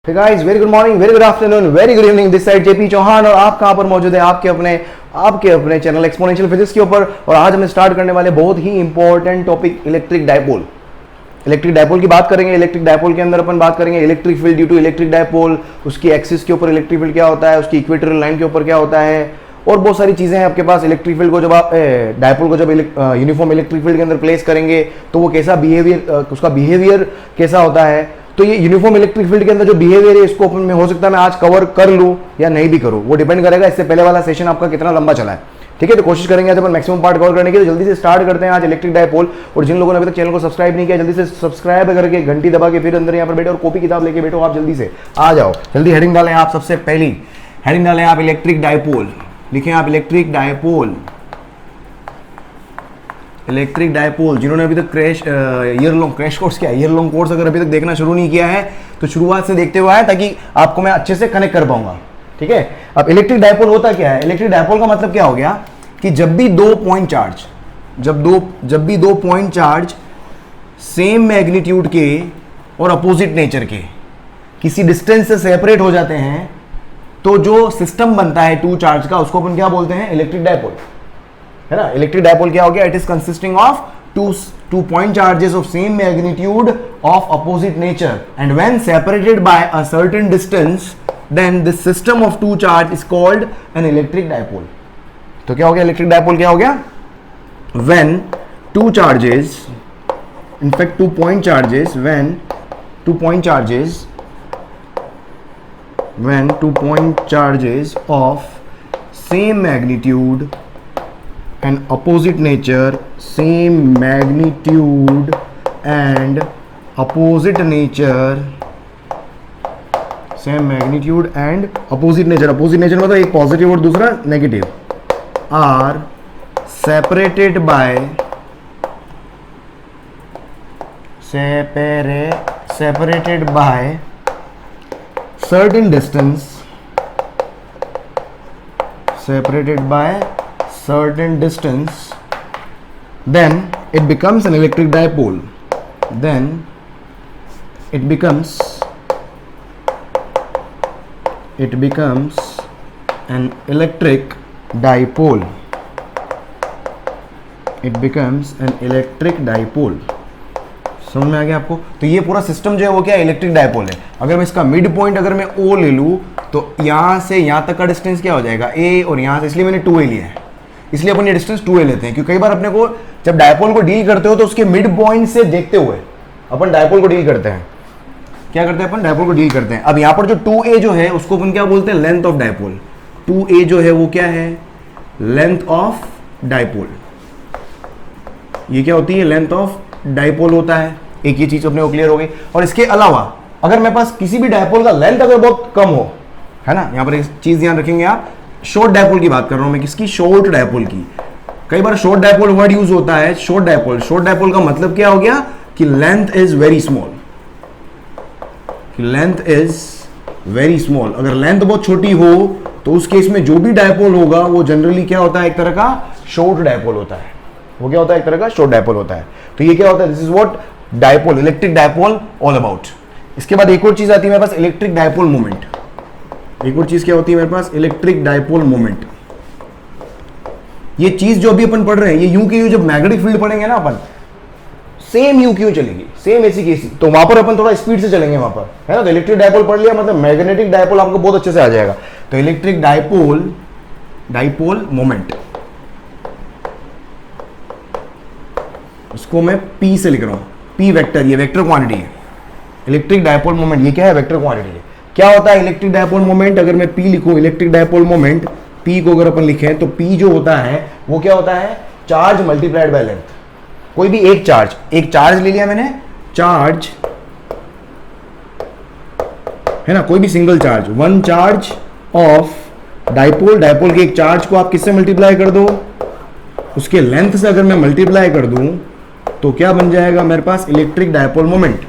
Hey guys, very good morning, very good afternoon, very good evening. This side JP Chauhan और आप कहाँ पर मौजूद है आपके अपने चैनल एक्सपोनेंशियल फिजिक्स के ऊपर। और आज हम स्टार्ट करने वाले बहुत ही important topic electric dipole. Electric dipole की बात करेंगे। इलेक्ट्रिक डायपोल के अंदर अपन बात करेंगे electric field due to electric dipole, उसकी एक्सिस के ऊपर इलेक्ट्रिक फील्ड क्या होता है, उसकी इक्वेटोरियल लाइन के ऊपर क्या होता है, और बहुत सारी चीजें हैं आपके पास। इलेक्ट्रिक फील्ड को जब आप डायपोल को जब यूनिफॉर्म इलेक्ट्रिक फील्ड के अंदर प्लेस करेंगे तो वो कैसा बिहेवियर, उसका बिहेवियर कैसा होता है। तो ये यूनिफॉर्म इलेक्ट्रिक फील्ड के अंदर जो बिहेवियर है इसको अपन में हो सकता है मैं आज कवर कर लूं या नहीं भी करूं, वो डिपेंड करेगा इससे पहले वाला सेशन आपका कितना लंबा चला है। ठीक है, तो कोशिश करेंगे आज अपन मैक्सिमम पार्ट कवर करने की। तो जल्दी से स्टार्ट करते हैं आज इलेक्ट्रिक डायपोल। और जिन लोगों ने अभी तक चैनल को सब्सक्राइब नहीं किया जल्दी से सब्सक्राइब करके घंटी दबा के फिर अंदर यहाँ पर बैठो और कॉपी किताब लेके बैठो। आप जल्दी से आ जाओ, जल्दी हेडिंग डालें आप। सबसे पहली हेडिंग डालें आप इलेक्ट्रिक डायपोल, लिखें आप इलेक्ट्रिक डायपोल। इलेक्ट्रिक डायपोल जिन्होंने अभी तक ईयर लॉन्ग क्रैश कोर्स किया, ईयर लॉन्ग कोर्स अगर अभी तक देखना शुरू नहीं किया है तो शुरुआत से देखते हुए आए ताकि आपको मैं अच्छे से कनेक्ट कर पाऊंगा। ठीक है, अब इलेक्ट्रिक डायपोल होता क्या है। इलेक्ट्रिक डायपोल का मतलब क्या हो गया कि जब भी दो पॉइंट चार्ज सेम मैग्नीट्यूड के और अपोजिट नेचर के किसी डिस्टेंस से सेपरेट हो जाते हैं तो जो सिस्टम बनता है टू चार्ज का उसको अपन क्या बोलते हैं, इलेक्ट्रिक डायपोल, है ना। इलेक्ट्रिक डायपोल क्या हो गया, it is consisting of two point charges of same magnitude of opposite nature and when separated by a certain distance then this system of two charge is called an electric dipole. तो क्या हो गया electric dipole, क्या हो गया, when two charges, in fact two point charges, when two point charges of same magnitude and opposite nature, same magnitude and opposite nature, same magnitude and opposite nature, opposite nature मतलब एक positive और दूसरा negative, are separated by certain distance, then it becomes an electric dipole. Then it becomes an electric dipole. It becomes an electric dipole. समझ में आ गया आपको। तो ये पूरा सिस्टम जो है वो क्या है, इलेक्ट्रिक डायपोल है। अगर मैं इसका मिड पॉइंट अगर मैं O ले लूँ तो यहाँ से यहाँ तक का डिस्टेंस क्या हो जाएगा, A, और यहाँ से, इसलिए मैंने 2A लिया है, इसलिए अपन ये डिस्टेंस 2A लेते हैं। क्योंकि कई बार अपने को जब डायपोल को डील करते हो तो उसके मिड पॉइंट से देखते हुए अपन डायपोल को डील करते हैं। क्या करते हैं अपन, डायपोल को डील करते हैं। अब यहाँ पर जो 2A जो है उसको अपन क्या बोलते हैं, लेंथ ऑफ डायपोल। 2A जो है वो क्या है, लेंथ ऑफ डायपोल। ये क्या होती है, लेंथ ऑफ डायपोल होता है। एक ये चीज अपने को क्लियर हो गई। और इसके अलावा अगर मेरे पास किसी भी डायपोल का लेंथ अगर बहुत कम हो, है ना, यहाँ पर एक चीज ध्यान रखेंगे आप, शॉर्ट डायपोल की बात कर रहा हूं मैं, किसकी, शॉर्ट डायपोल की। कई बार शॉर्ट डायपोल वर्ड यूज होता है, शॉर्ट डायपोल। शॉर्ट डायपोल का मतलब क्या हो गया कि length is very small, length is very small. अगर लेंथ बहुत छोटी हो तो उस केस में जो भी डायपोल होगा वो जनरली क्या होता है, एक तरह का शॉर्ट डायपोल होता है। वो क्या होता है, एक तरह का शॉर्ट डायपोल होता है। तो ये क्या होता है, this is what dipole, electric dipole all about. इसके बाद एक और चीज आती है मेरे पास, इलेक्ट्रिक डायपोल मोमेंट। एक और चीज क्या होती है मेरे पास, इलेक्ट्रिक डायपोल मोमेंट। ये चीज जो अभी अपन पढ़ रहे हैं, ये यू की यू, जब मैग्नेटिक फील्ड पढ़ेंगे ना अपन, सेम यू क्यों चलेगी, सेम ऐसी की ऐसी। तो वहां पर अपन थोड़ा स्पीड से चलेंगे वहां पर, है ना। तो इलेक्ट्रिक डायपोल पढ़ लिया मतलब मैग्नेटिक डायपोल आपको बहुत अच्छे से आ जाएगा। तो इलेक्ट्रिक डायपोल मोमेंट, उसको मैं P से लिख रहा हूं, P वेक्टर, ये वेक्टर क्वांटिटी है। इलेक्ट्रिक डायपोल मोमेंट ये क्या है, वेक्टर क्वांटिटी है। क्या होता है इलेक्ट्रिक डायपोल मोमेंट, अगर मैं P लिखूं, इलेक्ट्रिक डायपोल मोमेंट P को अगर अपन लिखें तो P जो होता है वो क्या होता है, चार्ज मल्टीप्लाइड बाय लेंथ। कोई भी एक चार्ज ले लिया मैंने, चार्ज है ना, कोई भी single charge, one charge of dipole. Dipole के एक चार्ज को आप किससे मल्टीप्लाई कर दो, उसके लेंथ से अगर मैं मल्टीप्लाई कर दूं तो क्या बन जाएगा मेरे पास, इलेक्ट्रिक डायपोल मोमेंट।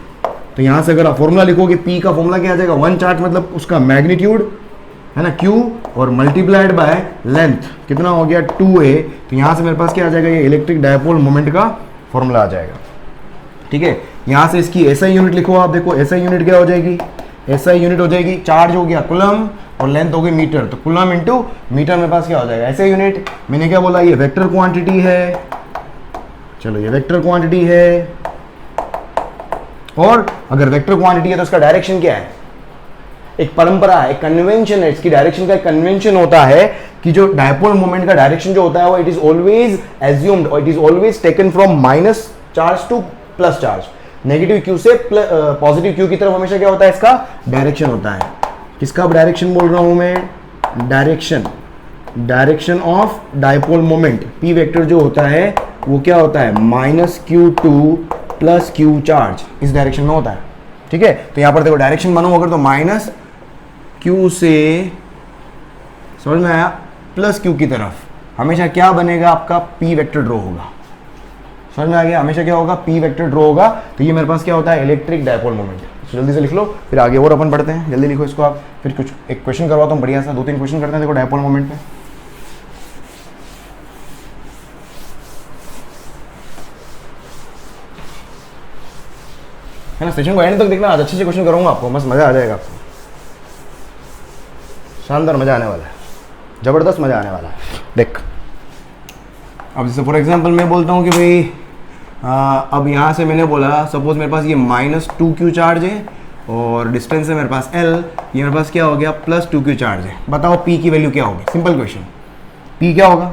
तो यहां से अगर आप फॉर्मूला लिखोगे, P का फॉर्मूला क्या आ जाएगा, वन चार्ज मतलब उसका मैग्नीट्यूड, है ना, Q, और मल्टीप्लाइड बाय लेंथ कितना हो गया, 2A। तो यहां से मेरे पास क्या आ जाएगा, ये इलेक्ट्रिक डायपोल मोमेंट का फॉर्मूला आ जाएगा। ठीक है, यहां से इसकी SI यूनिट लिखो आप, देखो SI यूनिट क्या हो जाएगी, SI यूनिट हो जाएगी, चार्ज हो गया कूलम और लेंथ हो गई मीटर, तो कूलम इंटू मीटर मेरे पास क्या हो जाएगा SI यूनिट। मैंने क्या बोला, ये वेक्टर क्वांटिटी है, चलो ये वेक्टर क्वांटिटी है, और अगर वेक्टर क्वांटिटी है तो उसका डायरेक्शन क्या है, एक परंपरा है, एक कन्वेंशन है, इसकी डायरेक्शन का एक कन्वेंशन होता है कि जो डायपोल मोमेंट का डायरेक्शन जो होता है वो इट इज ऑलवेज एज्यूम्ड और it is always taken from minus charge two plus charge. Negative Q से पॉजिटिव क्यू की तरफ हमेशा क्या होता है, इसका डायरेक्शन होता है। किसका डायरेक्शन बोल रहा हूं मैं, direction of dipole moment. P vector जो होता है वो क्या होता है, -q2 प्लस q चार्ज, इस डायरेक्शन में होता है। ठीक है, तो यहां पर देखो डायरेक्शन बनाओ अगर तो -q से, समझ में आया, प्लस q की तरफ हमेशा क्या बनेगा, आपका p वेक्टर ड्रॉ होगा। समझ में आ गया, हमेशा क्या होगा, p वेक्टर ड्रॉ होगा। तो ये मेरे पास क्या होता है, इलेक्ट्रिक डायपोल मोमेंट। जल्दी से लिख लो, फिर आगे और अपन पढ़ते हैं। जल्दी लिखो इसको आप, फिर कुछ एक क्वेश्चन करवाता हूँ बढ़िया सा, 2-3 क्वेश्चन करते हैं देखो डायपोल मोमेंट पे। है ना, सेशन को एंड तक देखना, आज अच्छे से क्वेश्चन करूंगा आपको, मस्त मजा आ जाएगा आपको, शानदार मजा आने वाला है, जबरदस्त मजा आने वाला है। देख अब जैसे फॉर एग्जांपल मैं बोलता हूँ कि भाई अब यहाँ से मैंने बोला सपोज मेरे पास ये -2q चार्ज है और डिस्टेंस है मेरे पास l, ये मेरे पास क्या हो गया +2q चार्ज है। बताओ p की वैल्यू क्या होगी, सिंपल क्वेश्चन, p क्या होगा,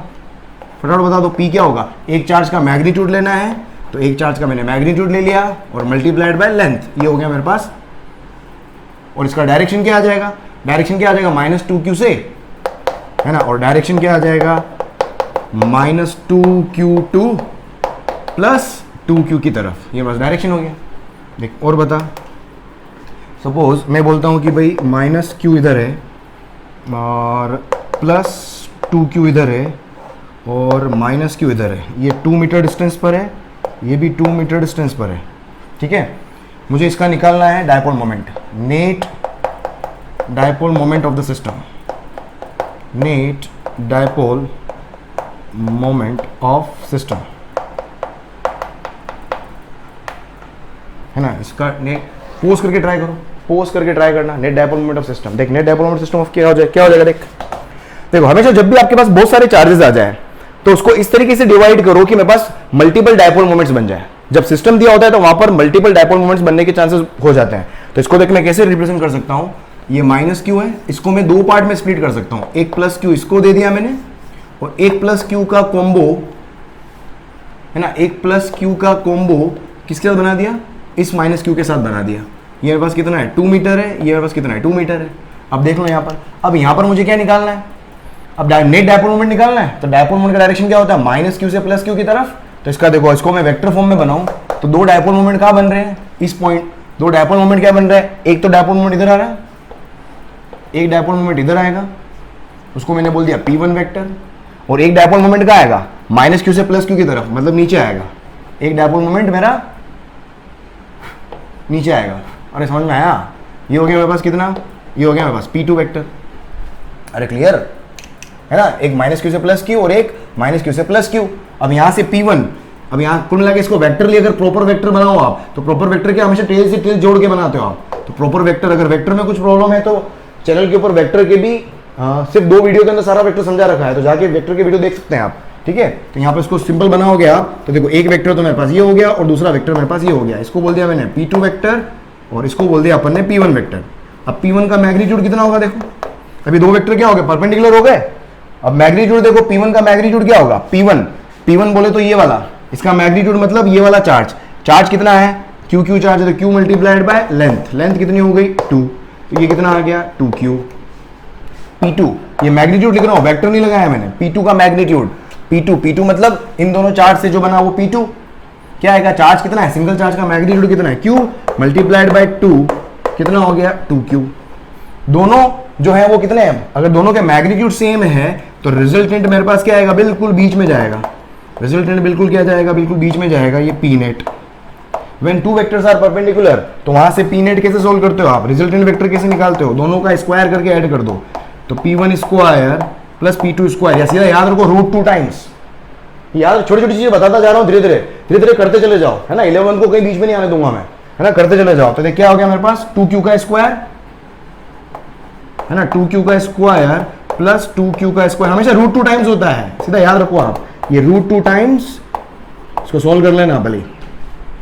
फटाफट बता दो p क्या होगा। एक चार्ज का मैग्नीट्यूड लेना है, तो एक चार्ज का मैंने मैग्नीट्यूड ले लिया और मल्टीप्लाइड बाय लेंथ, ये हो गया मेरे पास। और इसका डायरेक्शन क्या आ जाएगा, डायरेक्शन क्या आ जाएगा, -2q से, है ना, और डायरेक्शन क्या आ जाएगा, -2q2 प्लस 2q की तरफ, ये बस डायरेक्शन हो गया। देख और बता, सपोज मैं बोलता हूँ कि भाई -q इधर है और +2q इधर है और -q इधर है, ये 2 मीटर डिस्टेंस पर है, ये भी 2 मीटर डिस्टेंस पर है। ठीक है, मुझे इसका निकालना है dipole moment, net dipole moment of the system, net dipole moment of system, है ना। इसका नेट पोज करके ट्राई करो, पोज करके ट्राई करना, net dipole moment of system. देख net dipole moment system of क्या हो जाएगा, देख देखो हमेशा जब भी आपके पास बहुत सारे चार्जेस आ जाए तो उसको इस तरीके से डिवाइड करो कि मेरे पास मल्टीपल डायपोल मोमेंट्स बन जाए। जब सिस्टम दिया होता है तो वहां पर मल्टीपल डायपोल मोमेंट्स बनने के चांसेस हो जाते हैं। तो इसको देख मैं कैसे रिप्रेजेंट कर सकता हूं, ये -q है, इसको मैं 2 पार्ट में स्प्लिट कर सकता हूं, एक +q इसको दे दिया मैंने और एक +q का कॉम्बो, है ना, एक +q का कॉम्बो किसके साथ बना दिया, इस -q के साथ बना दिया। ये मेरे पास कितना है, 2 मीटर है, ये मेरे पास कितना है, 2 मीटर है। अब देख लो यहाँ पर, अब यहाँ पर मुझे क्या निकालना है, अब नेट डायपोल मोमेंट निकालना है। तो डायपोल मोमेंट का डायरेक्शन क्या होता है, -q से +q की तरफ। तो इसका देखो, इसको मैं वेक्टर फॉर्म में बनाऊं तो 2 डायपोल मोमेंट कहाँ बन रहे हैं, इस पॉइंट, 2 डायपोल मोमेंट क्या बन रहा है, एक तो डायपोल मोमेंट इधर आ रहा है, एक डायपोल मोमेंट इधर आएगा, उसको मैंने बोल दिया P1 वेक्टर, और एक डायपोल मोमेंट कहाँ आएगा, -q से +q की तरफ, मतलब नीचे आएगा। एक डायपोल मोमेंट मेरा नीचे आएगा। अरे समझ में आया, ये हो गया मेरे पास कितना, ये हो गया मेरे पास P2 वेक्टर। अरे क्लियर है ना, एक -q से +q और एक -q से +q। अब यहाँ से P1, अब यहाँ कुल मिला के इसको वेक्टर लिए अगर प्रॉपर वेक्टर बनाओ आप, तो प्रॉपर वेक्टर क्या हमेशा टेल से टेल जोड़ के बनाते हो आप। तो प्रॉपर वेक्टर, अगर वेक्टर में कुछ प्रॉब्लम है तो चैनल के ऊपर वेक्टर के भी सिर्फ 2 वीडियो के अंदर सारा वेक्टर समझा रखा है, तो जाके वेक्टर के वीडियो देख सकते हैं आप। ठीक है, तो यहाँ पर इसको सिंपल बनाओगे आप, तो देखो एक वेक्टर तो मेरे पास ये हो गया और दूसरा वेक्टर मेरे पास ये हो गया। इसको बोल दिया मैंने P2 वेक्टर और इसको बोल दिया अपन ने P1 वेक्टर। अब P1 का मैग्नीट्यूड कितना होगा, देखो अभी 2 वेक्टर क्या हो गए, परपेंडिकुलर हो गए। अब मैग्नीट्यूड देखो, P1 का मैग्नीट्यूड क्या होगा, P1 बोले तो ये वाला, इसका मैग्नीट्यूड मतलब ये वाला चार्ज, चार्ज कितना है, QQ चार्ज है, तो Q multiplied by length, length कितनी हो गई 2, तो ये कितना आ गया 2Q। P2 ये मैग्नीट्यूड लिख रहा हूं, वेक्टर नहीं लगाया मैंने, P2 का मैग्नीट्यूड, P2 मतलब इन दोनों चार्ज से जो बना वो P2 क्या आएगा, चार्ज कितना है, सिंगल चार्ज का मैग्नीट्यूड कितना है, Q मल्टीप्लाइड बाय 2, कितना हो गया 2Q। दोनों जो है वो कितने हैं, अगर दोनों के मैग्नीट्यूड सेम है तो रिजल्टेंट मेरे पास क्या आएगा, बिल्कुल बीच में जाएगा, रिजल्टेंट बिल्कुल क्या जाएगा, बिल्कुल बीच में जाएगा, ये P net. When 2 vectors are perpendicular, तो वहां से P नेट कैसे सोल्व करते हो आप, रिजल्टेंट वेक्टर कैसे निकालते हो, दोनों का स्क्वायर करके ऐड कर दो, तो P1 square plus P2 square, या सीधा याद रखो √2 टाइम्स। यार छोटी छोटी चीजें बताता जा रहा हूँ, धीरे धीरे करते चले जाओ, है ना, 11 को कहीं बीच में नहीं आने दूंगा मैं, है ना, करते चले जाओ। तो देख क्या हो गया मेरे पास 2Q का स्क्वायर है ना, 2q का स्क्वायर प्लस 2q का स्क्वायर हमेशा √2 टाइम्स होता है, सीधा याद रखो आप, ये √2 टाइम्स, इसको सॉल्व कर लेना भले,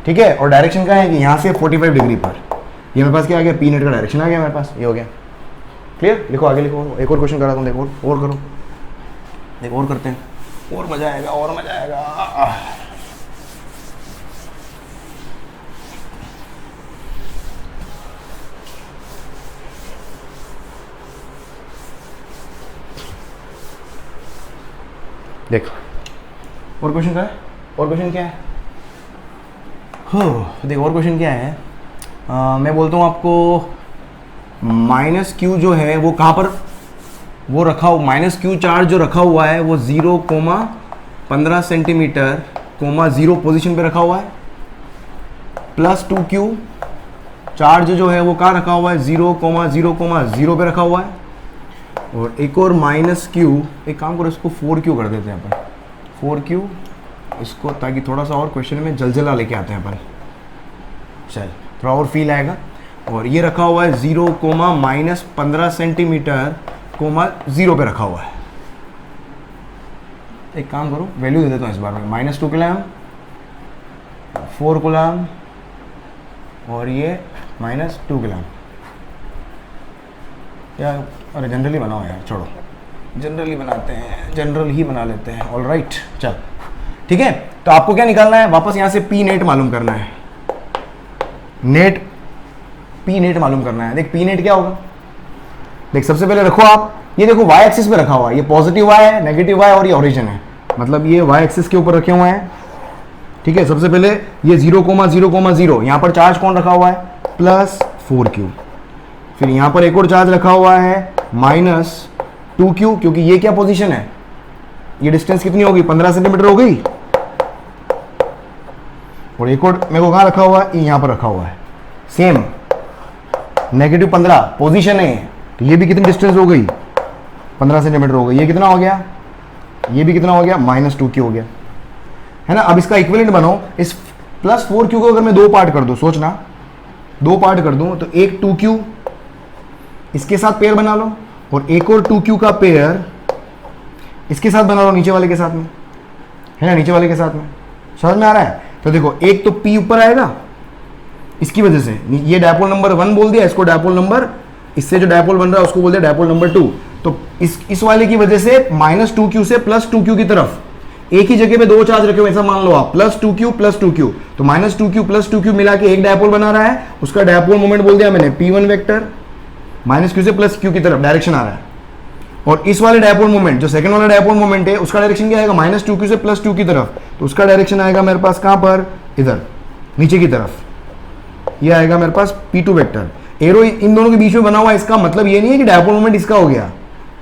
ठीक है। और डायरेक्शन क्या है कि यहाँ से 45 डिग्री पर, ये मेरे पास क्या आ गया, पी नेट का डायरेक्शन आ गया मेरे पास, ये हो गया क्लियर। लिखो आगे लिखो, एक और क्वेश्चन करा तुम, देखो और करो, देखो और करते हैं, और मजा आएगा, और मजा आएगा। देखो और क्वेश्चन क्या है, और क्वेश्चन क्या है, हो देखो और क्वेश्चन क्या है, मैं बोलता हूँ आपको -q जो है वो कहाँ पर वो रखा हो, -q चार्ज जो रखा हुआ है वो 0,15 सेंटीमीटर, 0 पोजीशन पे रखा हुआ है, प्लस 2q चार्ज जो है वो कहाँ रखा हुआ है, 0,0,0 पे रखा हुआ है, और एक और -q, एक काम करो इसको 4q कर देते हैं अपन, 4q इसको, ताकि थोड़ा सा और क्वेश्चन में जलजला लेके आते हैं अपन, चल थोड़ा और फील आएगा। और ये रखा हुआ है 0,-15 सेंटीमीटर, 0 पे रखा हुआ है। एक काम करो वैल्यू दे देता हूँ इस बार में, -2 कूलम, 4 कूलम और ये -2 कूलम, यार अरे जनरली बनाओ यार, छोड़ो जनरली बनाते हैं, जनरल ही बना लेते हैं, ऑल राइट चल ठीक है। तो आपको क्या निकालना है, वापस यहाँ से पी नेट मालूम करना है, नेट पी नेट मालूम करना है। देख पी नेट क्या होगा, देख सबसे पहले रखो आप, ये देखो वाई एक्सिस पे रखा हुआ है, ये पॉजिटिव वाई है, नेगेटिव वाई और ये ओरिजिन है, मतलब ये वाई एक्सिस के ऊपर रखे हुए हैं, ठीक है। सबसे पहले ये 0,0,0 यहाँ पर चार्ज कौन रखा हुआ है, +4q, फिर यहाँ पर एक और चार्ज रखा हुआ है -2q, क्योंकि ये क्या पोजीशन है, ये डिस्टेंस कितनी होगी, 15 सेंटीमीटर हो गई, और एक और मेरे को कहाँ रखा हुआ है, यहाँ पर रखा हुआ है, सेम -15 पोजीशन है, तो ये भी कितनी डिस्टेंस हो गई, 15 सेंटीमीटर हो गई, ये कितना हो गया, ये भी कितना हो गया, -2q हो गया, है ना। अब इसका इक्विवेलेंट बनाओ, इस +4q को अगर मैं 2 पार्ट कर दूं, सोचना 2 पार्ट कर दूं, तो एक 2q इसके साथ पेयर बना लो, और एक और 2q का पेयर इसके साथ बना लो, नीचे वाले के साथ में, है ना, नीचे वाले के साथ में, समझ में आ रहा है। तो देखो एक तो p ऊपर आएगा, इसकी वजह से ये डायपोल नंबर 1 बोल दिया, इसको डायपोल नंबर, इससे जो डायपोल बन रहा है उसको बोल दिया डायपोल नंबर 2, तो इस वाले की वजह से -2q से +2q की तरफ एक ही जगह पे 2 चार्ज रखे हुए, ऐसा मान लो आप, +2q +2q, तो -2q +2q मिला के एक डायपोल बना रहा है, उसका डायपोल मोमेंट बोल दिया मैंने p1 वेक्टर, -q से +q की तरफ डायरेक्शन आ रहा है, और इस वाले डायपोल मोमेंट जो सेकंड वाला डायपोल मोमेंट है उसका डायरेक्शन क्या आएगा, -2q से +2 की तरफ, तो उसका डायरेक्शन आएगा मेरे पास कहां पर, इधर नीचे की तरफ, ये आएगा मेरे पास p2 वेक्टर, एरो इन दोनों के बीच में बना हुआ है, इसका मतलब ये नहीं है कि डायपोल मोमेंट इसका हो गया,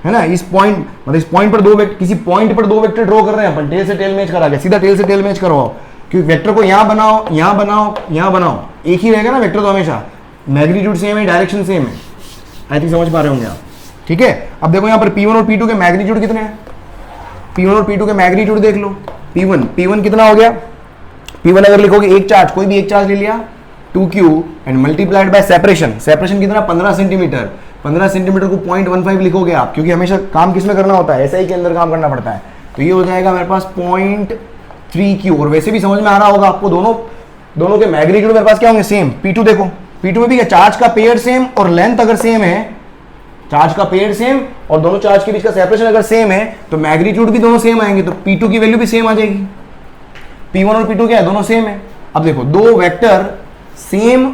है ना, इस पॉइंट मतलब इस पॉइंट पर किसी पॉइंट पर 2 वेक्टर ड्रॉ कर रहे हैं अपन, टेल से टेल मैच करा के, सीधा टेल से टेल मैच करवाओ, क्योंकि वेक्टर को यहां बनाओ, यहां बनाओ, यहां बनाओ, एक ही रहेगा ना वेक्टर, तो हमेशा मैग्नीट्यूड सेम है, डायरेक्शन सेम है, आई थिंक समझ पा रहे होंगे आप, ठीक है। अब देखो यहाँ पर P1 और P2 के मैग्नीट्यूड कितने हैं, P1 और P2 के मैग्नीट्यूड देख लो, P1 कितना हो गया, P1 अगर लिखोगे एक चार्ज, कोई भी एक चार्ज ले लिया, 2q and multiplied by separation, separation कितना, 15 सेंटीमीटर, 15 सेंटीमीटर को 0.15 लिखोगे आप, क्योंकि हमेशा काम किस में करना होता है, SI के अंदर काम करना पड़ता है, तो ये हो जाएगा मेरे पास 0.3q, और वैसे भी समझ में आ रहा होगा आपको, दोनों के मैग्नीट्यूड मेरे पास क्या होंगे, सेम। P2 देखो, P2 में भी क्या, चार्ज का पेयर सेम और लेंथ अगर सेम है, चार्ज का पेयर सेम और दोनों चार्ज के बीच का सेपरेशन अगर सेम है, तो मैग्नीट्यूड भी दोनों सेम आएंगे, तो P2 की वैल्यू भी सेम आ जाएगी। P1 और P2 क्या है, दोनों सेम है। अब देखो दो वेक्टर सेम,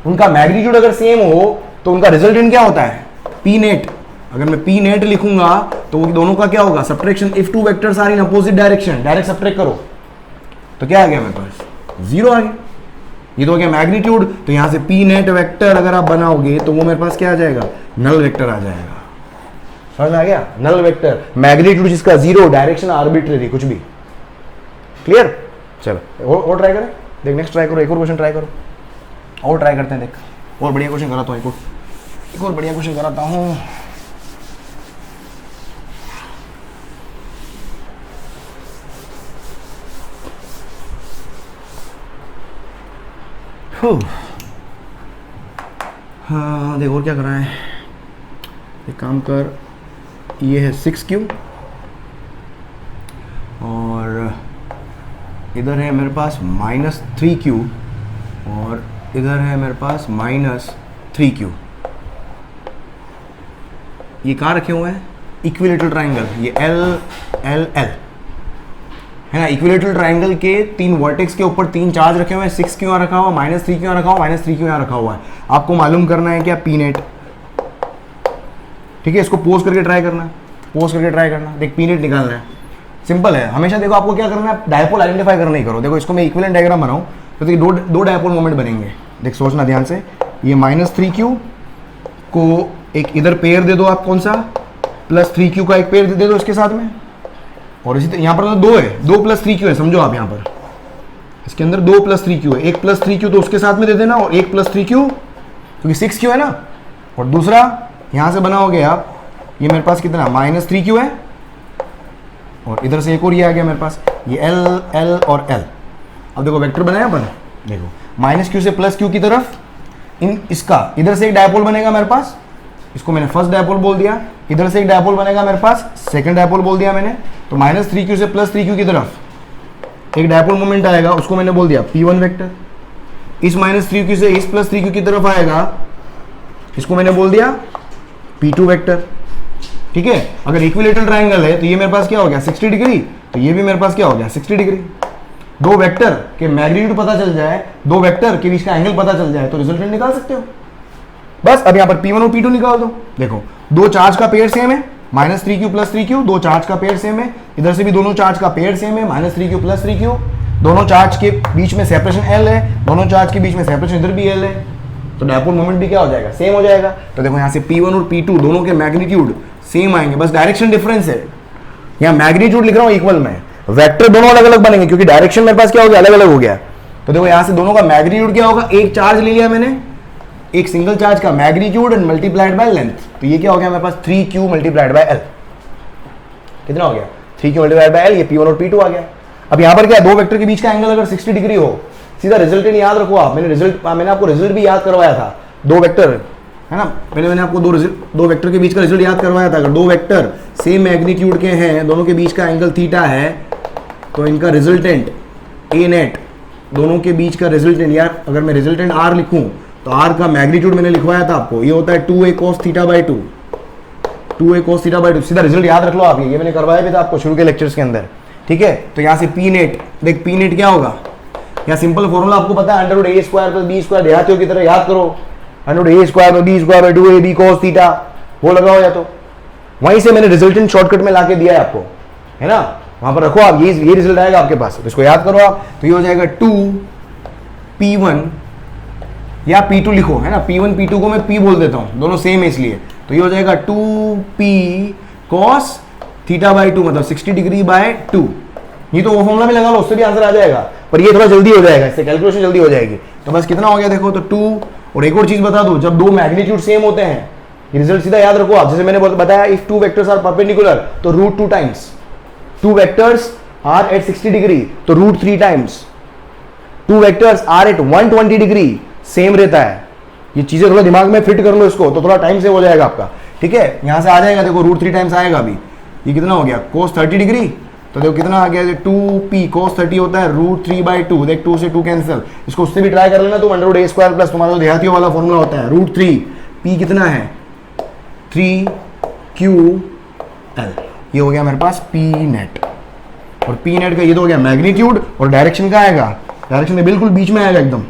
उनका मैग्नीट्यूड अगर सेम हो तो उनका रिजल्टेंट क्या होता है, P नेट। अगर मैं P नेट लिखूंगा तो वो दोनों का क्या होगा, subtraction, if two vectors are in opposite direction, direct subtract करो, तो क्या आ गया मेरे पास, 0 आ गया। ये तो हो गया मैग्नीट्यूड, तो यहां से P नेट वेक्टर अगर आप बनाओगे तो वो मेरे पास क्या आ जाएगा, नल वेक्टर आ जाएगा। समझ में आ गया, नल वेक्टर, मैग्नीट्यूड जिसका 0, डायरेक्शन आर्बिट्रेरी, कुछ भी। क्लियर, चलो और ट्राई करें, देख नेक्स्ट ट्राई करो, एक और क्वेश्चन ट्राई करो, और ट्राई करते हैं, देख और बढ़िया क्वेश्चन कराता हूँ, एक और बढ़िया क्वेश्चन कराता हूँ। हाँ देखो और क्या करना है, एक काम कर, ये है 6Q और इधर है मेरे पास -3Q और इधर है मेरे पास -3Q। ये कहाँ रखे हुए हैं, इक्विलेटरल ट्राइंगल, ये L है ना। इक्विलेटरल ट्राइंगल के 3 वर्टेक्स के ऊपर 3 चार्ज रखे हुए हैं, 6Q यहाँ रखा हुआ, -3Q यहाँ रखा हुआ, -3Q यहाँ रखा हुआ है। आपको मालूम करना है क्या, P नेट, ठीक है। इसको पोज करके ट्राई करना, पोज करके ट्राई करना, देख P नेट निकालना है, सिंपल है। हमेशा देखो आपको क्या करना है, डायपोल आइडेंटिफाई करना ही करो। देखो इसको मैं इक्विवेलेंट डायग्राम बनाऊं तो देखिए दो डायपोल मोमेंट बनेंगे, देख सोचना ध्यान से। ये -3Q को एक इधर पेयर दे दो आप, कौन सा, +3Q का एक पेयर दे दो इसके साथ में, और इसी यहाँ पर तो 2 है, 2 + 3Q है, समझो आप यहाँ पर इसके अंदर 2 + 3Q है, एक +3Q तो उसके साथ में दे देना और एक +3Q क्योंकि 6Q है ना, और दूसरा यहाँ से बनाओगे आप, ये मेरे पास कितना -3Q है और इधर से एक और ये आ गया मेरे पास, ये L और L। अब देखो वेक्टर बनाया अपन, देखो -Q से +Q की तरफ, इन इसका इधर से एक डायपोल बनेगा मेरे पास, इसको मैंने फर्स्ट डायपोल बोल दिया, इधर से एक डायपोल बनेगा मेरे पास, सेकंड डायपोल बोल दिया मैंने। तो -3Q से +3Q की तरफ एक डायपोल मोमेंट आएगा, उसको मैंने बोल दिया P1 वेक्टर। इस -3Q से इस +3Q की तरफ आएगा, इसको मैंने बोल दिया P2 वेक्टर, ठीक है। अगर इक्विलेटरल ट्राइंगल है तो ये मेरे पास क्या हो गया 60 डिग्री, तो ये भी मेरे पास क्या हो गया 60 डिग्री। दो वेक्टर के मैग्नीट्यूड पता चल जाए, दो वेक्टर के बीच का एंगल पता चल जाए तो रिजल्टेंट निकाल सकते हो बस। अब यहाँ पर P1 और P2 निकाल दो। देखो दो चार्ज का पेयर सेम है, -3Q + 3Q, दो चार्ज का पेयर सेम है, इधर से भी दोनों चार्ज का पेयर सेम है, -3Q + 3Q, दोनों चार्ज के बीच में सेपरेशन L है, दोनों चार्ज के बीच में सेपरेशन इधर भी L है, तो डायपोल मोमेंट भी क्या हो जाएगा, सेम हो जाएगा। तो देखो यहाँ से P1 और P2 दोनों के मैग्नीट्यूड सेम आएंगे, बस डायरेक्शन डिफरेंस है। यहाँ मैग्नीट्यूड लिख रहा हूँ इक्वल में, वेक्टर दोनों अलग अलग बनेंगे क्योंकि डायरेक्शन मेरे पास क्या हो गया, अलग अलग हो गया। तो देखो यहाँ से दोनों का मैग्नीट्यूड क्या होगा, एक चार्ज ले लिया मैंने, एक सिंगल चार्ज का magnitude and multiplied by length, तो ये क्या हो गया मेरे पास 3Q × L। कितना हो गया 3Q × L, ये P1 और P2 आ गया। अब यहाँ पर क्या है, दो वेक्टर के बीच का एंगल अगर 60 डिग्री हो, सीधा रिजल्टेंट याद रखो आप, मैंने आपको रिजल्ट भी याद करवाया था, दो वेक्टर है ना, पहले मैंने आपको दो वेक्टर के बीच का रिजल्ट याद करवाया था। अगर दो वेक्टर सेम मैग्नीट्यूड के हैं, दोनों के बीच का एंगल थीटा है, तो इनका रिजल्टेंट A नेट, दोनों के बीच का रिजल्टेंट, यार अगर मैं रिजल्टेंट R लिखूं तो R का मैग्नीट्यूड मैंने लिखवाया था आपको, ये होता है 2A cos θ/2, 2A cos θ/2, सीधा रिजल्ट याद रख लो आप, ये मैंने करवाया भी था आपको शुरू के लेक्चर्स के अंदर, ठीक है। तो यहाँ से P नेट, देख P नेट क्या होगा, यहाँ सिंपल फॉर्मूला आपको पता है, √A² + B² देहातियों की तरह याद करो, √A² + B² 2AB cos θ, वो लगाओ या तो वहीं से मैंने रिजल्टेंट शॉर्टकट में लाके दिया है आपको, है ना, वहां पर रखो आप, ये रिजल्ट आएगा आपके पास, तो इसको याद करो आप। तो ये हो जाएगा 2P1 या P2 लिखो, है ना, P1 P2 को मैं P बोल देता हूं, दोनों सेम है इसलिए, तो ये हो जाएगा 2P cos θ/2, मतलब 60 डिग्री बाय 2। ये तो वो फॉर्मूला में लगा लो, उससे भी आंसर आ जाएगा, पर ये थोड़ा जल्दी हो जाएगा, इससे कैलकुलेशन जल्दी हो जाएगी। तो बस कितना हो गया देखो, तो 2, और एक और चीज बता दो, जब दो मैग्नीट्यूड सेम होते हैं, ये रिजल्ट सीधा याद रखो आप, जैसे मैंने बताया if two vectors are perpendicular तो √2 times, two vectors are at 60 degree तो √3 times, two vectors are at 120 degree same रहता है। ये चीजें थोड़ा दिमाग में फिट कर लो इसको, तो थोड़ा टाइम सेव हो जाएगा आपका, ठीक है। यहां से आ जाएगा देखो √3 टाइम्स आएगा अभी, ये कितना हो गया cos 30 डिग्री, तो देखो कितना आ गया, 2P cos 30 होता है √3/2, देख 2 से 2 कैंसिल, इसको उससे भी ट्राई कर लेना तुम, √A² प्लस तुम्हारा देहातियों वाला फॉर्मूला होता है √3, P कितना है 3QL, ये हो गया मेरे पास P नेट, और P नेट का ये तो हो गया मैग्नीट्यूड, और डायरेक्शन का आएगा, डायरेक्शन में बिल्कुल बीच में आएगा, एकदम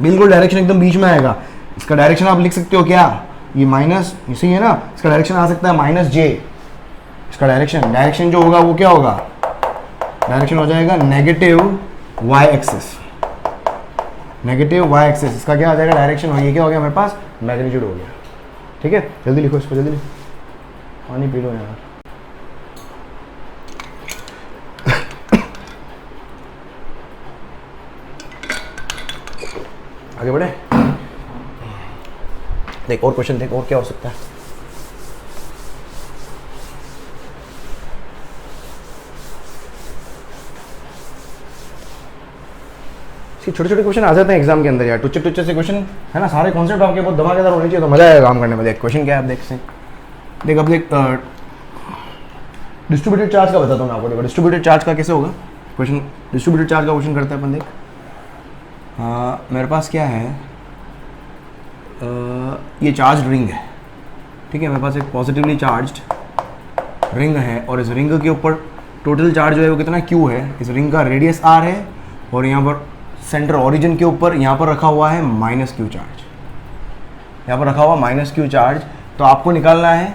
बिल्कुल डायरेक्शन एकदम बीच में आएगा। इसका डायरेक्शन आप लिख सकते हो क्या, ये माइनस इसी है ना, इसका डायरेक्शन आ सकता है -J, इसका डायरेक्शन जो होगा वो क्या होगा, डायरेक्शन हो जाएगा negative y axis, negative y axis, इसका क्या आ जाएगा डायरेक्शन, हो ये क्या हो गया मेरे पास मैग्नीट्यूड हो गया, ठीक है। जल्दी लिखो इसको, जल्दी लिखो, पानी पी लो यार। आगे बढ़े, देख और क्वेश्चन देख, और क्या हो सकता है। छोटे छोटे क्वेश्चन आ जाते हैं एग्जाम के अंदर यार, टुच्चे टुच्चे से क्वेश्चन है ना, सारे कॉन्सेप्ट आपके बहुत धमाकेदार होने चाहिए तो मजा आएगा काम करने में। देख क्वेश्चन क्या है, आप देख सकते देख अब देख डिस्ट्रीब्यूटेड चार्ज का बताता हूँ मैं आपको। देखो डिस्ट्रीब्यूटेड चार्ज का कैसे होगा क्वेश्चन, डिस्ट्रीब्यूटेड चार्ज का क्वेश्चन करते हैं अपन। देख मेरे पास क्या है, ये चार्ज रिंग है, ठीक है, मेरे पास एक पॉजिटिवली चार्ज्ड रिंग है और इस रिंग के ऊपर टोटल चार्ज जो है वो कितना Q है, इस रिंग का रेडियस R है और यहाँ पर सेंटर ओरिजिन के ऊपर यहाँ पर रखा हुआ है -Q चार्ज, यहाँ पर रखा हुआ -Q चार्ज। तो आपको निकालना है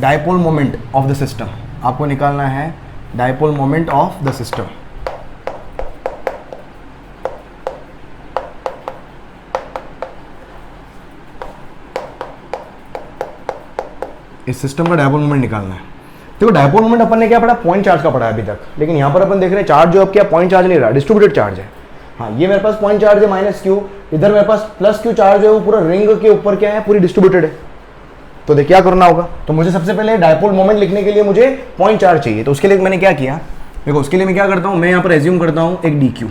dipole moment of the system, आपको निकालना है dipole moment of the system. इस सिस्टम का डायपोल मोमेंट निकालना है। देखो डायपोल मोमेंट अपन ने क्या पढ़ा, पॉइंट चार्ज का पढ़ा है अभी तक, लेकिन यहाँ पर अपन देख रहे हैं चार्ज जो अब क्या पॉइंट चार्ज नहीं रहा, डिस्ट्रीब्यूटेड चार्ज है। हाँ ये मेरे पास पॉइंट चार्ज है -Q, इधर मेरे पास +Q चार्ज है, वो पूरा रिंग के ऊपर क्या है, पूरी डिस्ट्रीब्यूटेड है। तो देख क्या करना होगा, तो मुझे सबसे पहले डायपोल मोमेंट लिखने के लिए मुझे पॉइंट चार्ज चाहिए। तो उसके लिए मैंने क्या किया, देखो उसके लिए मैं क्या करता हूँ, मैं यहाँ पर एज्यूम करता हूँ एक dq,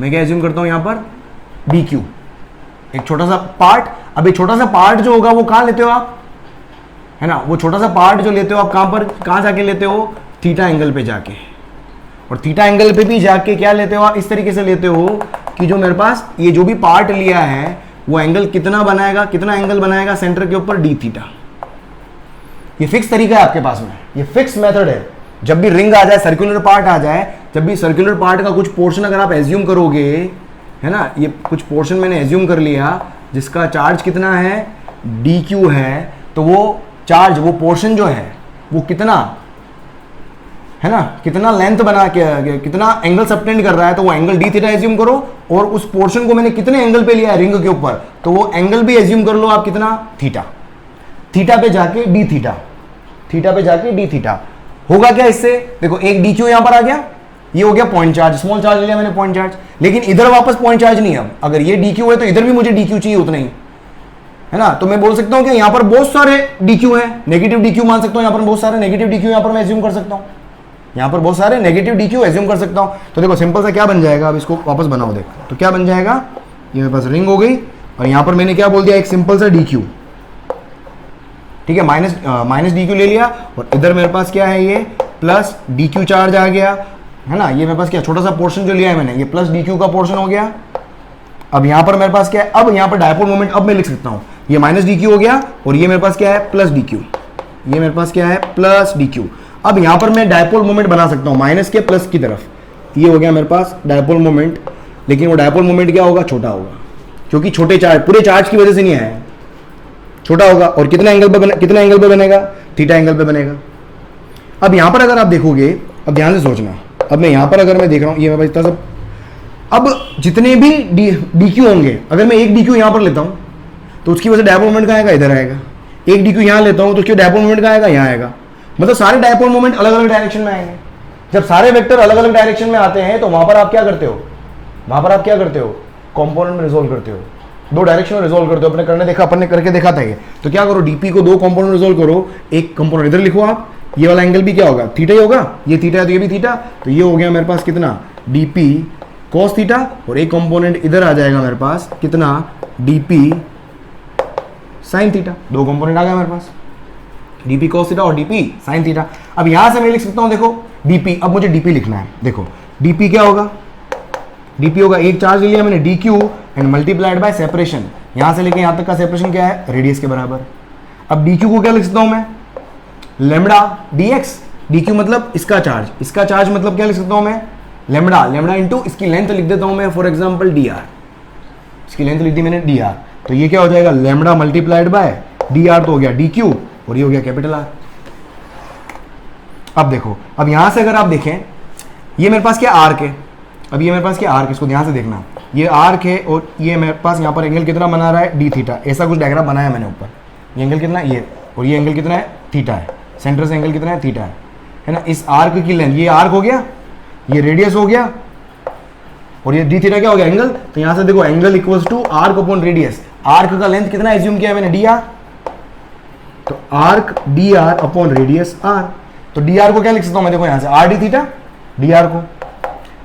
मैं क्या एज्यूम करता हूँ यहाँ पर dq, एक छोटा सा पार्ट। अब एक छोटा सा पार्ट जो होगा वो कहाँ लेते हो आप, है ना, वो छोटा सा पार्ट जो लेते हो आप कहाँ पर, कहाँ जाके लेते हो, थीटा एंगल पे जाके। और थीटा एंगल पे भी जाके क्या लेते हो आप, इस तरीके से लेते हो कि जो मेरे पास ये जो भी पार्ट लिया है वो एंगल कितना बनाएगा, कितना एंगल बनाएगा सेंटर के ऊपर d थीटा। ये फिक्स तरीका है आपके पास में, ये फिक्स मेथड है। जब भी रिंग आ जाए, सर्कुलर पार्ट आ जाए, जब भी सर्कुलर पार्ट का कुछ पोर्शन अगर आप एज्यूम करोगे, है ना, ये कुछ पोर्शन मैंने एज्यूम कर लिया जिसका चार्ज कितना है dq है, तो वो चार्ज, वो पोर्शन जो है वो कितना है ना, कितना लेंथ बना के, कितना एंगल सबटेंड कर रहा है, तो वो एंगल d थीटा एज्यूम करो। और उस पोर्शन को मैंने कितने एंगल पे लिया है रिंग के ऊपर, तो वो एंगल भी एज्यूम कर लो आप कितना, थीटा। थीटा पे जाके d थीटा, थीटा पे जाके d थीटा होगा क्या इससे, देखो एक dq यहां पर आ गया, ये हो गया पॉइंट चार्ज, स्मॉल चार्ज लिया मैंने पॉइंट चार्ज, लेकिन इधर वापस पॉइंट चार्ज नहीं है। अब अगर ये dq है तो इधर भी मुझे dq चाहिए उतना ही, है ना। तो मैं बोल सकता हूं कि यहां पर बहुत सारे dq हैं, नेगेटिव dq मान सकता हूं, यहां पर बहुत सारे नेगेटिव dq यहां पर मैं एज्यूम कर सकता हूं, यहां पर बहुत सारे नेगेटिव dq एज्यूम कर सकता हूं। तो देखो सिंपल सा क्या बन जाएगा, अब इसको वापस बनाओ, देख तो क्या बन जाएगा, ये मेरे पास रिंग हो गई और यहां पर मैंने क्या बोल दिया, एक सिंपल सा dq, ठीक है, माइनस dq ले लिया और इधर मेरे पास क्या है, ये प्लस dq चार्ज आ गया, है ना। ये मेरे पास क्या छोटा सा पोर्शन जो लिया है मैंने, ये प्लस dq का पोर्शन हो गया। अब यहां पर मेरे पास क्या है, अब यहां पर डायपोल मोमेंट अब मैं लिख सकता हूं, ये -dq हो गया और ये मेरे पास क्या है, +dq, ये मेरे पास क्या है, +dq। अब यहां पर मैं डायपोल मोमेंट बना सकता हूं माइनस के प्लस की तरफ, ये हो गया मेरे पास डायपोल मोमेंट। लेकिन वो डायपोल मोमेंट क्या होगा, छोटा होगा, क्योंकि छोटे चार्ज, पूरे चार्ज की वजह से नहीं आया, छोटा होगा। और कितना एंगल पे कितना एंगल पे बनेगा, थीटा एंगल पे बनेगा। अब यहां पर अगर आप देखोगे, अब ध्यान से सोचना, अब मैं यहां पर अगर मैं देख रहा हूं, ये मेरे पास इतना सब, अब जितने भी dq होंगे, अगर मैं एक dq यहां पर लेता हूं तो उसकी वजह से डायपोल मोमेंट कहाँ आएगा, इधर आएगा। एक dq यहां लेता हूं तो उसकी डायपोल मोमेंट कहाँ आएगा, यहां आएगा। मतलब सारे डायपोल मोमेंट अलग अलग डायरेक्शन में आएंगे। जब सारे वेक्टर अलग अलग डायरेक्शन में आते हैं तो वहां पर आप क्या करते हो, वहां पर आप क्या करते हो, कंपोनेंट में रिजोल्व करते हो, दो डायरेक्शन में रिजोल्व करते हो। अपने करने देखा, अपन ने करके देखा था ये। तो क्या करो, डीपी को दो कंपोनेंट रिजोल्व करो, एक कंपोनेंट इधर लिखो आप, ये वाला एंगल भी क्या होगा, थीटा ही होगा, ये थीटा है तो ये भी थीटा, तो ये हो गया मेरे पास कितना, डीपी कॉस थीटा, और एक कंपोनेंट इधर आ जाएगा मेरे पास कितना, डीपी साइन थीटा। दो कंपोनेंट आ गया मेरे पास, डीपी कॉस थीटा और डीपी साइन थीटा। अब यहां से मैं लिख सकता हूं, देखो डीपी, अब मुझे डीपी लिखना है। देखो डीपी क्या होगा, डीपी होगा, एक चार्ज ले लिया मैंने dq and multiplied by separation, यहां से लेके यहां तक का सेपरेशन क्या है, रेडियस के बराबर। अब dq को क्या लिख सकता हूं मैं, लेमडा dx, dq मतलब इसका चार्ज मतलब क्या लिख सकता हूं मैं, लेमडा इंटू इसकी लेंथ लिख देता हूं मैं, फॉर एग्जांपल dr, इसकी लेंथ लिख दी मैंने dr, तो ये क्या हो जाएगा, लेमडा मल्टीप्लाइड बाय dr, तो हो गया dq और ये हो गया कैपिटल R। अब देखो, अब यहां से अगर आप देखें, ये मेरे पास क्या आर्क है, अब ये मेरे पास क्या आर्क है, इसको ध्यान से देखना, ये आर्क है और ये मेरे पास यहाँ पर एंगल कितना बना रहा है, डी थीटा, ऐसा कुछ डायग्राम बनाया मैंने ऊपर, ये एंगल कितना है, ये, और ये एंगल कितना है, थीटा है, सेंटर से एंगल कितना है, थीटा है ना। इस आर्क की लेंथ, ये आर्क हो गया, ये रेडियस हो गया, और ये डी थीटा क्या हो गया, एंगल। तो यहाँ से देखो angle equals to arc upon radius, arc का लेंथ कितना एज्यूम किया है मैंने, डी आर, तो arc D R upon radius R. तो डी आर को क्या लिख सकता हूं मैं, देखो यहां से R D theta, D R को,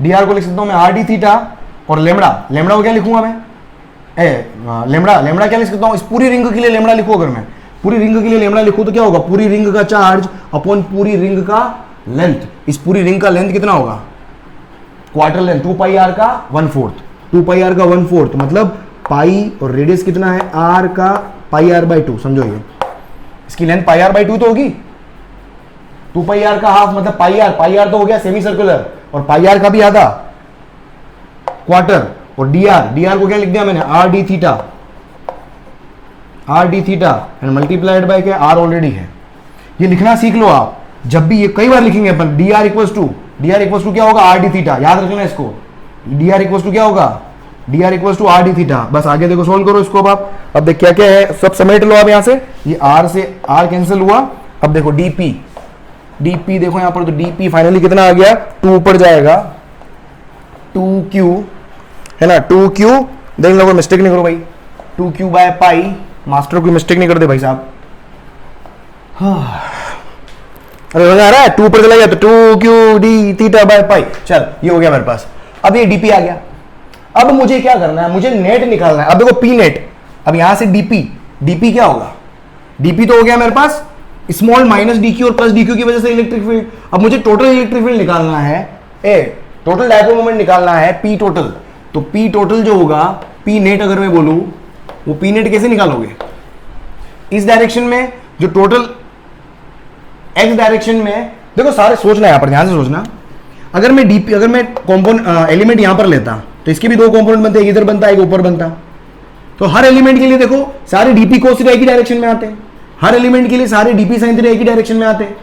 डी आर को लिख सकता हूं मैं आर डी थीटा, और लेमड़ा, लेमड़ा को क्या लिखूंगा मैं, लेमड़ा क्या लिख सकता हूं, इस पूरी रिंग के लिए लेमड़ा लिखूं, अगर मैं पूरी रिंग के लिए लेमड़ा लिखूं तो क्या होगा, पूरी रिंग का चार्ज अपॉन पूरी रिंग का लेंथ, इस पूरी रिंग का लेंथ कितना होगा, क्वार्टर लेंथ, 2 पाई आर का 1/4, 2 पाई आर का 1/4 मतलब पाई, और रेडियस कितना है आर का पाई आर बाई 2, समझो ये इसकी लेंथ पाई आर बाई 2 तो होगी, 2 पाई आर का हाफ मतलब पाई आर तो हो गया सेमी सर्कुलर, और पाई आर का भी आधा क्वार्टर, और डी आर को क्या लिख दिया मैंने, are D theta and multiplied by क्या, आर ऑलरेडी है। ये लिखना सीख लो आप, जब भी ये कई बार लिखेंगे अपन, डी आर इक्वल्स टू क्या होगा, आर डी थीटा, याद रखना इसको, डी आर इक्वल्स टू क्या होगा, D R equals to R D theta. बस आगे देखो सोल्व करो इसको अब देख क्या क्या है, सब समेट लो आप यहां से, ये आर से आर कैंसिल हुआ, अब देखो डीपी देखो यहां पर, तो डीपी फाइनली कितना आ गया, 2 ऊपर जाएगा, 2q है ना, 2q, देख लो, मिस्टेक नहीं करो भाई, 2q बाय पाई, मास्टर कोई मिस्टेक नहीं करते भाई साहब। अरे आ रहा है, 2 ऊपर चला गया तो 2q D theta by pi, चल ये हो गया मेरे पास। अब ये डीपी आ गया, अब मुझे क्या करना है, मुझे नेट निकालना है। अब देखो पी नेट, अब यहां से डीपी क्या होगा, डीपी तो हो गया मेरे पास स्मॉल माइनस डीक्यू और प्लस डीक्यू की वजह से इलेक्ट्रिक फील्ड। अब मुझे टोटल इलेक्ट्रिक फील्ड निकालना है, टोटल डायपोल मोमेंट निकालना है, पी टोटल। तो पी टोटल जो होगा, पी नेट अगर मैं बोलूं, वो पी नेट कैसे निकालोगे, इस डायरेक्शन में जो टोटल एक्स डायरेक्शन में, देखो सारे सोचना है यहां पर, ध्यान से सोचना। अगर मैं डीपी, अगर मैं कंपोनेंट एलिमेंट यहां पर लेता तो इसके भी 2 कंपोनेंट बनते, एक इधर बनता है एक ऊपर बनता। तो हर एलिमेंट के लिए देखो सारे डीपी कोस थीटा एक ही डायरेक्शन में आते हैं, हर एलिमेंट के लिए सारे डीपी साइन थीटा एक ही डायरेक्शन में आते हैं।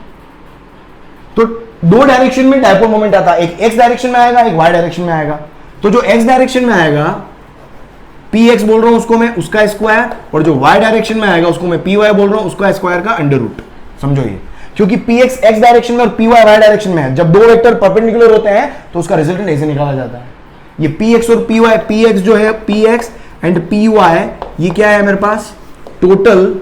तो 2 डायरेक्शन में डायपोल मोमेंट आता है, एक एक्स डायरेक्शन में आएगा, एक वाई डायरेक्शन में आएगा। तो जो एक्स डायरेक्शन में आएगा, पी एक्स बोल रहा हूं उसको मैं, उसका स्क्वायर, और जो वाई डायरेक्शन में आएगा उसको मैं पी वाई बोल रहा हूं, उसका स्क्वायर का अंडर रूट। समझो ये, क्योंकि पी एक्स एक्स डायरेक्शन में और पी वाई वाई डायरेक्शन में है, जब 2 वेक्टर परपेंडिकुलर होते हैं तो उसका रिजल्टेंट ऐसे निकाला जाता है। ये पी एक्स और पी वाई, पी एक्स जो है, P X and P Y, ये क्या है मेरे पास, टोटल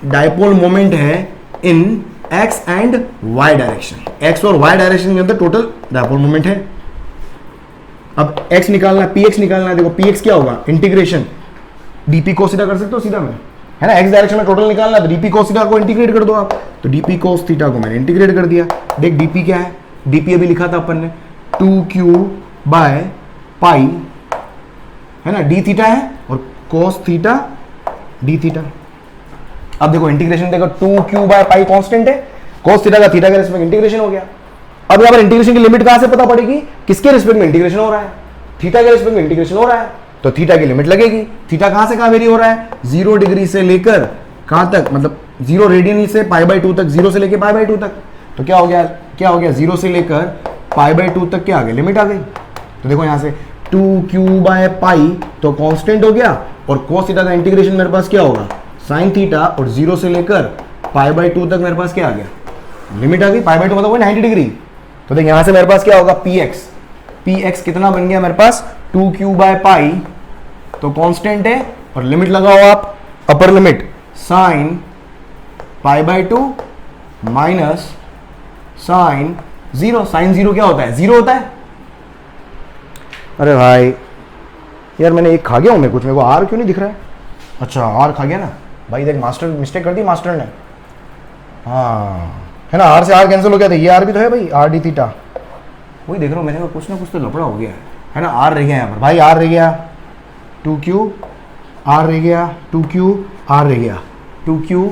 डायपोल मोमेंट है in X and Y direction, X और वाई डायरेक्शन के अंदर टोटल डायपोल मोमेंट है। अब x निकालना है, px निकालना है, देखो px क्या होगा, इंटीग्रेशन dp cos थीटा कर सकते हो सीधा में, है ना, x डायरेक्शन में टोटल निकालना है तो dp cos थीटा को इंटीग्रेट कर दो आप, तो dp cos थीटा को मैंने इंटीग्रेट कर दिया। देख dp क्या है, dp अभी लिखा था अपन ने 2q बाय पाई, है ना, d थीटा है, और cos थीटा d थीटा। अब देखो इंटीग्रेशन, देखो 2q बाय पाई कांस्टेंट है, cos थीटा का थीटा के रिस्पेक्ट इंटीग्रेशन हो गया। अब यहां पर इंटीग्रेशन की लिमिट कहां से पता पड़ेगी, किसके रिस्पेक्ट में इंटीग्रेशन हो रहा है, थीटा के रिस्पेक्ट में इंटीग्रेशन हो रहा है, तो थीटा की लिमिट लगेगी। थीटा कहां से कहां वेरी हो रहा है, 0 डिग्री से लेकर कहां तक, मतलब 0 रेडियन से π/2 तक, 0 से लेकर π/2 तक। तो क्या हो गया 0 से लेकर π/2 तक क्या आ गया, लिमिट आ गई। तो देखो यहां से 2q बाय पाई तो कांस्टेंट हो गया, और cos थीटा का इंटीग्रेशन मेरे पास क्या होगा, sin थीटा, और 0 से लेकर π/2 तक मेरे पास क्या आ गया, लिमिट आ गई। π/2 मतलब 90 डिग्री। तो देख यहां से मेरे पास क्या होगा, px कितना बन गया मेरे पास, 2q बाय पाई, तो कांस्टेंट है, और लिमिट लगाओ आप, upper limit sin π/2 minus sin 0, sin 0 क्या होता है, 0 होता है। अरे भाई यार मैंने एक खा गया हूं मैं कुछ, मेरे को आर क्यों नहीं दिख रहा है, अच्छा आर खा गया ना भाई, देख मास्टर मिस्टेक कर दी मास्टर ने, हाँ है ना, आर से आर कैंसिल हो गया था, ये आर भी तो है भाई, आर डी थीटा, वही देख रहा हूँ मैंने, कुछ ना कुछ तो लफड़ा हो गया है ना, आर रह गया यहाँ पर भाई, आर रह गया 2q, आर रह गया 2q, आर रह गया 2q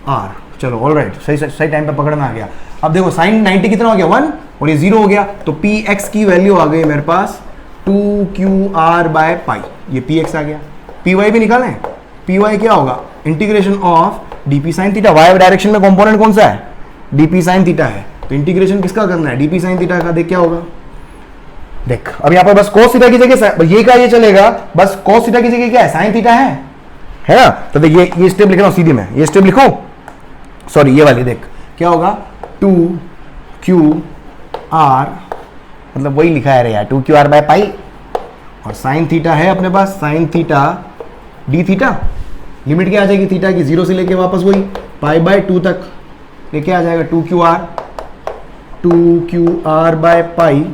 आर, चलो ऑल राइट, सही टाइम पे पकड़ में आ गया। अब देखो साइन 90 कितना हो गया 1, और ये 0 हो गया, तो px की वैल्यू आ गई मेरे पास 2qr बाय पाई, ये px आ गया। py भी निकालें, py क्या होगा, integration of dp sine theta, y direction में कंपोनेंट कौन सा है, dp साइन थीटा है, तो इंटीग्रेशन किसका करना है, dp साइन थीटा का। देख क्या होगा, देख अब यहाँ पर बस cos थीटा की जगह ये क्या, ये चलेगा, बस cos थीटा की जगह क्या है, साइन थीटा है ना। तो देख ये स्टेप लिख रहा हूं सीधी में, ये स्टेप लिखो, सॉरी ये वाली, देख क्या होगा 2qr, मतलब वही लिखा है रे यार, 2qr बाय पाई, और साइन थीटा है अपने पास, sine theta D theta, limit क्या आ जाएगी थीटा की, 0 से लेके वापस वही π/2 तक लेके आ जाएगा 2qr, 2QR/पाई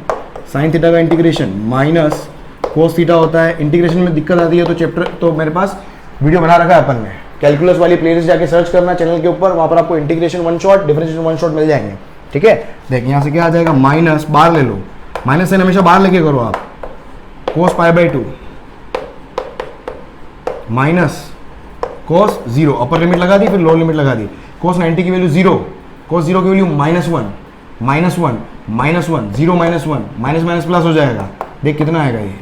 साइन थीटा का इंटीग्रेशन माइनस कोस थीटा होता है। इंटीग्रेशन में दिक्कत आती है तो चैप्टर तो मेरे पास वीडियो बना रखा है अपन ने, कैलकुलस वाली प्लेलिस्ट जाके सर्च करना चैनल के ऊपर, वहां पर आपको integration one shot, differentiation one shot मिल जाएंगे। ठीक है, देख यहाँ से क्या आ जाएगा, माइनस बाहर ले लो, माइनस से हमेशा बाहर लेके करो आप, कोस π/2 माइनस कोस 0, अपर लिमिट लगा दी फिर लोअर लिमिट लगा दी, कोस 90 की वैल्यू 0, कोस 0 की वैल्यू -1 -1 -1 0 -1 माइनस माइनस प्लस हो जाएगा। देख कितना आएगा ये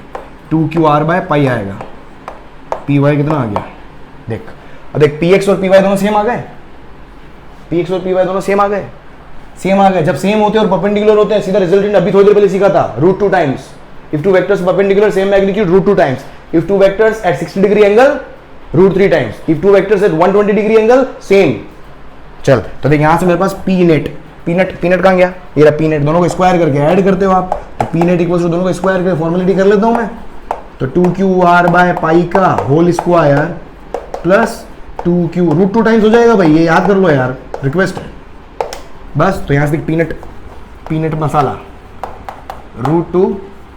2QR/पाई आएगा, पी वाई कितना आ गया देख। अब देख पी एक्स और पी वाई दोनों सेम आ गए, पी एक्स और पी वाई दोनों सेम आ गए, सेम आ गए। जब सेम होते हैं और परपेंडिकुलर होते हैं सीधा रिजल्टेंट अभी थोड़ी देर पहले सीखा था, √2 times if two vectors perpendicular same magnitude √2 times, if two vectors at 60 degree angle √3 times, if two vectors at 120 degree angle same. चल तो देख यहां से मेरे पास पी नेट कहां गया, ये रहा पी नेट, दोनों को स्क्वायर करके ऐड करते हो आप, तो पी नेट इक्वल्स टू दोनों को स्क्वायर करके फॉर्मेलिटी कर लेता हूं मैं, तो 2QR/पाई का whole square plus 2Q √2 times हो जाएगा भाई, ये याद कर लो यार, रिक्वेस्ट है बस। तो यहाँ से पीनट मसाला √2,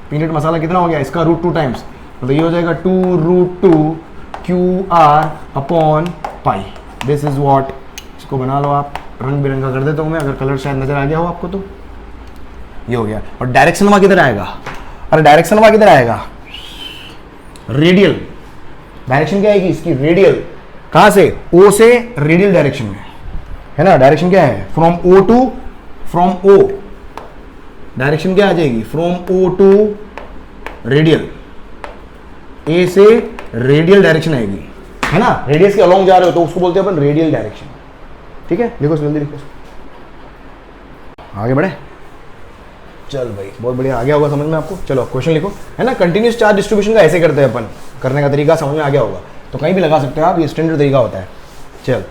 पीनट मसाला कितना हो गया इसका √2 टाइम्स, तो ये हो जाएगा 2√2 QR/पाई। दिस इज व्हाट, इसको बना लो आप, रंग बिरंगा कर देता हूँ मैं, अगर कलर शायद नजर आ गया हो आपको तो ये हो गया। और डायरेक्शन वहां किधर आएगा, अरे डायरेक्शन वहां किधर आएगा, रेडियल डायरेक्शन क्या आएगी इसकी, रेडियल, कहां से, ओ से रेडियल डायरेक्शन में है ना। डायरेक्शन क्या है, फ्रॉम ओ, डायरेक्शन क्या आ जाएगी, फ्रॉम ओ टू रेडियल, ए से रेडियल डायरेक्शन आएगी है ना, रेडियस के अलोंग जा रहे हो तो उसको बोलते हैं अपन रेडियल डायरेक्शन। ठीक है, लिखो जल्दी लिखो, आगे बढ़े। चल भाई बहुत बढ़िया, आ गया होगा समझ में आपको। चलो क्वेश्चन लिखो, है ना। कंटिन्यूस चार्ज डिस्ट्रीब्यूशन का ऐसे करते हैं अपन, करने का तरीका समझ में आ गया होगा, तो कहीं भी लगा सकते हो आप, ये स्टैंडर्ड तरीका होता है। चल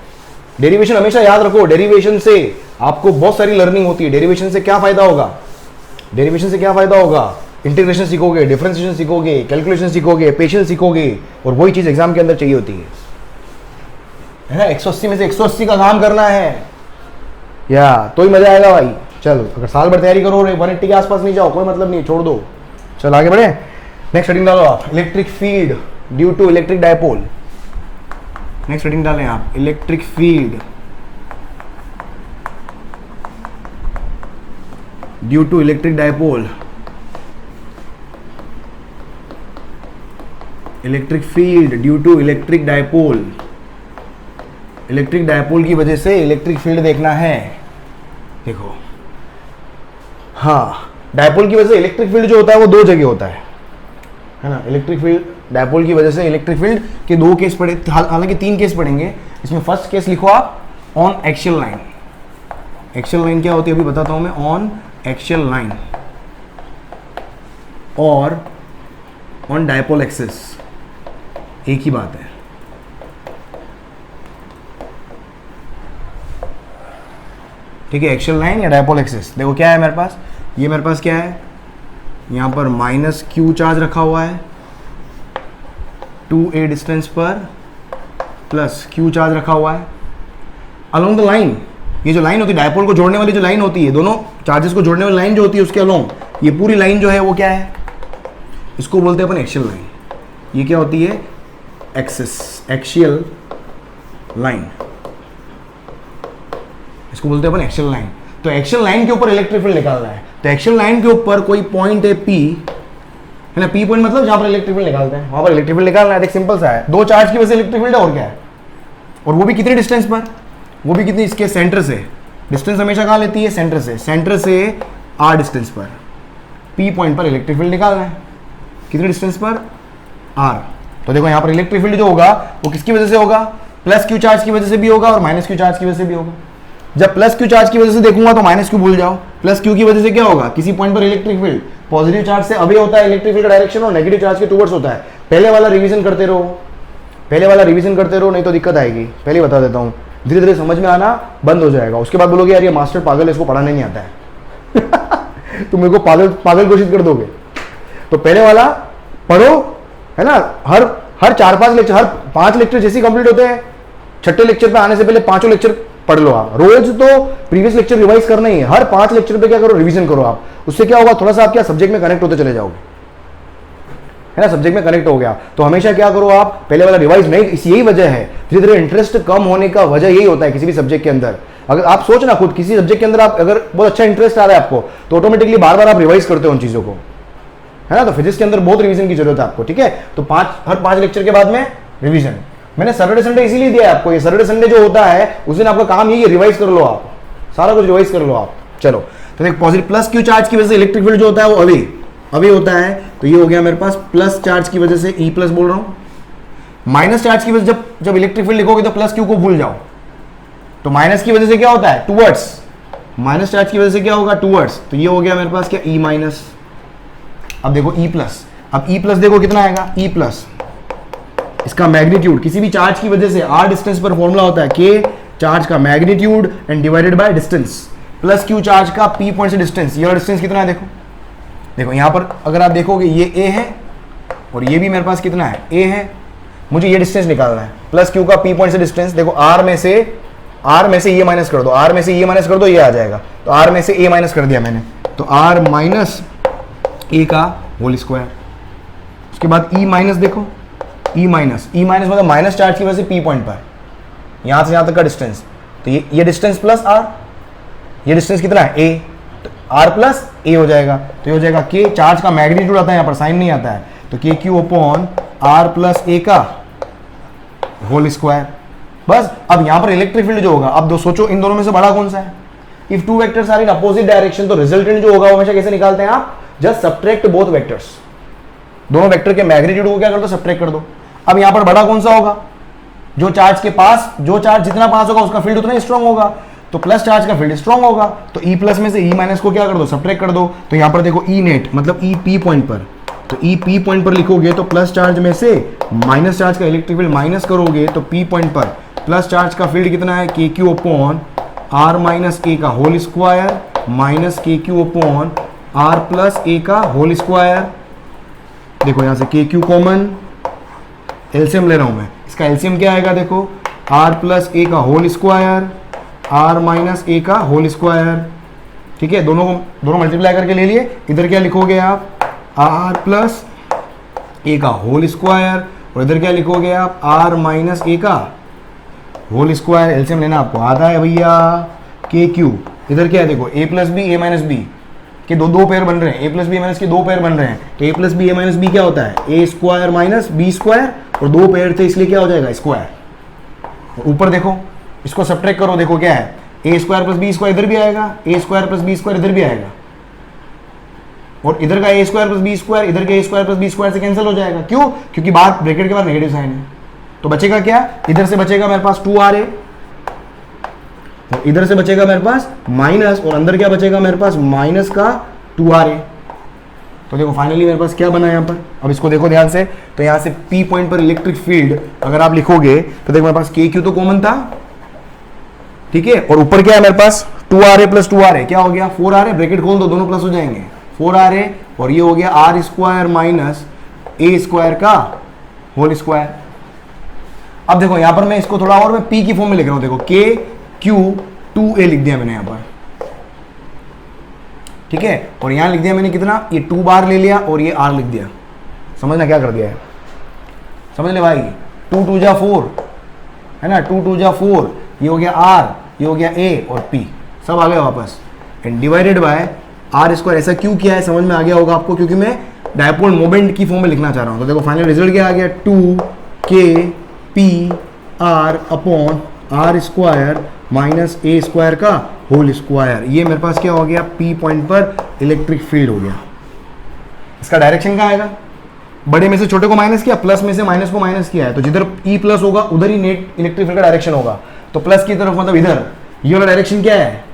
डेरिवेशन हमेशा याद रखो, डेरिवेशन से आपको बहुत सारी लर्निंग होती है। डेरिवेशन से क्या फायदा होगा, डेरिवेशन से क्या फायदा होगा, इंटीग्रेशन सीखोगे, डिफरेंशिएशन सीखोगे, कैलकुलेशन सीखोगे, पेशेंस सीखोगे, और वही चीज एग्जाम के अंदर चाहिए होती है ना। 180 में से 180 का काम करना है या तो ही मजा आएगा भाई। चलो अगर साल भर तैयारी करो और 180 के आसपास नहीं जाओ कोई मतलब नहीं, छोड़ दो। चल आगे बढ़े, नेक्स्ट हेडिंग डालो आप, electric field due to electric dipole. Next heading डालें आप, electric field due to electric dipole. Electric field due to electric dipole, electric dipole की वजह से इलेक्ट्रिक फील्ड देखना है। देखो हाँ, डायपोल की वजह से इलेक्ट्रिक फील्ड जो होता है वो दो जगह होता है ना। इलेक्ट्रिक फील्ड डायपोल की वजह से इलेक्ट्रिक फील्ड के दो केस पड़े, हालांकि 3 केस पड़ेंगे। इसमें फर्स्ट केस लिखो आप, on axial line. Axial line क्या होती है अभी बताता हूं मैं, ऑन एक्सियल लाइन और ऑन डायपोल एक्सिस एक ही बात है। ठीक है, एक्सियल लाइन या डायपोल एक्सिस। देखो क्या है मेरे पास, ये मेरे पास क्या है, यहां पर -q चार्ज रखा हुआ है 2a डिस्टेंस पर, प्लस q चार्ज रखा हुआ है अलोंग द लाइन। ये जो लाइन होती है डायपोल को जोड़ने वाली जो लाइन होती है, दोनों चार्जेस को जोड़ने वाली लाइन जो होती है उसके अलोंग, ये पूरी लाइन जो है वो क्या है, इसको बोलते हैं अपन एक्सियल लाइन। ये क्या होती है, एक्सिस, एक्सियल लाइन, इसको बोलते हैं अपन एक्सियल लाइन। तो एक्सियल लाइन के ऊपर इलेक्ट्रिक फील्ड निकालना है, तो एक्सियल लाइन के ऊपर कोई पॉइंट है P, है ना। P पॉइंट मतलब जहां पर इलेक्ट्रिक फील्ड निकालते हैं, वहां पर इलेक्ट्रिक फील्ड निकालना है। देख सिंपल सा है, दो चार्ज की वजह से इलेक्ट्रिक फील्ड है और क्या है, और वो भी कितने डिस्टेंस पर, वो भी कितनी, इसके सेंटर से। डिस्टेंस हमेशा कहां लेती है, सेंटर से, सेंटर से r डिस्टेंस पर P पॉइंट पर इलेक्ट्रिक फील्ड निकालना है। कितने डिस्टेंस पर, r। तो देखो यहां पर इलेक्ट्रिक फील्ड जो होगा वो किसकी वजह से होगा, +q चार्ज की वजह से भी होगा और -q चार्ज की वजह से भी होगा। जब +q चार्ज की वजह से देखूंगा तो -q भूल जाओ, +q की वजह से क्या होगा, किसी पॉइंट पर इलेक्ट्रिक फील्ड पॉजिटिव चार्ज से अवे होता है इलेक्ट्रिक फील्ड का डायरेक्शन, और नेगेटिव चार्ज के टुवर्ड्स होता है। पहले वाला रिवीजन करते रहो, पहले वाला रिवीजन करते रहो, नहीं तो दिक्कत आएगी। पहले बता देता हूँ, धीरे धीरे समझ में आना बंद हो जाएगा। उसके बाद बोलोगे यार ये मास्टर पागल है, इसको पढ़ाने नहीं आता है तुम मेरे को पागल घोषित कर दोगे। तो पहले वाला पढ़ो, है ना। हर 4-5 लेक्चर, हर 5 लेक्चर जैसे कंप्लीट होते हैं, छठे लेक्चर पे आने से पहले 5 लेक्चर पढ़ लो आप रोज, तो प्रीवियस लेक्चर रिवाइज करना ही है, हर 5 लेक्चर पे क्या करो, रिवीजन करो आप। उससे क्या होगा, थोड़ा सा आप क्या सब्जेक्ट में कनेक्ट होते चले जाओगे, है ना, सब्जेक्ट में कनेक्ट हो गया। तो हमेशा क्या करो आप, पहले वाला रिवाइज नहीं, इस यही वजह है, धीरे धीरे इंटरेस्ट कम होने का वजह यही होता है किसी भी सब्जेक्ट के अंदर। अगर आप सोचना खुद, किसी सब्जेक्ट के अंदर आप अगर बहुत अच्छा इंटरेस्ट आ रहा है आपको, तो ऑटोमेटिकली बार बार आप रिवाइज करते हो उन चीजों को, है ना। तो फिजिक्स के अंदर बहुत रिवीजन की जरूरत है आपको, ठीक है। तो हर 5 लेक्चर के बाद में रिवीजन। मैंने सैटरडे संडे इसीलिए दिया है आपको, ये सैटरडे संडे जो होता है उस दिन आपका काम यही है, रिवाइज कर लो आप, सारा कुछ रिवाइज कर लो आप। चलो, तो एक पॉजिटिव प्लस क्यू चार्ज की वजह से इलेक्ट्रिक फील्ड जो होता है वो अभी होता है, तो ये हो गया मेरे पास प्लस चार्ज की वजह से ई प्लस बोल रहा हूं। माइनस चार्ज की वजह से जब इलेक्ट्रिक फील्ड लिखोगे तो प्लस क्यू को भूल जाओ, तो माइनस की वजह से क्या होता है, टूवर्ड्स, माइनस चार्ज की वजह से क्या होगा, टूवर्ड्स, तो ये हो गया मेरे पास क्या, ई माइनस। अब देखो ई प्लस, अब ई प्लस देखो कितना आएगा, ई प्लस इसका मैग्नीट्यूड, किसी भी चार्ज की वजह से आर डिस्टेंस पर फॉर्मूला होता है के चार्ज का magnitude and divided by distance, plus Q charge का पी पॉइंट से डिस्टेंस। ये डिस्टेंस कितना है, देखो यहां पर अगर आप देखोगे ये ए है और ये भी मेरे पास कितना है, ए है। मुझे ये डिस्टेंस निकालना है, प्लस क्यू का पी पॉइंट से डिस्टेंस। देखो आर में से ये माइनस कर दो, आर में से ये माइनस कर दो, ये आ जाएगा, तो आर में से ए माइनस कर दिया मैंने, तो आर माइनस ए का होल स्क्वायर। उसके बाद ई माइनस, देखो ई माइनस मतलब माइनस चार्ज की वजह से पी पॉइंट पर यहां से यहां तक का डिस्टेंस, तो ये डिस्टेंस प्लस आर, ये डिस्टेंस कितना है, ए, तो आर प्लस ए हो जाएगा, तो ये हो जाएगा के, चार्ज का मैग्नीट्यूड आता है यहाँ पर, साइन नहीं आता है, तो के क्यू अपॉन आर प्लस ए का होल स्क्वायर। बस अब यहां पर इलेक्ट्रिक फील्ड जो होगा, अब दो सोचो इन दोनों में से बड़ा कौन सा है। If two vectors are in opposite direction, तो रिजल्टेंट जो होगा वो हमेशा कैसे निकालते हैं आप, जस्ट सब्ट्रैक्ट बोथ वेक्टर्स, दोनों वेक्टर के मैग्नीट्यूड को क्या कर दो, सब्ट्रैक्ट कर दो। अब यहां पर बड़ा कौन सा होगा, जो चार्ज के पास, जो चार्ज जितना पास होगा उसका फील्ड उतना ही स्ट्रांग होगा, तो प्लस चार्ज का फील्ड स्ट्रांग होगा, तो ई प्लस में से ई माइनस को क्या कर दो, सब्ट्रैक्ट कर दो। तो यहां पर देखो ई नेट मतलब ई पी पॉइंट पर, तो ई पी पॉइंट पर लिखोगे तो प्लस चार्ज में से माइनस चार्ज का इलेक्ट्रिक फील्ड माइनस करोगे, तो पी पॉइंट पर प्लस चार्ज का फील्ड कितना है, के क्यू अपॉन आर माइनस ए का होल स्क्वायर माइनस के क्यू अपॉन आर प्लस ए का होल स्क्वायर। देखो यहां से के क्यू कॉमन, एलसीएम ले रहा हूं मैं, इसका एलसीएम क्या आएगा, देखो आर प्लस ए का होल स्क्वायर आर माइनस ए का होल स्क्वायर, ठीक है। दोनों मल्टीप्लाई करके ले लिए, इधर क्या लिखोगे आप, आर प्लस ए का होल स्क्वायर, और इधर क्या लिखोगे आप, आर माइनस ए का होल स्क्वायर। एलसीएम लेना आपको आता है भैया, के क्यू, इधर क्या है देखो, ए प्लस बी ए माइनस बी के दो पेयर बन रहे हैं, ए प्लस बी माइनस के 2 पेयर बन रहे हैं, तो ए प्लस बी ए माइनस बी क्या होता है, ए स्क्वायर माइनस बी स्क्वायर, और 2 पेयर थे इसलिए क्या हो जाएगा, स्क्वायर। ऊपर देखो, इसको सब्ट्रैक्ट करो, देखो क्या है, ए स्क्वायर प्लस बी स्क्वायर इधर भी आएगा, ए स्क्वायर प्लस बी स्क्वायर इधर भी आएगा, और इधर का ए स्क्वायर प्लस बी स्क्वायर इधर के ए स्क्वायर प्लस बी स्क्वायर से कैंसिल हो जाएगा। क्यों, क्योंकि बाहर ब्रैकेट के बाद नेगेटिव साइन है, तो बचेगा क्या, इधर से बचेगा मेरे पास 2r और इधर से बचेगा मेरे पास माइनस, और अंदर क्या बचेगा मेरे पास, माइनस का 2r। तो देखो फाइनली मेरे पास क्या बना यहाँ पर, अब इसको देखो ध्यान से, तो यहाँ से P पॉइंट पर इलेक्ट्रिक फील्ड अगर आप लिखोगे तो देखो मेरे पास के क्यू तो कॉमन था, ठीक है, और ऊपर क्या है मेरे पास 2ra प्लस 2ra, क्या हो गया 4ra, ब्रैकेट खोल दो, दोनों प्लस हो जाएंगे, 4ra, और ये हो गया R square minus A square का होल स्क्वायर। अब देखो यहां पर मैं इसको थोड़ा और मैं P की फॉर्म में लिख रहा हूं, देखो के क्यू 2a लिख दिया मैंने यहां पर, ठीक है, और यहां लिख दिया मैंने कितना, ये 2 बार ले लिया और ये r लिख दिया। समझना क्या कर दिया है, समझ ले भाई, 2 2 जा 4 है ना, 2 2 जा 4, ये हो गया r, ये हो गया a और p, सब आ गया वापस, and divided by R square. ऐसा क्यों किया है, समझ में आ गया होगा आपको, क्योंकि मैं डायपोल मोमेंट की फॉर्म में लिखना चाह रहा हूं। तो देखो फाइनल रिजल्ट क्या आ गया, 2k p r upon R square minus A square का होल स्क्वायर। ये मेरे पास क्या हो गया, P पॉइंट पर इलेक्ट्रिक फील्ड हो गया। इसका डायरेक्शन क्या आएगा, बड़े में से छोटे को माइनस किया, प्लस में से माइनस को माइनस किया है, तो जिधर E प्लस होगा उधर ही नेट इलेक्ट्रिक फील्ड का डायरेक्शन होगा। तो प्लस की तरफ मतलब इधर, ये वाला डायरेक्शन क्या है,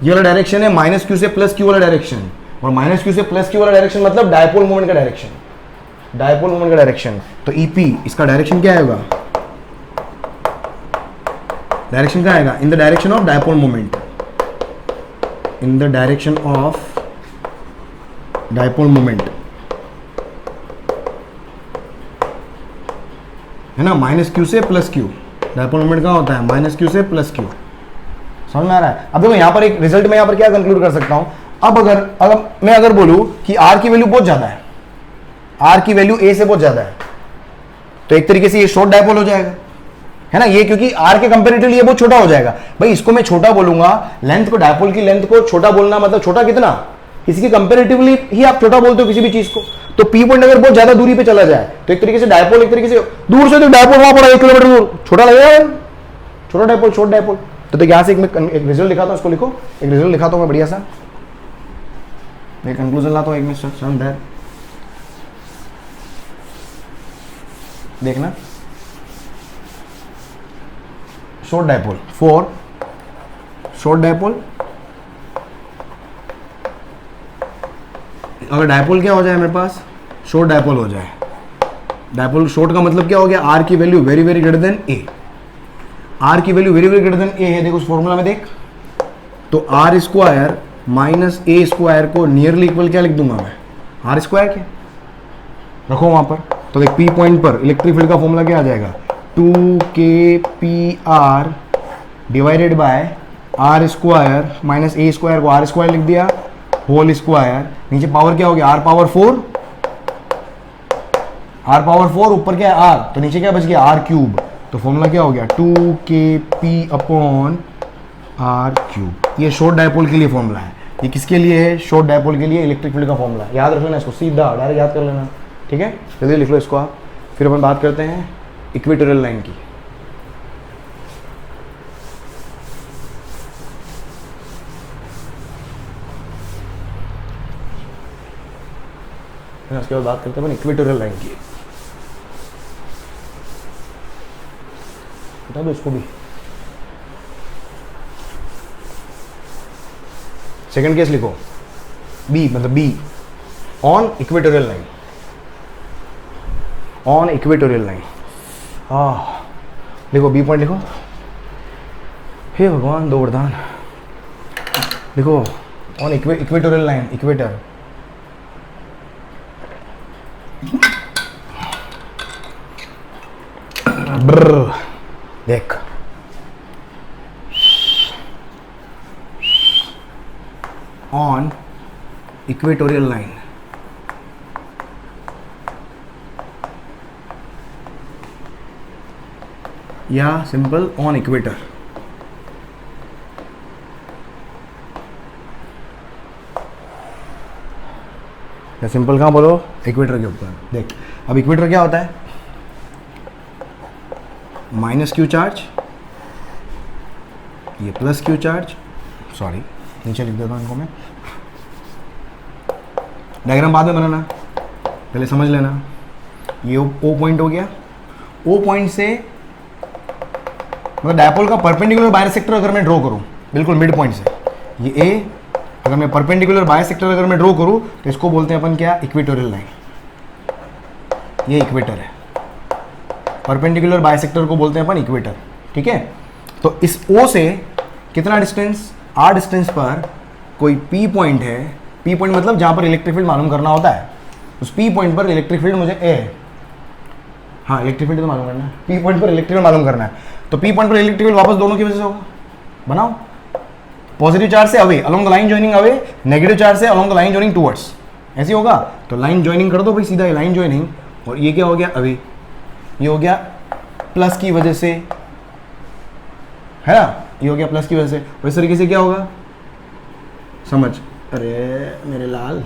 ये वाला डायरेक्शन है माइनस क्यू से प्लस क्यू वाला डायरेक्शन, और माइनस क्यू से प्लस क्यू वाला डायरेक्शन मतलब डायपोल मोमेंट का डायरेक्शन, डायपोल मोमेंट का डायरेक्शन। तो EP इसका डायरेक्शन क्या आएगा, डायरेक्शन क्या आएगा, in the direction of dipole moment, in the direction of dipole moment, है ना, माइनस क्यू से प्लस क्यू, डायपोल मोमेंट कहाँ होता है, माइनस क्यू से प्लस क्यू, समझ में आ रहा है? अब देखो यहाँ पर एक रिजल्ट में यहाँ पर क्या कंक्लूड कर सकता हूं, अब अगर मैं बोलूं कि आर की वैल्यू बहुत ज्यादा है, आर की वैल्यू ए से बहुत ज्यादा है, तो एक तरीके से ये शॉर्ट डायपोल हो जाएगा, है ना, ये क्योंकि आर के कंपेरेटिवली ये बहुत छोटा हो जाएगा। भाई इसको मैं छोटा बोलूंगा, लेंथ को, डायपोल की लेंथ को छोटा बोलना मतलब छोटा कितना, किसी के कंपेरेटिवली ही आप छोटा बोलते हो किसी भी चीज को। तो पी पॉइंट अगर बहुत ज्यादा दूरी पे चला जाए तो एक तरीके से डायपोल, एक तरीके से दूर से, तो डायपोल वहां पड़ा 1 किलोमीटर दूर, छोटा लगेगा, छोटा डायपोल, शॉर्ट डायपोल। तो देखिए यहां से एक रिजल्ट लिखाता हूं, इसको लिखो, एक रिजल्ट लिखाता हूं मैं बढ़िया सा, मैं कंक्लूजन लाता हूं एक मिनट, देखना, short dipole for short dipole, अगर डायपोल क्या हो जाए मेरे पास, शॉर्ट डायपोल हो जाए, डायपोल शॉर्ट का मतलब क्या हो गया, आर की value very very greater than A, R की value very very greater than A है, देखो उस फॉर्मूला में देख, तो R square minus A square को नियरली इक्वल क्या लिख दूंगा मैं, आर स्क्वायर क्या रखो वहां पर। तो देख पी पॉइंट पर इलेक्ट्रिक फील्ड का फॉर्मूला क्या आ जाएगा, 2kpr divided by R square minus A square को आर स्क्वायर लिख दिया, होल स्क्वायर, नीचे पावर क्या हो गया, आर पावर 4, आर पावर 4, ऊपर क्या है आर, तो नीचे क्या बच गया, आर क्यूब, तो फॉर्मूला क्या हो गया 2kp अपॉन आर क्यूब। ये शॉर्ट डायपोल के लिए फॉर्मूला है, ये किसके लिए है, शॉर्ट डायपोल के लिए इलेक्ट्रिक फील्ड का फॉर्मूला, याद रख लेना इसको, सीधा डायरेक्ट याद कर लेना, ठीक है, जल्दी लिख लो इसको आप। फिर अपन बात करते हैं इक्वेटोरियल लाइन की। उसके बाद बात करते हैं इक्वेटोरियल लाइन की, बता दो इसको भी। सेकंड केस लिखो, बी मतलब B, on equatorial line, on equatorial line, लिखो बी पॉइंट लिखो, हे भगवान दो वरदान, लिखो ऑन इक्वेटोरियल लाइन, इक्वेटर, देख ऑन इक्वेटोरियल लाइन, या सिंपल ऑन इक्वेटर, या सिंपल कहाँ बोलो, इक्वेटर के ऊपर। देख अब इक्वेटर क्या होता है, माइनस क्यू चार्ज, ये प्लस क्यू चार्ज, सॉरी नीचे लिख देता हूँ इनको मैं, डायग्राम बाद में बनाना, पहले समझ लेना। ये ओ पॉइंट हो गया, ओ पॉइंट से मतलब डायपोल का परपेंडिकुलर बायसेक्टर अगर मैं ड्रॉ करूं, बिल्कुल मिड पॉइंट से, ये ए, अगर मैं परपेंडिकुलर बायसेक्टर अगर मैं ड्रॉ करूं तो इसको बोलते हैं अपन क्या, इक्वेटोरियल लाइन, ये इक्वेटर है, परपेंडिकुलर बायसेक्टर को बोलते हैं अपन इक्वेटर, ठीक है। तो इस ओ से कितना डिस्टेंस, आर डिस्टेंस पर कोई पी पॉइंट है, पी पॉइंट मतलब जहां पर इलेक्ट्रिक फील्ड मालूम करना होता है, उस पी पॉइंट पर इलेक्ट्रिक फील्ड मुझे ए है, हाँ इलेक्ट्रिक फील्ड तो मालूम करना है, पी पॉइंट पर इलेक्ट्रिक फील्ड मालूम करना है, तो पी पॉइंट पर इलेक्ट्रिक फील्ड वापस दोनों की वजह से होगा, बनाओ, पॉजिटिव चार्ज से away along the line joining away, negative charge से along the line joining towards, ऐसे होगा। तो लाइन जॉइनिंग कर दो भाई सीधा, लाइन जॉइनिंग, और ये क्या हो गया अवे, ये हो गया प्लस की वजह से, है ना, ये हो गया प्लस की वजह से, और इस तरीके से क्या होगा समझ, अरे मेरे लाल,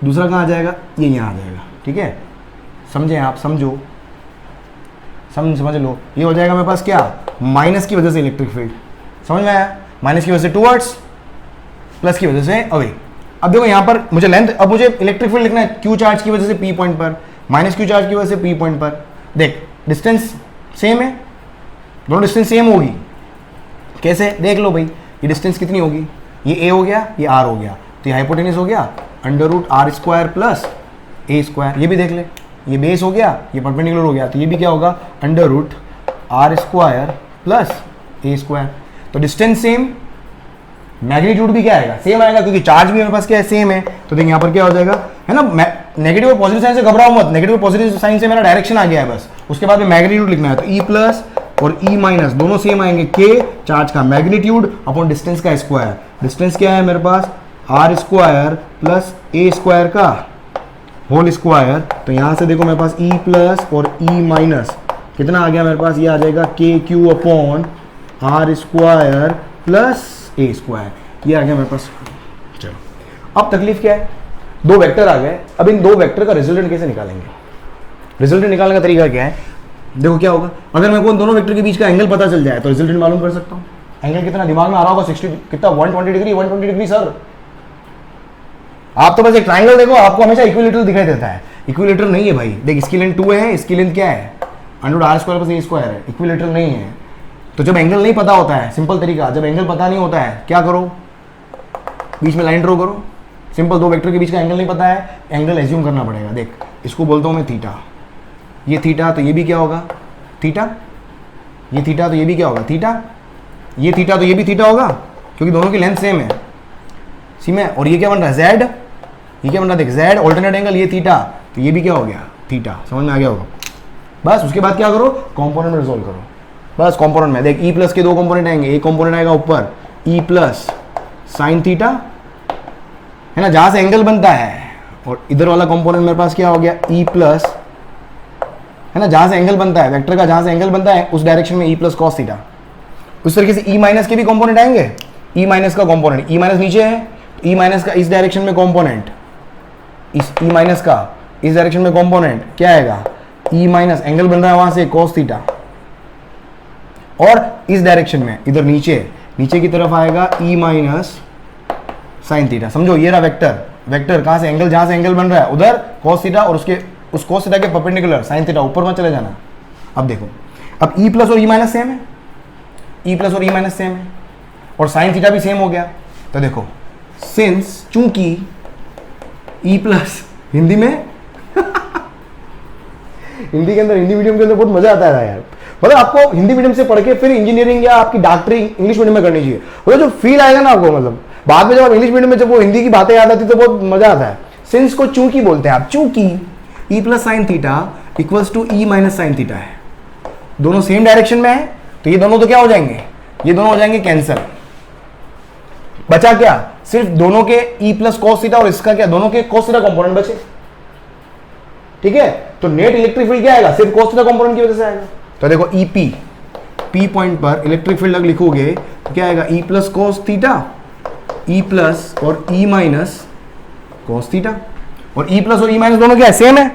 दूसरा कहाँ आ जाएगा, ये यहाँ आ जाएगा, ठीक है, समझे आप, समझो, समझ लो, ये हो जाएगा मेरे पास क्या, माइनस की वजह से इलेक्ट्रिक फील्ड, समझ में आया, माइनस की वजह से टुवर्ड्स, प्लस की वजह से अवे। अब देखो यहाँ पर मुझे लेंथ, अब मुझे इलेक्ट्रिक फील्ड लिखना है क्यू चार्ज की वजह से पी पॉइंट पर, माइनस क्यू चार्ज की वजह से पी पॉइंट पर। देख डिस्टेंस सेम है, दोनों डिस्टेंस सेम होगी, कैसे देख लो भाई, ये डिस्टेंस कितनी होगी, ये ए हो गया, ये आर हो गया, तो ये हाइपोटेनस हो गया under root R square plus A square, ये भी देख ले, ये बेस हो गया, ये परपेंडिकुलर हो गया, तो ये भी क्या होगा under root R square plus A square. तो डिस्टेंस सेम, मैग्नीट्यूड भी क्या आएगा, सेम आएगा, क्योंकि चार्ज भी मेरे पास क्या है, सेम है। तो देखिए यहाँ पर क्या हो जाएगा, है ना, नेगेटिव और पॉजिटिव साइन से घबराओ मत, नेगेटिव और पॉजिटिव साइन से मेरा डायरेक्शन आ गया है बस, उसके बाद में मैग्नीट्यूड लिखना है, तो ई प्लस और ई माइनस दोनों सेम आएंगे, के चार्ज का मैग्नीट्यूड अपॉन डिस्टेंस का स्क्वायर। डिस्टेंस क्या है मेरे पास, R square plus A square का होल स्क्वायर। तो यहां से देखो मेरे पास ई प्लस और ई माइनस कितना आ गया मेरे पास, ये आ जाएगा K Q upon R square plus A square, ये आ गया मेरे पास। चलो अब तकलीफ क्या है, दो वेक्टर आ गए, अब इन दो वेक्टर का रिजल्टेंट कैसे निकालेंगे। रिजल्टेंट निकालने का तरीका क्या है, देखो क्या होगा, अगर मेरे को इन दोनों वेक्टर के बीच का एंगल पता चल जाए तो रिजल्टेंट मालूम कर सकता हूँ। एंगल कितना दिमाग में आ रहा होगा, 60 कितना 120 डिग्री, 120 डिग्री सर। आप तो बस एक ट्राइंगल देखो, आपको हमेशा इक्विलेटरल दिखाई देता है, इक्विलेटरल नहीं है भाई। देख इसकी लेंथ 2 है, इसकी लेंथ क्या है, under R square plus A square है, इक्विलेटरल नहीं है। तो जब एंगल नहीं पता होता है, सिंपल तरीका, जब एंगल पता नहीं होता है क्या करो, बीच में लाइन ड्रॉ करो। सिंपल, दो वेक्टर के बीच का एंगल नहीं पता है, एंगल एज्यूम करना पड़ेगा। देख इसको बोलता हूँ मैं थीटा, ये थीटा तो ये भी क्या होगा थीटा, ये थीटा तो ये भी क्या होगा थीटा, ये थीटा तो ये भी थीटा होगा, क्योंकि दोनों की लेंथ सेम है सी में। और ये क्या बन रहा है जेड, ये क्या बन रहा है देख जेड ऑल्टरनेट एंगल, ये थीटा तो ये भी क्या हो गया थीटा। समझ में आ गया होगा। बस उसके बाद क्या करो, कंपोनेंट में रिजोल्व करो। बस कंपोनेंट में देख ई प्लस के दो कंपोनेंट आएंगे, एक कंपोनेंट आएगा ऊपर ई प्लस साइन थीटा है ना, जहां से एंगल बनता है, और इधर वाला कंपोनेंट मेरे पास क्या हो गया ई प्लस है ना, जहां से एंगल बनता है वेक्टर का, जहां से एंगल बनता है उस डायरेक्शन में ई प्लस कॉस थीटा। उस तरीके से ई माइनस के भी कंपोनेंट आएंगे, ई माइनस का कंपोनेंट, ई माइनस नीचे है, ई माइनस का इस डायरेक्शन में कंपोनेंट, इस ई माइनस का इस डायरेक्शन में कंपोनेंट क्या आएगा ई माइनस, एंगल बन रहा है वहां से कॉस थीटा। और इस डायरेक्शन में इधर नीचे नीचे की तरफ आएगा ई माइनस साइन थीटा। समझो ये रहा वेक्टर, वेक्टर कहां से एंगल, जहां से एंगल बन रहा है उधर कॉस थीटा, और उसके उस कॉस थीटा के परपेंडिकुलर साइन थीटा, ऊपर मत चले जाना। अब देखो, अब ई प्लस और ई माइनस सेम है, ई प्लस और ई माइनस सेम है, और साइन थीटा भी सेम हो गया। तो देखो सिंस, चूंकि ई प्लस हिंदी में हिंदी के अंदर, हिंदी मीडियम के अंदर बहुत मजा आता है यार, मतलब आपको हिंदी मीडियम से पढ़ के फिर इंजीनियरिंग या आपकी डॉक्टरी इंग्लिश मीडियम में करनी चाहिए, वो जो फील आएगा ना आपको, मतलब बाद में जब आप इंग्लिश मीडियम में जब वो हिंदी की बातें याद आती तो बहुत मजा आता है। सिंस को चूंकि बोलते हैं आप, चूंकि E plus sine theta equals to E minus sine theta है, दोनों सेम डायरेक्शन में है, तो ये दोनों तो क्या हो जाएंगे, ये दोनों हो जाएंगे कैंसल। बचा क्या, सिर्फ दोनों के ई प्लस कॉस थीटा और इसका क्या, दोनों के कॉस थीटा कंपोनेंट बचे। ठीक है, तो नेट इलेक्ट्रिक फील्ड क्या आएगा, सिर्फ कॉस थीटा कंपोनेंट की वजह से आएगा। तो देखो ई पी, पी पॉइंट पर इलेक्ट्रिक फील्ड अगर लिखोगे तो क्या आएगा E plus cos theta, E plus और ई माइनस कॉस थीटा, और ई प्लस और ई माइनस दोनों क्या है सेम है।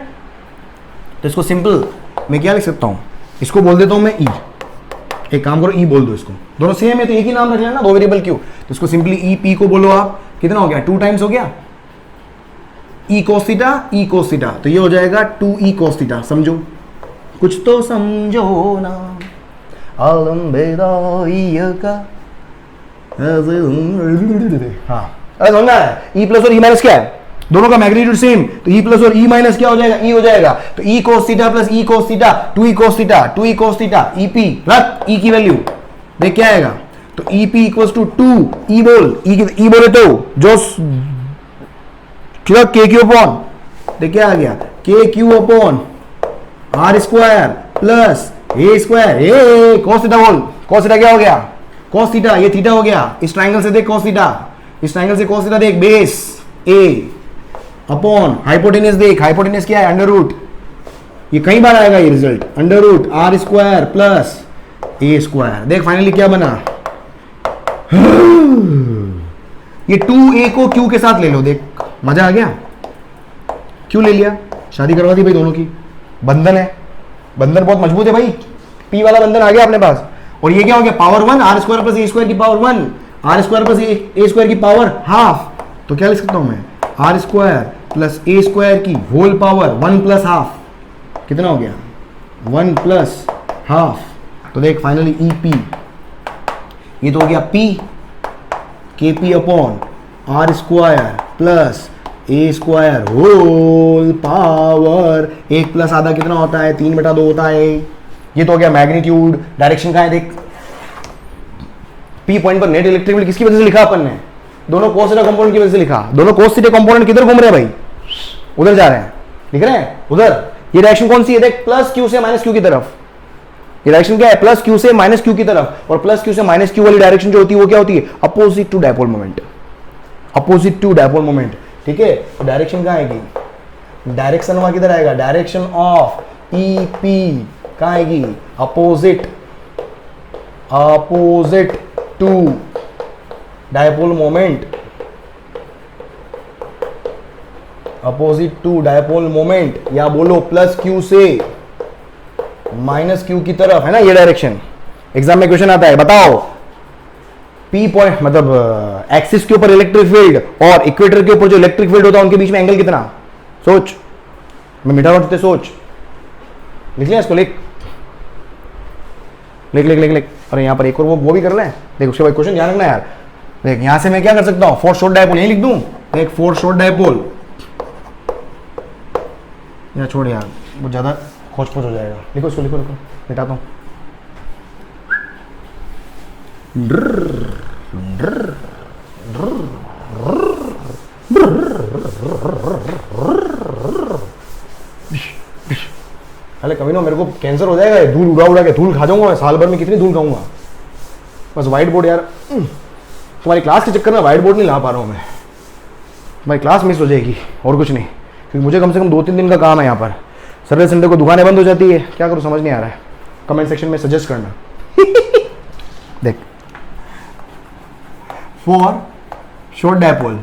तो इसको सिंपल मैं क्या लिख सकता हूं, इसको बोल देता हूं मैं ई, एक काम करो ई बोल दो, इसको दोनों सेम है तो एक ही नाम रख लेना, दो वेरिएबल क्यों। तो इसको सिंपली ई पी को बोलो आप, कितना हो गया 2 टाइम्स हो गया ई कोस थीटा, ई कोस थीटा, तो ये हो जाएगा 2 ई कोस थीटा। समझो, कुछ तो समझो ना का। हाँ अरे समझना है, ई प्लस और ई माइनस क्या है, दोनों का मैग्नीट्यूड सेम, तो ई प्लस और ई माइनस क्या हो जाएगा ई हो जाएगा, तो ई कोस थीटा प्लस ई कोस थीटा, 2 ई कोस थीटा, 2 ई कोस थीटा, ई पी रख ई की वैल्यू देख क्या आएगा, तो ई पी इक्वल्स टू 2 ई बोल, ई बोले तो जो के क्यू अपॉन, देख क्या आ गया K Q upon R square plus A square, A cos theta बोल, कॉस थीटा क्या हो गया कॉस थीटा, ये थीटा हो गया, इस ट्राइंगल से देख कॉस थीटा, इस ट्राइंगल से कॉस थीटा देख, बेस ए अपॉन हाइपोटेनियस देख, हाइपोटेनियस क्या है अंडर रूट, ये कई बार आएगा ये result, under root R square plus A square. देख फाइनली क्या बना, ये 2a को q के साथ ले लो, देख मजा आ गया, क्यों ले लिया, शादी करवा दी भाई दोनों की, बंधन है, बंधन बहुत मजबूत है भाई, p वाला बंधन आ गया अपने पास। और ये क्या हो गया power 1 R square plus A square की power 1, R square plus A square की पावर हाफ, तो क्या लिख सकता हूं मैं R square plus A square की होल पावर 1 प्लस हाफ, कितना हो गया 1 प्लस हाफ। तो देख फाइनली ई पी, ये तो हो गया p K P upon R square plus A square whole power 1 plus आधा कितना होता है 3/2 होता है। ये तो हो गया मैग्नीट्यूड, डायरेक्शन का है देख, पी पॉइंट पर नेट इलेक्ट्रिक फील्ड किसकी वजह से लिखा अपन ने, दोनों कोस थीटा कंपोनेंट की वजह से लिखा, दोनों कोस थीटा कंपोनेंट किधर घूम रहे हैं भाई, उधर जा रहे हैं, दिख रहे हैं उधर, ये डायरेक्शन कौन सी है देख, प्लस क्यू से माइनस क्यू की तरफ, ये डायरेक्शन क्या है, प्लस क्यू से माइनस क्यू की तरफ, और प्लस क्यू से माइनस क्यू वाली डायरेक्शन जो होती है वो क्या होती है, opposite to dipole moment, opposite to dipole moment. ठीक है, तो डायरेक्शन कहाँ आएगी, डायरेक्शन वहां किधर आएगा, डायरेक्शन ऑफ ई पी कहाँ आएगी, opposite, opposite to dipole moment, opposite to dipole moment, या बोलो प्लस क्यू से माइनस क्यू की तरफ, है ना ये डायरेक्शन। एग्जाम में क्वेश्चन आता है, बताओ पी पॉइंट मतलब एक्सिस के ऊपर इलेक्ट्रिक फील्ड और इक्वेटर के ऊपर जो इलेक्ट्रिक फील्ड होता है उनके बीच में एंगल कितना, सोच, मैं मीठा उठते सोच, लिख लिया इसको, लिख लिख लिख लिख लिख। अरे यहाँ पर एक और वो भी कर लें, देख उसके बाद क्वेश्चन ध्यान रखना यार। देख यहां से मैं क्या कर सकता हूं, फोर्स शॉर्ट डायपोल यही लिख दूं, देख फोर्स शॉर्ट डायपोल, या छोड़ यार वो ज्यादा खोज पोज हो जाएगा, लिखो इसको, लिखो लिखो, मिटाता हूं। अरे कभी ना मेरे को कैंसर हो जाएगा, धूल उड़ा उड़ा के धूल खा जाऊंगा मैं, साल भर में कितनी धूल खाऊंगा। बस व्हाइट बोर्ड यार, तुम्हारी क्लास के चक्कर में व्हाइट बोर्ड नहीं ला पा रहा हूँ मैं, भाई क्लास मिस हो जाएगी और कुछ नहीं, क्योंकि मुझे कम से कम 2-3 दिन का काम है यहाँ पर। सैटरडे संडे को दुकानें बंद हो जाती है, क्या करूँ समझ नहीं आ रहा है, कमेंट सेक्शन में सजेस्ट करना। देख for short dipole,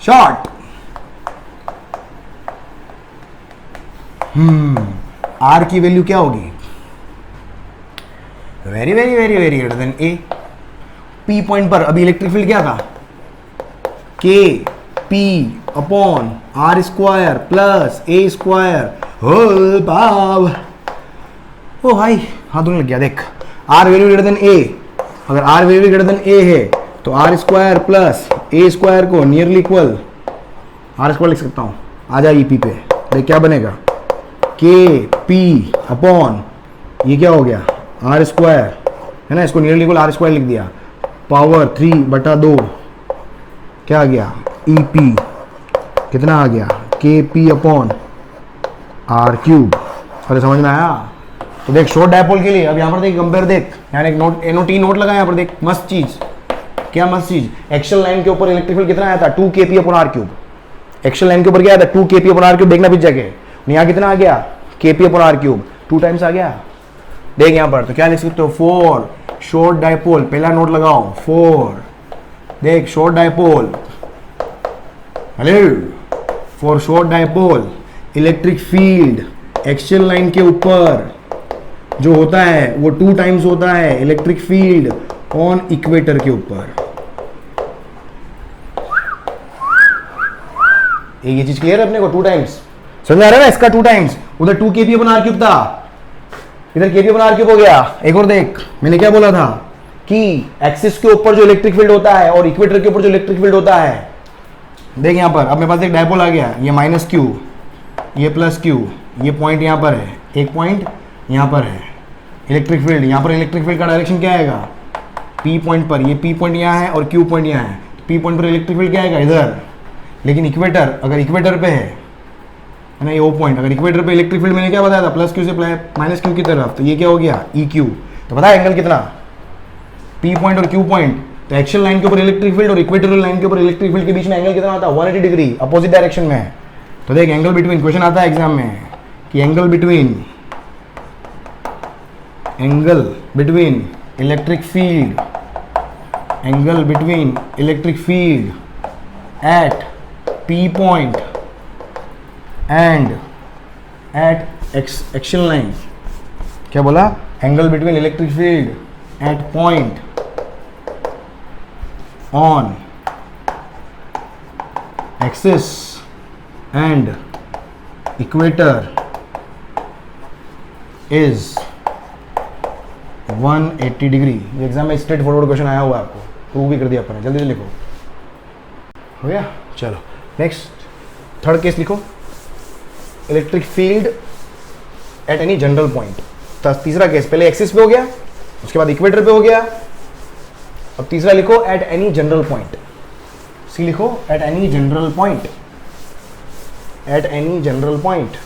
short R की वैल्यू क्या होगी, very very very very greater than A. P point पर अभी इलेक्ट्रिक फील्ड क्या था, K P upon R square plus A square whole power. ओ भाई हाथ धोने लग गया। देख R value greater than A, अगर R value greater than A है तो R square plus A square को नियरली इक्वल आर स्क्वायर लिख सकता हूं, आ जाए ई पी पे। देख क्या बनेगा, के पी अपॉन ये क्या हो गया आर स्क्वायर, है ना, इसको नियरली इक्वल आर स्क्वायर लिख दिया, पावर 3/2 क्या आ गया ई पी, कितना आ गया के पी अपॉन आर क्यूब। अरे समझ में आया। तो देख शॉर्ट डायपोल के लिए अब यहाँ पर देख कंपेयर, देख यहाँ एक नोट एनओटी नोट लगा यहाँ पर, देख मस्त चीज, क्या मस्त चीज, एक्शन लाइन के ऊपर इलेक्ट्रिक फील्ड कितना आया था 2 kp upon R cube. Action line के ऊपर क्या आया था 2 kp अपॉन आर क्यूब, देखना बीच जाके, यहाँ कितना आ गया kp upon R cube, 2 times आ गया। देख यहाँ पर तो क्या लिख सकते हो, 4 शॉर्ट डायपोल, पहला नोट लगाओ 4, देख short dipole, hello for short dipole electric field action line के ऊपर जो होता है वो 2 टाइम्स होता है इलेक्ट्रिक फील्ड ऑन इक्वेटर के ऊपर। ये चीज क्लियर है अपने को, 2 टाइम्स समझ आ रहा है ना, इसका 2 टाइम्स, उधर 2 kp अपॉन आर क्यूब था, इधर kp अपॉन आर क्यूब हो गया। एक और देख मैंने क्या बोला था कि एक्सिस के ऊपर जो इलेक्ट्रिक फील्ड होता है और इक्वेटर के ऊपर जो इलेक्ट्रिक फील्ड होता है, देख यहाँ पर अब मेरे पास एक डायपोल आ गया, ये माइनस क्यू, ये प्लस क्यू, ये पॉइंट यहाँ पर है, एक पॉइंट यहाँ पर है इलेक्ट्रिक फील्ड, यहाँ पर इलेक्ट्रिक फील्ड का डायरेक्शन क्या आएगा पी पॉइंट पर, ये पी पॉइंट यहाँ है और क्यू पॉइंट यहाँ है, पी पॉइंट पर इलेक्ट्रिक फील्ड क्या आएगा इधर। लेकिन इक्वेटर, अगर इक्वेटर पे है ना ये ओ पॉइंट, अगर इक्वेटर पे इलेक्ट्रिक फील्ड मैंने क्या बताया था प्लस क्यू से माइनस क्यू की तरफ, तो ये क्या हो गया ई क्यू। तो पता है एंगल कितना, पी पॉइंट और क्यू पॉइंट, तो एक्शन लाइन के ऊपर इलेक्ट्रिक फील्ड और इक्वेटोरियल लाइन के ऊपर इलेक्ट्रिक फील्ड के बीच में एंगल कितना आता है 180 डिग्री, अपोजिट डायरेक्शन में। तो देख एंगल बिटवीन, क्वेश्चन आता है एग्जाम में कि angle between electric field, angle between electric field at P point and at action line, क्या बोला, angle between electric field at point on axis and equator is 180 degree. ये exam में straight forward question आया हुआ है, आपको prove भी कर दिया अपन ने, जल्दी से लिखो, हो गया। चलो नेक्स्ट थर्ड केस लिखो, electric field eight any general point. तीसरा केस, पहले एक्सिस पे हो गया, उसके बाद इक्वेटर पे हो गया, अब तीसरा लिखो एट एनी जनरल पॉइंट। सी लिखो eight any general point, eight any general point.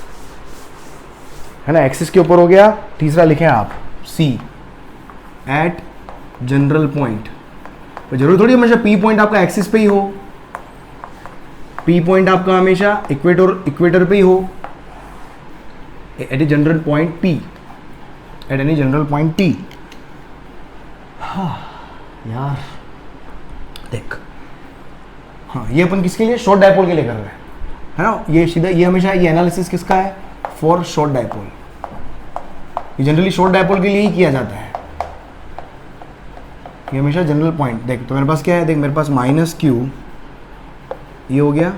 है ना, एक्सिस के ऊपर हो गया। तीसरा लिखें आप सी, एट जनरल पॉइंट। तो जरूरी थोड़ी हमेशा पी पॉइंट आपका एक्सिस पे ही हो, पी पॉइंट आपका हमेशा इक्वेटर पे ही हो। At a general point P, at any general point T. हाँ यार देख, हाँ ये अपन किसके लिए, शॉर्ट डायपोल के लिए कर रहे हैं, है ना। ये सीधा, ये हमेशा, ये एनालिसिस किसका है, फॉर शॉर्ट डायपोल। ये जनरली शॉर्ट डायपोल के लिए ही किया जाता है। ये हमेशा जनरल पॉइंट। देख तो मेरे पास क्या है, देख मेरे पास माइनस क्यू ये हो गया,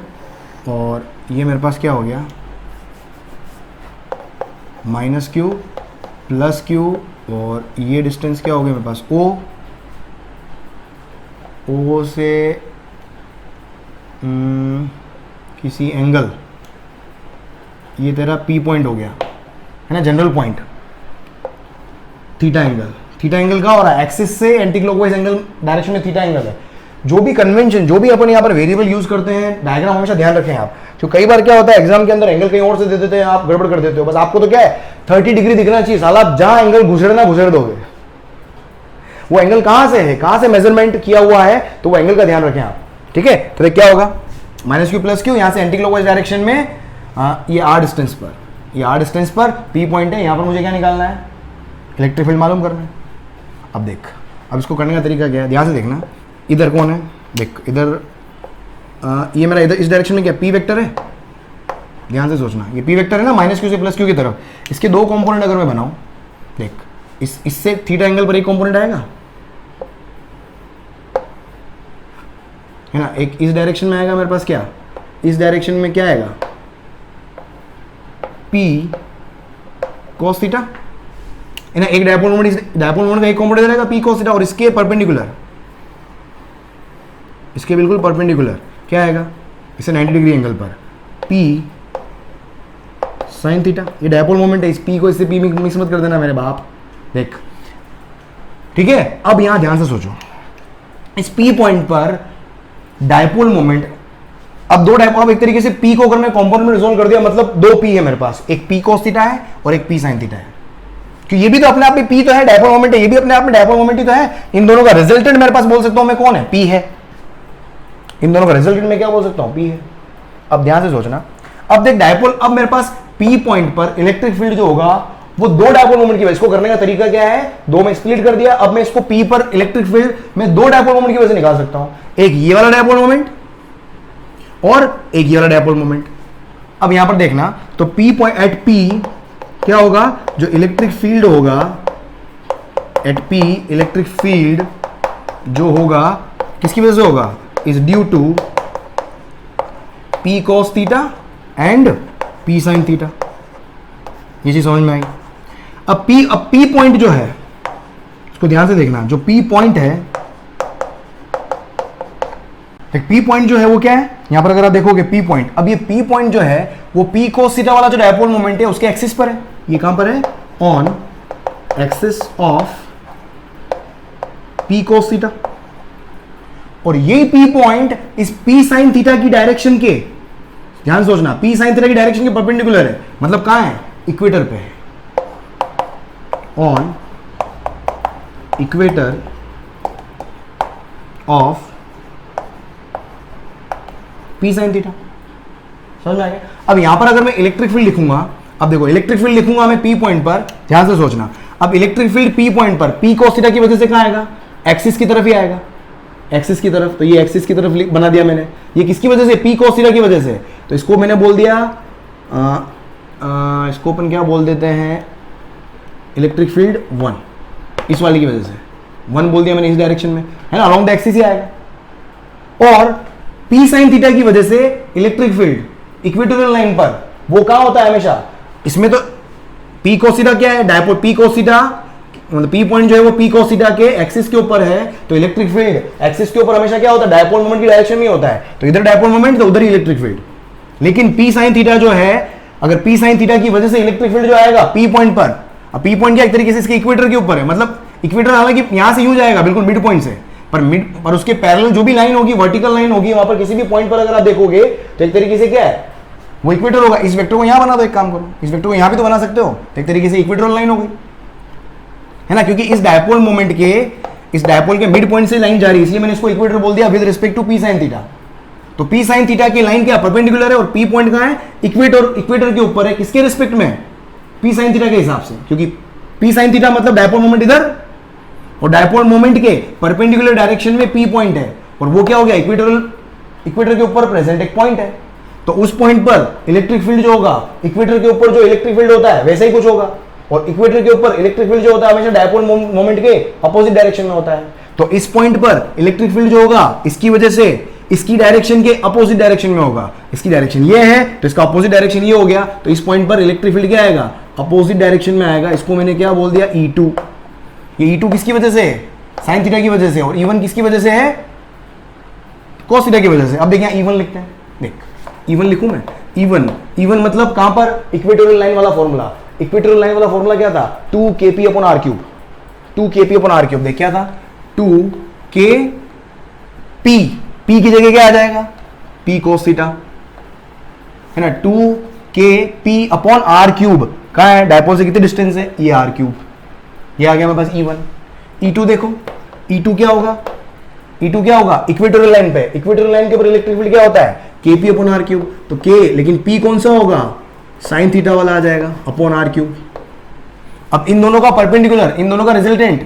और ये मेरे पास क्या हो गया, माइनस क्यू प्लस क्यू, और ये डिस्टेंस क्या हो गया मेरे पास, ओ। ओ से किसी एंगल, ये तेरा पी पॉइंट हो गया, है ना, general point. Theta angle, theta angle का हो रहा है एक्सिस से एंटी क्लॉकवाइज एंगल डायरेक्शन में थीटा एंगल है। जो भी कन्वेंशन, जो भी अपन यहाँ पर वेरिएबल यूज करते हैं, डायग्राम हमेशा ध्यान रखें आप। तो कई बार क्या होता है एग्जाम के अंदर एंगल कहीं और से दे देते हैं, आप गड़बड़ कर देते हो। बस आपको तो क्या है 30 डिग्री दिखना चाहिए, साला आप जहां एंगल घुसेड़ना घुसेड़ दोगे। वो एंगल कहां से है, कहां से मेजरमेंट किया हुआ है, तो वो एंगल का ध्यान रखें आप, ठीक है। तो क्या होगा, माइनस क्यू प्लस क्यू, यहां से एंटी क्लॉकवाइज डायरेक्शन में ये आर डिस्टेंस पर, ये आर डिस्टेंस पर पी पॉइंट है। यहां पर मुझे क्या निकालना है, इलेक्ट्रिक फील्ड मालूम करना है। अब देख, अब इसको करने का तरीका क्या है, ध्यान से देखना। इधर कौन है, देख इधर ये मेरा इधर इस डायरेक्शन में क्या पी वेक्टर है, ध्यान से सोचना। ये पी वेक्टर है ना, माइनस क्यू से प्लस क्यू की तरफ। इसके दो कंपोनेंट अगर मैं बनाऊं, देख इससे थीटा एंगल पर एक कंपोनेंट आएगा, है ना। एक इस डायरेक्शन में आएगा मेरे पास, क्या इस डायरेक्शन में क्या आएगा, पी कॉस थीटा, है ना। एक डायपोल मोमेंट, इस डायपोल मोमेंट का एक कंपोनेंट रहेगा पी कॉस थीटा, और इसके परपेंडिकुलर, इसके बिल्कुल परपेंडिकुलर क्या आएगा, इसे 90 डिग्री एंगल पर पी साइन थीटा। ये डायपोल मोमेंट है, इस पी को इससे पी में मिक्स मत कर देना मेरे बाप, देख ठीक है। अब यहां ध्यान से सोचो, इस पी पॉइंट पर डायपोल मोमेंट, अब दो डायपोल, अब एक तरीके से पी को अगर मैं कंपोनेंट में रिजोल्व कर दिया, मतलब दो पी है मेरे पास, एक पी कॉस थीटा है और एक पी साइन थीटा है। क्योंकि ये भी तो अपने आप में पी तो है, डायपोल मोमेंट है, ये भी अपने आप में डायपोल मोमेंट ही तो है। इन दोनों का रिजल्टेंट मेरे पास बोल सकता हूं मैं कौन है, पी है। इन दोनों का रिजल्टेंट में क्या बोल सकता हूं, पी है। अब ध्यान से सोचना, अब देख डायपोल, अब मेरे पास पी पॉइंट पर इलेक्ट्रिक फील्ड जो होगा वो दो डायपोल मोमेंट की वजह। इसको करने का तरीका क्या है, दो में स्प्लिट कर दिया। अब मैं इसको पी पर इलेक्ट्रिक फील्ड मैं दो डायपोल मोमेंट की वजह से निकाल सकता हूं, एक ये वाला डायपोल मोमेंट और एक ये वाला डायपोल मोमेंट। अब यहां पर देखना, तो पी पॉइंट एट पी क्या होगा, जो इलेक्ट्रिक फील्ड होगा एट पी, इलेक्ट्रिक फील्ड जो होगा किसकी वजह से होगा, is due to P cos theta and P sine theta. ये चीज समझ में आई। अब पी पॉइंट जो है, इसको ध्यान से देखना, जो पी पॉइंट है, पी पॉइंट जो है वो क्या है, यहां पर अगर आप देखोगे पी पॉइंट, अब ये पी पॉइंट जो है वो पी कोस थीटा वाला जो डायपोल मोमेंट है उसके एक्सिस पर है। ये कहां पर है, on axis of P cos theta. और ये पी पॉइंट इस पी साइन थीटा की डायरेक्शन के, ध्यान सोचना, पी साइन थीटा की डायरेक्शन के परपेंडिकुलर है, मतलब कहां है, इक्वेटर पे है, on equator of P sine theta. समझ में आ गया। अब यहां पर अगर मैं इलेक्ट्रिक फील्ड लिखूंगा, अब देखो इलेक्ट्रिक फील्ड लिखूंगा मैं पी पॉइंट पर, ध्यान से सोचना। अब इलेक्ट्रिक फील्ड पी पॉइंट पर पी कोस थीटा की वजह से कहां आएगा, एक्सिस की तरफ ही आएगा, एक्सिस की तरफ। तो ये एक्सिस की तरफ बना दिया मैंने। ये किसकी वजह से, पी कोस थीटा की वजह से। तो इसको मैंने बोल दिया, इसको अपन क्या बोल देते हैं, इलेक्ट्रिक फील्ड 1, इस वाली की वजह से 1 बोल दिया मैंने, इस डायरेक्शन में, है ना, अलोंग द एक्सिस ही आएगा। और पी साइन थीटा की वजह से इलेक्ट्रिक फील्ड इक्वेटोरियल लाइन पर वो कहां होता है हमेशा, इसमें तो पी कोस थीटा क्या है, डायपोल पी कोस थीटा, मतलब पी पॉइंट जो है वो पी कोस थीटा के एक्सिस के ऊपर है। तो इलेक्ट्रिक फील्ड एक्सिस के ऊपर हमेशा क्या होता है, डायपोल मोमेंट की डायरेक्शन में होता है। तो इधर डायपोल मोमेंट तो उधर ही इलेक्ट्रिक फील्ड। लेकिन पी साइन थीटा जो है, अगर पी साइन थीटा की वजह से इलेक्ट्रिक फील्ड जो आएगा पी पॉइंट पर, अब पी पॉइंट क्या एक तरीके से इसके इक्वेटर के ऊपर है, मतलब इक्वेटर हालांकि यहां से यूं जाएगा बिल्कुल मिड पॉइंट से, पर उसके पैरेलल जो भी लाइन होगी, वर्टिकल लाइन होगी, वहां पर किसी भी पॉइंट पर अगर आप देखोगे तो एक तरीके से क्या है, वो इक्वेटर होगा। इस वेक्टर को यहां बना दो, एक काम करो, इस वेक्टर को यहां भी तो बना सकते हो, एक तरीके से इक्वेटोरियल लाइन हो गई, है ना, क्योंकि इस डायपोल मोमेंट के, इस डायपोल के मिड पॉइंट से लाइन जा रही है, इसलिए मैंने इसको इक्वेटर बोल दिया with respect to P sine theta. तो पी साइन थीटा की लाइन क्या परपेंडिकुलर है और पी पॉइंट कहां है, इक्वेटर के ऊपर है, किसके रिस्पेक्ट में, पी साइन थीटा के हिसाब से, क्योंकि पी साइन थीटा मतलब डायपोल मोमेंट इधर, और डायपोल मोमेंट के परपेंडिकुलर डायरेक्शन में पी पॉइंट है, और वो क्या हो गया, इक्वेटर के ऊपर प्रेजेंट एक पॉइंट है। तो उस पॉइंट पर इलेक्ट्रिक फील्ड जो होगा, इक्वेटर के ऊपर जो इलेक्ट्रिक फील्ड होता है वैसा ही कुछ होगा, और इक्वेटर के ऊपर इलेक्ट्रिक फील्ड जो होता है हमेशा डायपोल मोमेंट के अपोजिट डायरेक्शन में होता है। तो इस पॉइंट पर इलेक्ट्रिक फील्ड जो होगा, इसकी वजह से इसकी डायरेक्शन के अपोजिट डायरेक्शन में होगा। इसकी डायरेक्शन ये है तो इसका अपोजिट डायरेक्शन ये हो गया, तो इस पॉइंट पर इलेक्ट्रिक फील्ड क्या आएगा, अपोजिट डायरेक्शन में आएगा। इसको मैंने क्या बोल दिया, E2। ये E2 किसकी वजह से है, साइन थीटा की वजह से, और E1 किसकी वजह से है, कोस थीटा की वजह से। अब देखिए E1 लिखते हैं, देख E1 लिखूं मैं, E1 मतलब कहां पर, इक्वेटोरियल लाइन वाला फॉर्मूला। इक्वेटोरियल लाइन वाला फॉर्मूला क्या था, 2kp/r³। 2kp/r³ देख क्या था, 2kp, p की जगह क्या आ जाएगा, p कोस थीटा, है ना, 2kp/r³ कहां है, डायपोल से कितनी डिस्टेंस है, ये r³। ये आ गया मेरे पास E1। E2 देखो, E2 क्या होगा, E2 क्या होगा, इक्वेटोरियल लाइन पे, इक्वेटोरियल लाइन के ऊपर इलेक्ट्रिक फील्ड क्या होता है, kp/r³। तो k, लेकिन p कौन सा होगा, साइन थीटा वाला आ जाएगा अपॉन r³। अब इन दोनों का परपेंडिकुलर, इन दोनों का रिजल्टेंट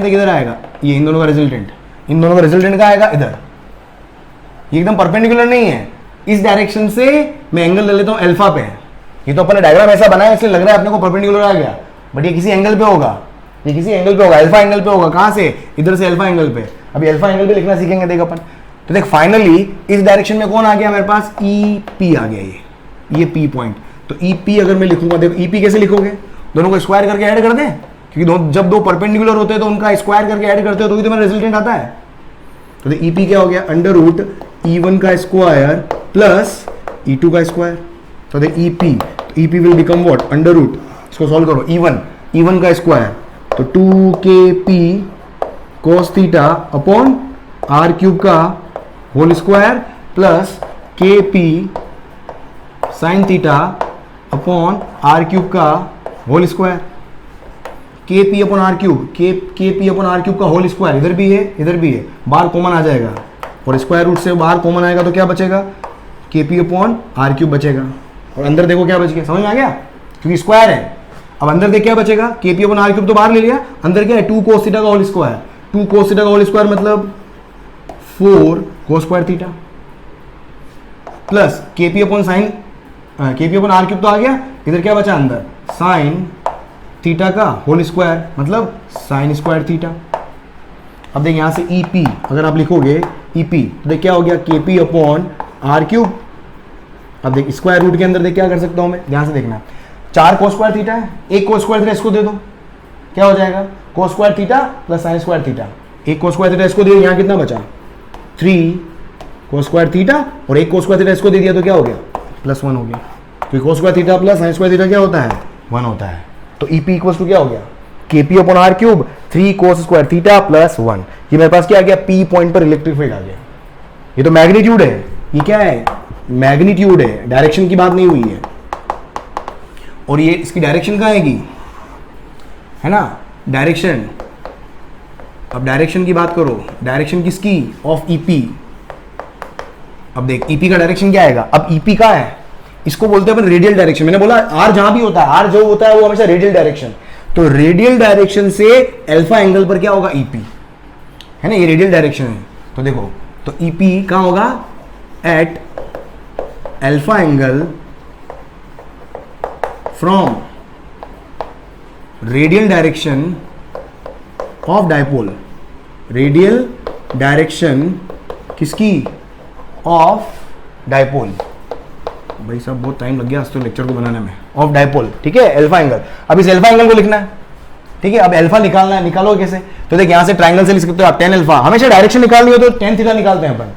किधर आएगा, ये इन दोनों का रिजल्टेंट, इन दोनों का रिजल्टेंट का आएगा इधर। ये एकदम परपेंडिकुलर नहीं है, इस डायरेक्शन से मैं एंगल ले लेता हूं अल्फा पे। ये तो अपने डायग्राम ऐसा बनाया इसलिए लग रहा है अपने को परपेंडिकुलर आ गया, बट ये किसी एंगल पे होगा, ये किसी एंगल पे होगा, अल्फा एंगल पे होगा। कहां से, इधर से अल्फा एंगल पे। अभी अल्फा एंगल पे लिखना सीखेंगे, देख अपन। तो देख फाइनली इस डायरेक्शन में कौन आ गया मेरे पास, EP आ गया, ये P पॉइंट। तो EP अगर मैं लिखूंगा, देखो EP कैसे लिखोगे, दोनों को स्क्वायर करके ऐड कर दें, क्योंकि जब दो परपेंडिकुलर होते हैं तो उनका स्क्वायर करके ऐड करते हो तो ही तो मेरा रिजल्टेंट आता है। तो EP क्या हो गया, √E1 का स्क्वायर प्लस E2 का स्क्वायर। तो देख EP विल बिकम व्हाट, √, इसको सॉल्व करो, E1 का स्क्वायर, तो 2kp cos theta upon r³ का whole square plus kp sine theta upon r³ का होल स्क्वायर। kp/r³ का होल स्क्वायर, इधर भी है इधर भी है, बाहर कॉमन आ जाएगा, और स्क्वायर रूट से बाहर कॉमन आएगा तो क्या बचेगा, kp/r³ बचेगा। और अंदर देखो क्या बच गया, समझ में आ गया, क्योंकि स्क्वायर है। अब अंदर देख क्या बचेगा, kp/r³ तो बाहर ले लिया, अंदर क्या है, 2 cos थीटा का होल स्क्वायर। 2 cos थीटा का होल स्क्वायर मतलब 4 cos square theta plus kp/r³ तो आ गया, इधर क्या बचा अंदर, साइन थीटा का होल स्क्वायर मतलब साइन स्क्वायर थीटा। अब देख यहां से EP अगर आप लिखोगे EP, तो देख क्या हो गया, kp/r³। अब देख स्क्वायर रूट के अंदर देख क्या कर सकता हूं मैं, ध्यान से देखना, 4 cos स्क्वायर थीटा है, एक cos स्क्वायर थीटा इसको दे दो, क्या हो जाएगा, cos square theta plus sine square theta. एक cos स्क्वायर थीटा इसको दे दिया, यहाँ कितना बचा, 3 cos स्क्वायर थीटा, और एक cos स्क्वायर थीटा इसको दे दिया तो क्या हो गया, +1 हो गया। तो cos square theta plus sine square theta क्या होता है, 1 होता है। तो EP इक्वल्स टू क्या हो गया, kp/r³, 3 cos square theta plus 1। ये मेरे पास क्या आ गया, P पॉइंट पर इलेक्ट्रिक फील्ड आ गया। ये तो मैग्नीट्यूड है, ये क्या है, मैग्नीट्यूड है, डायरेक्शन की बात नहीं हुई है। और ये इसकी डायरेक्शन कहाँ आएगी, है ना, डायरेक्शन। अब डायरेक्शन की बात करो, डायरेक्शन किसकी, ऑफ EP। अब देख EP का डायरेक्शन क्या आएगा, अब EP का है, इसको बोलते हैं अपन रेडियल डायरेक्शन। मैंने बोला R जहां भी होता है, R जो होता है वो हमेशा रेडियल डायरेक्शन। तो रेडियल डायरेक्शन से अल्फा एंगल पर क्या होगा, EP, है ना, ये रेडियल डायरेक्शन है। तो देखो, तो EP कहां होगा, at alpha angle from radial direction of dipole. Radial direction किसकी, ऑफ डायपोल। भाई साहब बहुत टाइम लग गया आज तो लेक्चर को बनाने में, ऑफ डायपोल, ठीक है, अल्फा एंगल। अब इस अल्फा एंगल को लिखना है, ठीक है। अब अल्फा निकालना है, निकालो कैसे, तो देख यहां से ट्रायंगल से लिख सकते हो आप, tan अल्फा। हमेशा डायरेक्शन निकालनी हो तो tan थीटा निकालते हैं अपन।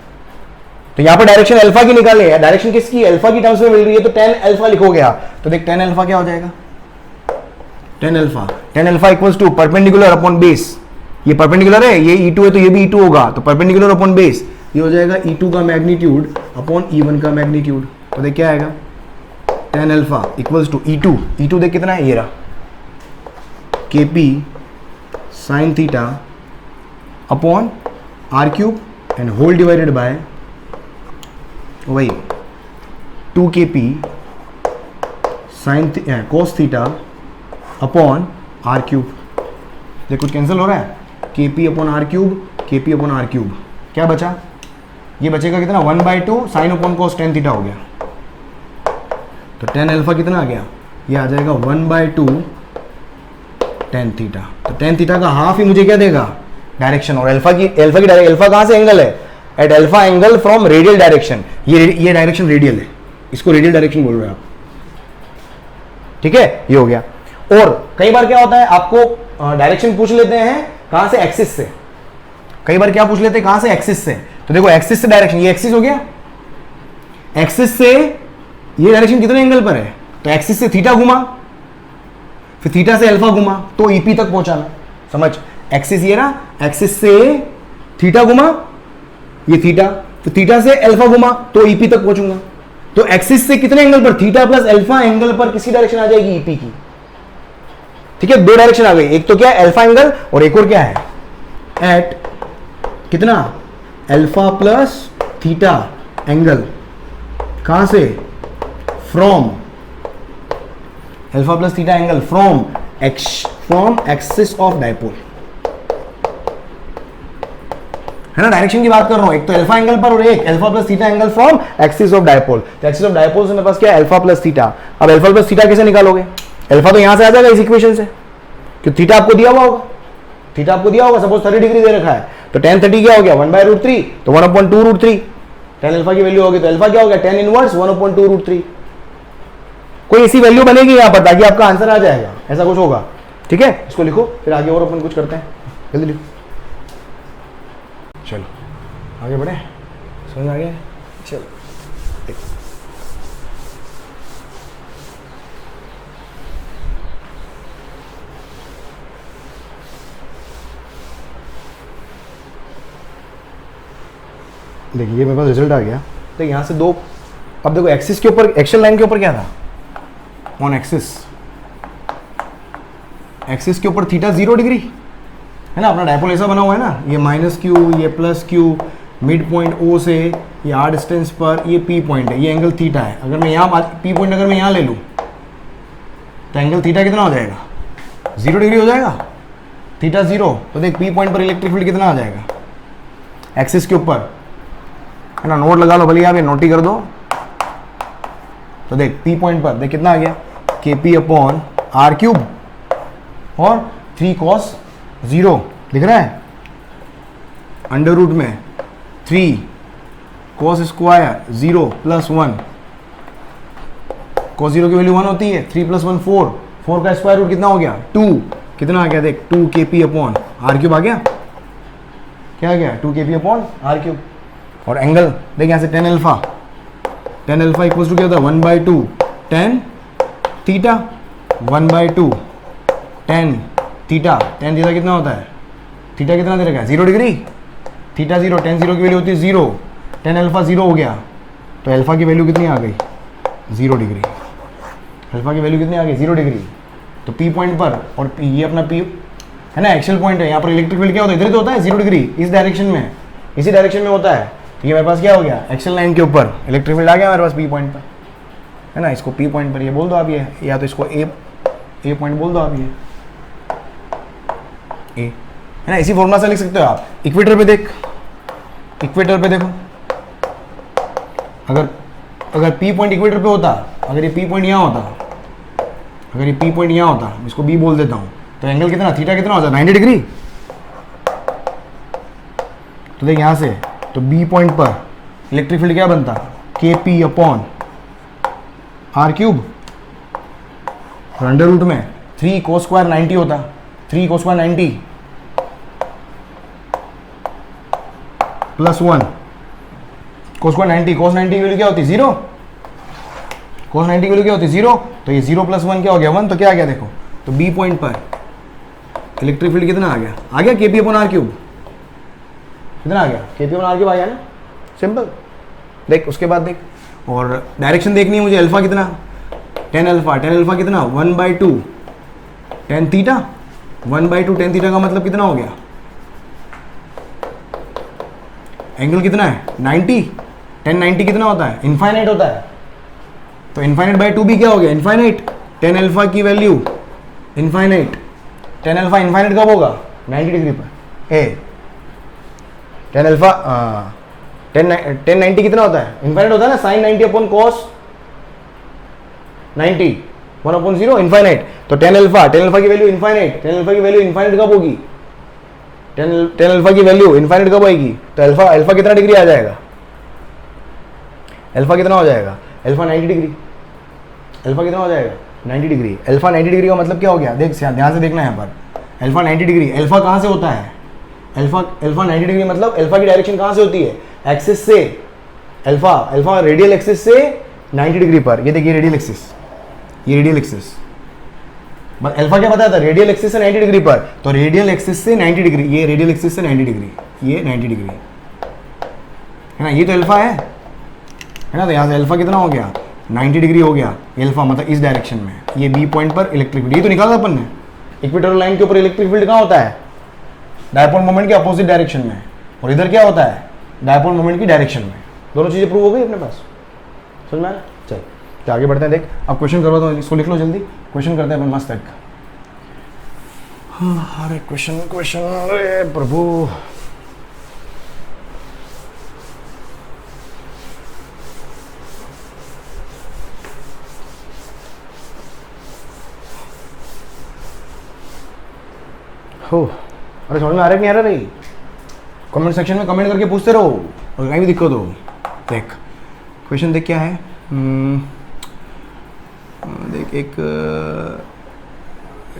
तो यहाँ पर डायरेक्शन अल्फा की निकाले, डायरेक्शन किसकी, अल्फा की टर्म्स में मिल रही है, तो tan अल्फा लिखोगे आप। तो देख tan अल्फा क्या हो जाएगा, tan alpha equals to perpendicular upon base. ये परपेंडिकुलर है, ये E2 है तो ये भी E2 होगा, तो परपेंडिकुलर अपॉन बेस, ये हो जाएगा E2 का मैग्नीट्यूड अपॉन E1 का मैग्नीट्यूड। तो देख क्या आएगा, tan alpha equals to E2 देख कितना है, ये रहा, KP sine theta upon R cube and whole divided by वही 2KP sine cos theta upon R cube. देखो कुछ कैंसिल हो रहा है, KP upon R cube, KP upon R cube, क्या बचा, ये बचेगा कितना 1/2 sine upon cos tan theta हो गया। तो tan अल्फा कितना आ गया, ये आ जाएगा 1/2 tan थीटा। तो tan थीटा का हाफ ही मुझे क्या देगा, डायरेक्शन। और अल्फा की डायरेक्शन, अल्फा कहाँ से एंगल है, at alpha angle from radial direction. ये डायरेक्शन रेडियल है, इसको रेडियल डायरेक्शन बोल रहे हैं आप, ठीक है, ये हो गया। और कई बार क्या होता है, आपको डायरेक्शन पूछ लेते हैं कहां से, एक्सिस से। कई बार क्या पूछ लेते हैं, कहां से, एक्सिस से। तो देखो एक्सिस से डायरेक्शन, ये एक्सिस हो गया, एक्सिस से ये डायरेक्शन कितने एंगल पर है, तो एक्सिस से थीटा घुमा, फिर थीटा से अल्फा घुमा, तो ईपी तक पहुंचाना। समझ, एक्सिस ये रहा, एक्सिस से थीटा घुमा, ये थीटा, फिर थीटा से अल्फा घुमा, तो ईपी तक पहुंचूंगा। तो एक्सिस से कितने एंगल पर, थीटा प्लस अल्फा एंगल पर किसी डायरेक्शन आ जाएगी, ईपी की। ठीक है, दो डायरेक्शन आ गई, एक तो क्या है अल्फा एंगल, और एक और क्या है, एट कितना, अल्फा प्लस थीटा एंगल, कहां से, from alpha plus theta angle from axis of dipole, है ना। डायरेक्शन की बात कर रहा हूं, एक तो अल्फा एंगल पर और एक alpha plus theta angle from axis of dipole. तो एक्सिस ऑफ डायपोल से मेरे पास क्या है, अल्फा प्लस थीटा। अब अल्फा प्लस थीटा कैसे निकालोगे, अल्फा तो यहां से आ जाएगा इस इक्वेशन से, क्योंकि थीटा आपको दिया हुआ होगा, थीटा आपको दिया होगा, सपोज 30 डिग्री दे रखा है, तो tan 30 क्या हो गया, 1/√3, तो 1/2√3। tan अल्फा की वैल्यू होगी, तो अल्फा क्या हो गया, tan इनवर्स 1/2√3। कोई ऐसी वैल्यू बनेगी यहां पर ताकि आपका आंसर आ जाएगा, ऐसा कुछ होगा, ठीक है। इसको लिखो, फिर आगे और अपन कुछ करते हैं, जल्दी लिखो। चलो आगे बढ़े, समझ आ गया, चलो देखिए मेरे पास रिजल्ट आ गया। तो यहाँ से दो, अब देखो एक्सिस के ऊपर, एक्शन लाइन के ऊपर क्या था, ऑन एक्सिस, एक्सिस के ऊपर थीटा 0 डिग्री है ना, अपना डायपोल ऐसा बना हुआ है ना, ये -q, ये +q, मिड पॉइंट O से ये r डिस्टेंस पर ये P पॉइंट है, ये एंगल थीटा है। अगर मैं यहाँ P पॉइंट अगर मैं यहाँ ले लूँ तो एंगल थीटा कितना हो जाएगा, 0 डिग्री हो जाएगा, थीटा 0। तो देख P पॉइंट पर इलेक्ट्रिक फील्ड कितना आ जाएगा एक्सिस के ऊपर, है ना, नोट लगा लो भले, यहाँ पे नोट ही कर दो। तो देख P पॉइंट पर देख कितना आ गया, KP अपॉन आर क्यूब और 3 cos 0 दिख रहा है, अंडर रूट में 3 cos स्क्वायर 0 + 1, cos 0 की वैल्यू 1 होती है, 3 + 1 4, 4 का स्क्वायर रूट कितना हो गया 2, कितना आ गया देख 2 KP अपॉन आर क्यूब आ गया, क्या आ गया 2 KP अपॉन आर क्यूब। और एंगल देख यहाँ से tan अल्फा इक्वल्स टू क्या होता है 1/2 tan theta, 1/2 tan theta, tan theta कितना होता है, थीटा कितना दे रखा है 0 डिग्री, थीटा 0, tan 0 की वैल्यू होती है 0, tan अल्फा 0 हो गया, तो अल्फा की वैल्यू कितनी आ गई 0 डिग्री, अल्फा की वैल्यू कितनी आ गई 0 डिग्री। तो P पॉइंट पर, और ये अपना P है ना एक्सियल पॉइंट है, यहाँ पर इलेक्ट्रिक फील्ड क्या होता है, इधर तो होता है 0 डिग्री, इस डायरेक्शन में, इसी डायरेक्शन में होता है। तो ये मेरे पास क्या हो गया, एक्सियल लाइन के ऊपर इलेक्ट्रिक फील्ड आ गया मेरे पास P पॉइंट पर, है ना। इसको P पॉइंट पर ये बोल दो आप, ये या तो इसको A पॉइंट बोल दो आप, ये A है ना। इसी फॉर्मूला से लिख सकते हो आप। इक्वेटर पे देख, इक्वेटर पे देखो, अगर P पॉइंट इक्वेटर पे होता, अगर ये P पॉइंट यहाँ होता, अगर ये P पॉइंट यहाँ होता, इसको B बोल देता हूँ, तो एंगल कितना, थीटा कितना होता, 90 डिग्री। तो देख यहाँ से, तो B पॉइंट पर इलेक्ट्रिक फील्ड क्या बनता, KP अपॉन आर क्यूब, और अंडर रूट में 3 cos स्क्वायर 90 होता, 3 cos square 90 + 1 cos square 90, cos 90 की वैल्यू क्या होती, 0, cos 90 की वैल्यू क्या होती, 0। तो ये 0 + 1 क्या हो गया 1, तो क्या आ गया देखो, तो B पॉइंट पर इलेक्ट्रिक फील्ड कितना आ गया KP अपॉन आर क्यूब, कितना आ गया KP अपॉन आर क्यूब आ गया ना, सिंपल। देख उसके बाद देख, और डायरेक्शन देखनी है मुझे, अल्फा कितना, टेन अल्फा कितना 1/2 टेन थीटा, 1/2 टेन थीटा का मतलब कितना हो गया, एंगल कितना है 90, टेन 90 कितना होता है, इनफाइनाइट होता है, तो इनफाइनाइट बाय 2 भी क्या हो गया, इनफाइनाइट, टेन अल्फा की value infinite, tan alpha infinite कब होगा 90 डिग्री पर, ए टेन अल्फा टेन 90 कितना होता है, इनफाइनाइट होता है ना, साइन 90 अपॉन कॉस 90 1/0 इनफाइनाइट, तो टेन अल्फा की वैल्यू इनफाइनाइट, टेन अल्फा की वैल्यू इनफाइनाइट कब होगी, टेन अल्फा की वैल्यू इनफाइनाइट कब आएगी, तो अल्फा कितना डिग्री आ जाएगा, अल्फा कितना हो जाएगा, अल्फा 90 डिग्री, अल्फा कितना हो जाएगा 90 डिग्री, अल्फा 90 डिग्री का मतलब क्या हो गया, देख ध्यान से देखना यहाँ पर, अल्फा 90 डिग्री, अल्फा कहाँ से होता है, अल्फा 90 डिग्री मतलब अल्फा की डायरेक्शन कहाँ से होती है, एक्सिस से, अल्फा रेडियल एक्सिस से 90 डिग्री पर, ये देखिए रेडियल एक्सिस, ये रेडियल एक्सिस, बट अल्फा क्या बताया था, रेडियल एक्सिस से 90 डिग्री पर, तो रेडियल एक्सिस से 90 डिग्री, ये रेडियल एक्सिस से 90 डिग्री, ये 90 डिग्री है ना, ये तो अल्फा है ना, तो यहाँ से अल्फा कितना हो गया 90 डिग्री हो गया, अल्फा मतलब इस डायरेक्शन में, ये बी पॉइंट पर इलेक्ट्रिक फील्ड, ये तो निकाला अपन ने, इक्वेटोरियल लाइन के ऊपर इलेक्ट्रिक फील्ड कहाँ होता है, डायपोल मोमेंट के अपोजिट डायरेक्शन में, और इधर क्या होता है डायपोल मोमेंट की डायरेक्शन में, दोनों चीजें प्रूव हो गई अपने पास, समझ में आया, चल तो आगे बढ़ते हैं, देख अब क्वेश्चन करवाता हूँ, इसको लिख लो जल्दी, क्वेश्चन करते हैं अपन मस्त एक, हाँ अरे क्वेश्चन, अरे प्रभु, हो अरे समझ में आ रहा है नहीं आ रहा भाई, कमेंट सेक्शन में कमेंट करके पूछते रहो, और कहीं भी दिक्कत हो, देख क्वेश्चन देख क्या है, देख एक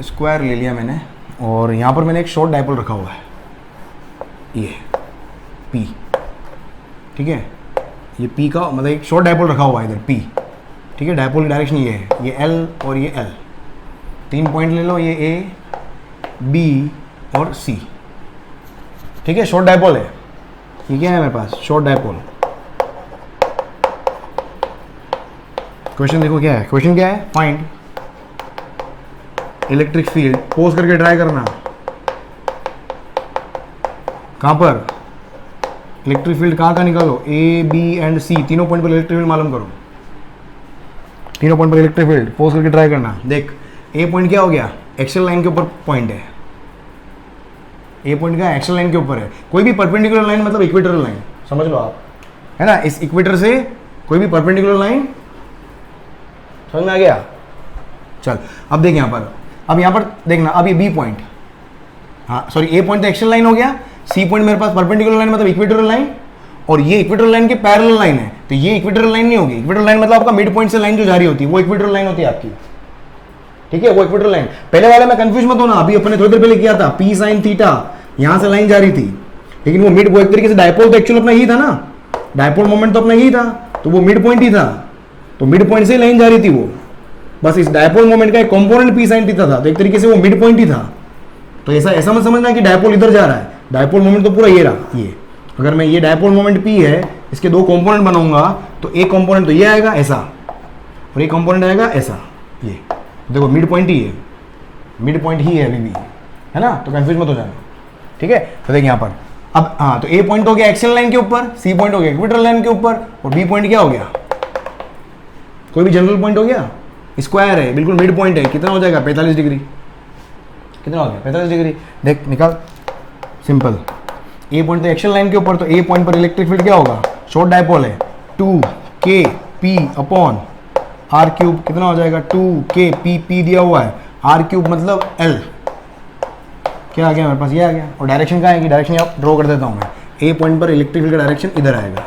स्क्वायर ले लिया मैंने, और यहाँ पर मैंने एक शॉर्ट डायपोल रखा हुआ है, ये P, ठीक है, ये P का मतलब एक शॉर्ट डायपोल रखा हुआ है इधर P, ठीक है, डायपोल की डायरेक्शन ये है, ये L और ये L, 3 पॉइंट ले लो, ये A B और C, ठीक है, शॉर्ट डायपोल है, ये क्या है मेरे पास शॉर्ट डायपोल, क्वेश्चन देखो क्या है, क्वेश्चन क्या है, फाइंड इलेक्ट्रिक फील्ड, पोज करके ट्राई करना, कहां पर इलेक्ट्रिक फील्ड कहां का निकालो, ए बी एंड सी, तीनों पॉइंट पर इलेक्ट्रिक फील्ड मालूम करो, तीनों पॉइंट पर इलेक्ट्रिक फील्ड पोज करके ट्राई करना, देख ए पॉइंट क्या हो गया, एक्सल लाइन के ऊपर पॉइंट है, ए पॉइंट का एक्सल लाइन के ऊपर है, कोई भी परपेंडिकुलर लाइन मतलब इक्वेटोरियल लाइन, समझ लो आप, है ना, इस इक्वेटर से कोई भी परपेंडिकुलर लाइन, समझ में आ गया, चल अब देख यहाँ पर, अब यहाँ पर देखना, अब ये बी पॉइंट, हाँ सॉरी ए पॉइंट तो एक्सल लाइन हो गया, सी पॉइंट मेरे पास परपेंडिकुलर लाइन मतलब इक्वेटोरियल लाइन, और ये इक्वेटोरियल लाइन के पैरेलल लाइन है, तो ये इक्वेटोरियल लाइन नहीं होगी, इक्वेटोरियल लाइन मतलब आपका मिड पॉइंट से लाइन जो जा रही होती है वो इक्वेटोरियल लाइन होती है आपकी, ठीक है, वो इक्वेटोरियल लाइन, पहले वाले में कंफ्यूज मत होना, अभी अपने थोड़ी देर पहले किया था, P sin थीटा, यहां से लाइन जा रही थी, लेकिन वो मिड, वो एक तरीके से डायपोल तो एक्चुअल अपना ही था ना, डायपोल मोमेंट तो अपना ही था, तो वो मिड पॉइंट ही था, तो मिड पॉइंट से लाइन जा रही थी वो, बस इस डायपोल मोमेंट का एक कंपोनेंट P sin थीटा था, तो एक तरीके से वो मिड पॉइंट ही था, तो ऐसा मत समझना कि डायपोल इधर जा रहा है, डायपोल मोमेंट तो पूरा ये रहा, ये अगर मैं ये डायपोल मोमेंट P है, इसके दो कंपोनेंट बनाऊंगा, तो एक कंपोनेंट तो ये आएगा ऐसा, और एक कंपोनेंट आएगा ऐसा, ये देखो मिड पॉइंट ही है, मिड पॉइंट ही है अभी भी, है ना, तो कंफ्यूज मत हो जाना, ठीक है, तो देख यहाँ पर, अब हाँ तो ए पॉइंट हो गया एक्सल लाइन के ऊपर, सी पॉइंट हो गया इक्वेटोरियल लाइन के ऊपर, और बी पॉइंट क्या हो गया, कोई भी जनरल पॉइंट हो गया, स्क्वायर है, बिल्कुल मिड पॉइंट है, कितना हो जाएगा 45 डिग्री, कितना हो गया 45 डिग्री, देख निकाल, सिंपल, ए पॉइंट तो एक्सल लाइन के ऊपर, तो ए पॉइंट पर इलेक्ट्रिक फील्ड क्या होगा, शॉर्ट डायपोल है, 2kp अपॉन आर क्यूब, कितना हो जाएगा 2kp, p दिया हुआ है, आर क्यूब मतलब l, क्या आ गया मेरे पास, ये आ गया, और डायरेक्शन कहाँ आएगी, डायरेक्शन यहाँ ड्रॉ कर देता हूँ मैं, ए पॉइंट पर इलेक्ट्रिक फील्ड का डायरेक्शन इधर आएगा,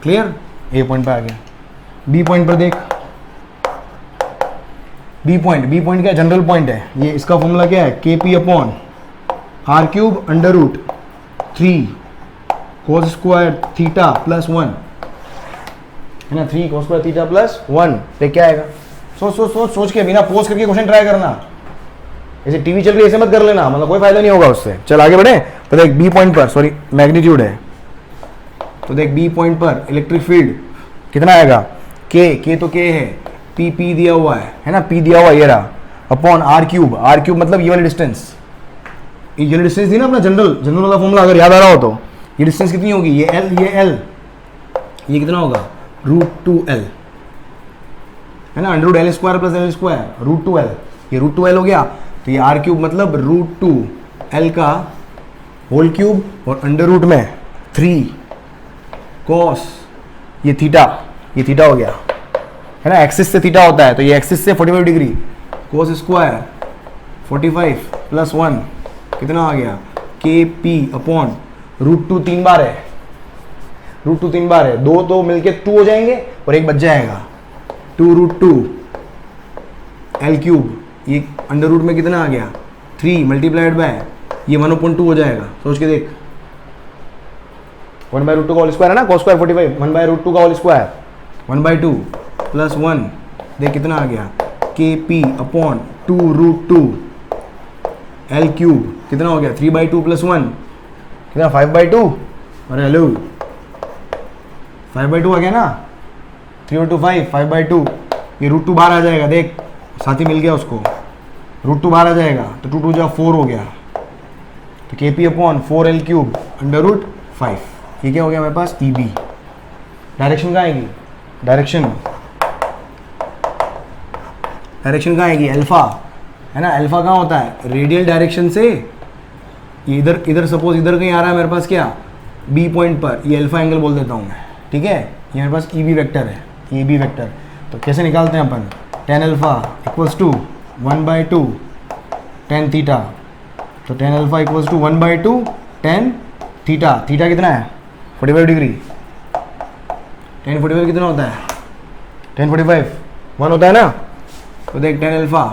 क्लियर, ए पॉइंट पर आ गया, बी पॉइंट पर देख, बी पॉइंट क्या जनरल पॉइंट है, ये इसका फॉर्मूला क्या है, kp upon R cube under root 3 cos square theta plus 1, है ना, 3 कोस स्क्वायर थीटा प्लस 1, देख क्या आएगा, सोच के बिना पोज करके क्वेश्चन ट्राई करना, ऐसे टीवी चल रही है ऐसे मत कर लेना, मतलब कोई फायदा नहीं होगा उससे, चल आगे बढ़े, तो देख बी पॉइंट पर, सॉरी मैग्नीट्यूड है, तो देख बी पॉइंट पर इलेक्ट्रिक फील्ड कितना आएगा, के तो के है, पी दिया हुआ है ना, पी दिया हुआ ये रहा, अपॉन आर क्यूब मतलब ये वाली डिस्टेंस, ये डिस्टेंस थी ना अपना जनरल वाला फॉर्मूला, अगर याद आ रहा हो तो ये डिस्टेंस कितनी होगी, ये एल ये कितना होगा √2l है ना, √l² + l², √2l, ये √2l हो गया, तो ये आर क्यूब मतलब √2l का होल क्यूब और अंडर रूट में 3 cos ये थीटा हो गया है ना, एक्सिस से थीटा होता है तो ये एक्सिस से 45 डिग्री, cos स्क्वायर 45 + 1 कितना आ गया, KP/, √2 3 बार है, √2 3 बार है, दो तो मिलके 2 हो जाएंगे और एक बच जाएगा 2√2 l³ ये अंडर रूट में कितना आ गया 3 मल्टीप्लाइड बाय ये 1/2 हो जाएगा, सोच के देख 1/√2 का होल स्क्वायर है ना, cos स्क्वायर 45 1/√2 का होल स्क्वायर 1/2 + 1 देख कितना आ गया, KP/, 2√2 l³ कितना हो गया 3/2 + 1 कितना 5/2, अरे हेलो 5/2 आ गया ना, 3/2 5/2 ये √2 बाहर आ जाएगा, देख साथी मिल गया उसको, √2 बाहर आ जाएगा तो 2 2 4 हो गया, तो KP/, 4l³ √5 ये क्या हो गया हमारे पास EB। डायरेक्शन कहाँ आएगी, डायरेक्शन कहाँ आएगी, अल्फा है ना, अल्फा कहाँ होता है रेडियल डायरेक्शन से, ये इधर सपोज इधर कहीं आ रहा है मेरे पास क्या बी पॉइंट पर, ये अल्फा एंगल बोल देता हूँ मैं, ठीक है, ये मेरे पास EB वेक्टर है, EB वेक्टर, तो कैसे निकालते हैं अपन, tan अल्फा = 1/2 tan थीटा, तो tan alpha = 1/2 tan theta, theta कितना है 45 डिग्री, tan 45 कितना होता है, tan 45 1 होता है ना, तो देख tan अल्फा